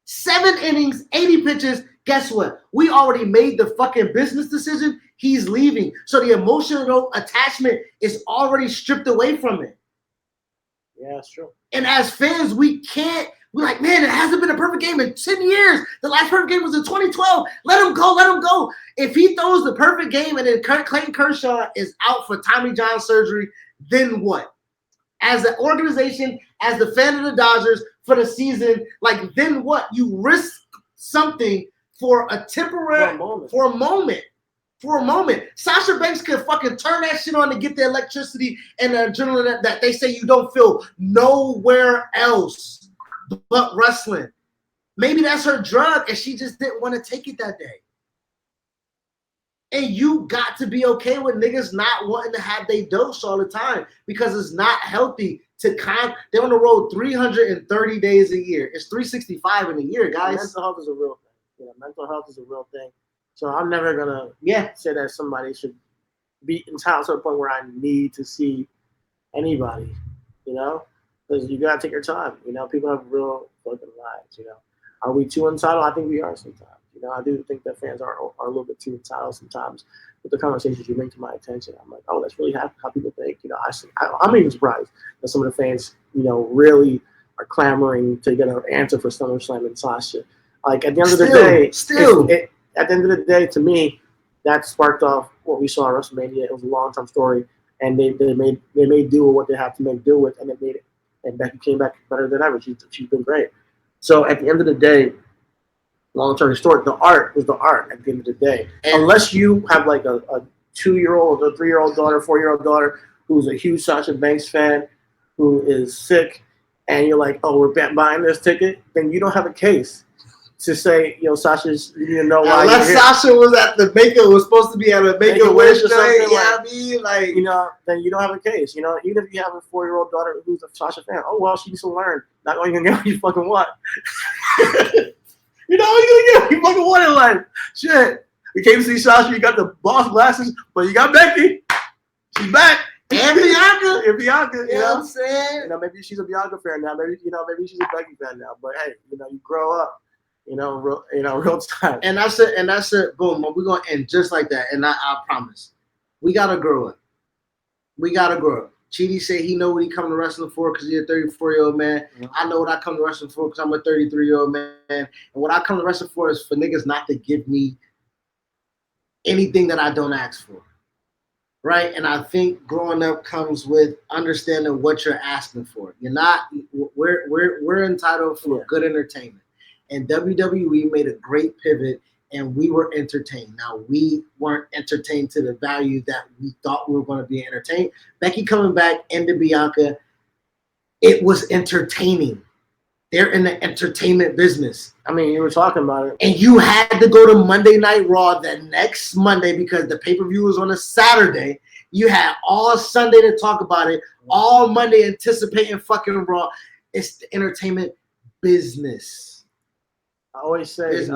7 innings, 80 pitches. Guess what? We already made the fucking business decision. He's leaving. So the emotional attachment is already stripped away from it. Yeah, that's true. And as fans, we're like, man, it hasn't been a perfect game in 10 years. The last perfect game was in 2012. Let him go. If he throws the perfect game and then Clayton Kershaw is out for Tommy John surgery, then what? As an organization, as the fan of the Dodgers for the season, like, then what? You risk something for a temporary, for a moment. Sasha Banks could fucking turn that shit on to get the electricity and the adrenaline that they say you don't feel nowhere else but wrestling. Maybe that's her drug and she just didn't want to take it that day. And you got to be okay with niggas not wanting to have their dose all the time because it's not healthy to they're on the road 330 days a year. It's 365 in a year, guys. Mental health is a real thing. Mental health is a real thing. So I'm never gonna say that somebody should be entitled to the point where I need to see anybody, because you gotta take your time. People have real fucking lives. Are we too entitled? I think we are sometimes. I do think that fans are a little bit too entitled sometimes with the conversations you bring to my attention. I'm like, oh, that's really how people think. I'm even surprised that some of the fans, really are clamoring to get an answer for SummerSlam and Sasha. Like at the end of the day, at the end of the day, to me, that sparked off what we saw at WrestleMania. It was a long-term story, and they made do with what they have to make do with, and it made it. And Becky came back better than ever. She's been great. So at the end of the day, long-term story, the art was the art at the end of the day. And unless you have like a 2-year-old, a 3-year-old daughter, 4-year-old daughter who's a huge Sasha Banks fan, who is sick, and you're like, oh, we're buying this ticket, then you don't have a case to say, Sasha's, you know why. Unless Sasha was at the was supposed to be at a Make-A-Wish or something, then you don't have a case. Even if you have a 4-year-old daughter who's a Sasha fan, oh well, she needs to learn. Not going to get what you fucking want. You're gonna get what you fucking want in life. Shit. We came to see Sasha. You got the boss glasses, but you got Becky. She's back. And Bianca. You know what I'm saying? Maybe she's a Bianca fan now. Maybe she's a Becky fan now. But hey, you grow up. Real time. And I said, boom, we're gonna end just like that. And I promise, we gotta grow up. Chidi said he know what he come to wrestling for because he's a 34-year-old man. Mm-hmm. I know what I come to wrestling for because I'm a 33-year-old man. And what I come to wrestling for is for niggas not to give me anything that I don't ask for. Right? And I think growing up comes with understanding what you're asking for. We're entitled for good entertainment. and WWE made a great pivot, and we were entertained. Now, we weren't entertained to the value that we thought we were going to be entertained. Becky coming back into Bianca, it was entertaining. They're in the entertainment business. I mean, you were talking about it. And you had to go to Monday Night Raw the next Monday because the pay-per-view was on a Saturday. You had all Sunday to talk about it, all Monday anticipating fucking Raw. It's the entertainment business. I always say,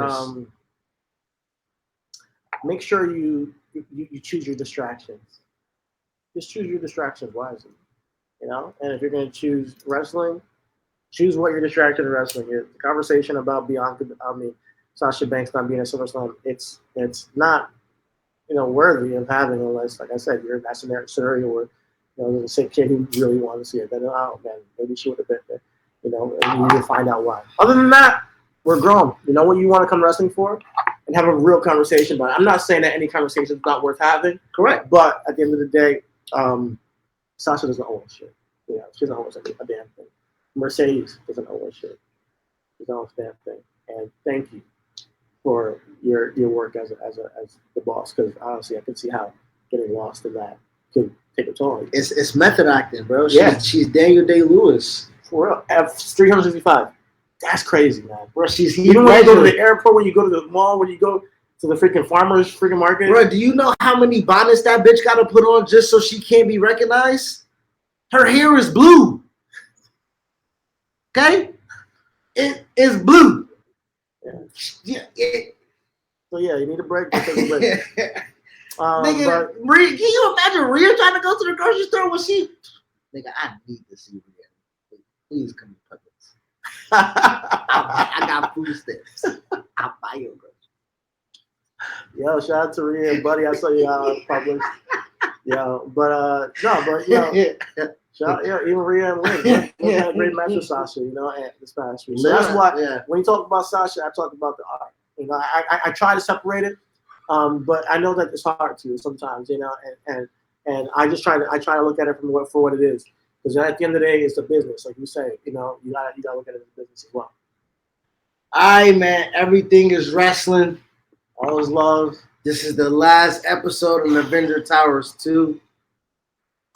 make sure you choose your distractions. Just choose your distractions wisely, you know. And if you're going to choose wrestling, choose what your distraction in wrestling is. The conversation about Sasha Banks not being at SummerSlam, it's not, you know, worthy of having unless, like I said, you're in that scenario where, you know, there's a sick kid who really wanted to see it. Then, oh man, maybe she would have been there, you know, and you need to find out why. Other than that, we're grown. You know what you want to come wrestling for, and have a real conversation about it. I'm not saying that any conversation is not worth having. Correct. But at the end of the day, Sasha doesn't own shit. You know, she doesn't own a damn thing. Mercedes doesn't own shit. She doesn't own a damn thing. And thank you for your work as the boss, because honestly, I can see how getting lost in that could take a toll. It's method acting, bro. She's Daniel Day-Lewis. For real. F365. That's crazy, man. Bro, even when you go to the airport, when you go to the mall, when you go to the freaking farmers freaking market. Bro, do you know how many bonnets that bitch got to put on just so she can't be recognized? Her hair is blue. Okay? It is blue. Yeah. So yeah, you need a break. Take a break. Nigga, Rhea, can you imagine Rhea trying to go to the grocery store when she? Nigga, I need to see Rhea. Please come to Publix. I got food stamps. I'll buy you a grocery. Yo, shout out to Rhea, buddy. I saw you Publix. Yo, but shout out, even Rhea and Liv. We had a great match with Sasha, you know, and this past week. So that's why when you talk about Sasha, I talk about the art. You know, I try to separate it, but I know that it's hard to sometimes, you know, and I try to look at it for what it is, because at the end of the day, it's a business, like you say. You know, you gotta look at it as a business as well. Alright, man, everything is wrestling. All is love. This is the last episode of Avenger Towers 2.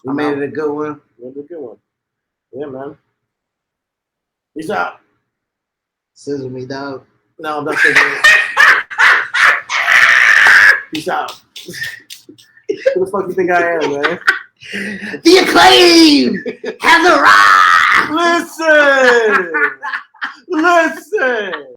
We made it a good one. Made it a good one. Yeah, man. Peace out. Sizzle me, dog. No, I'm not saying that. Peace out. Who the fuck you think I am, man? The Acclaim has arrived! Listen!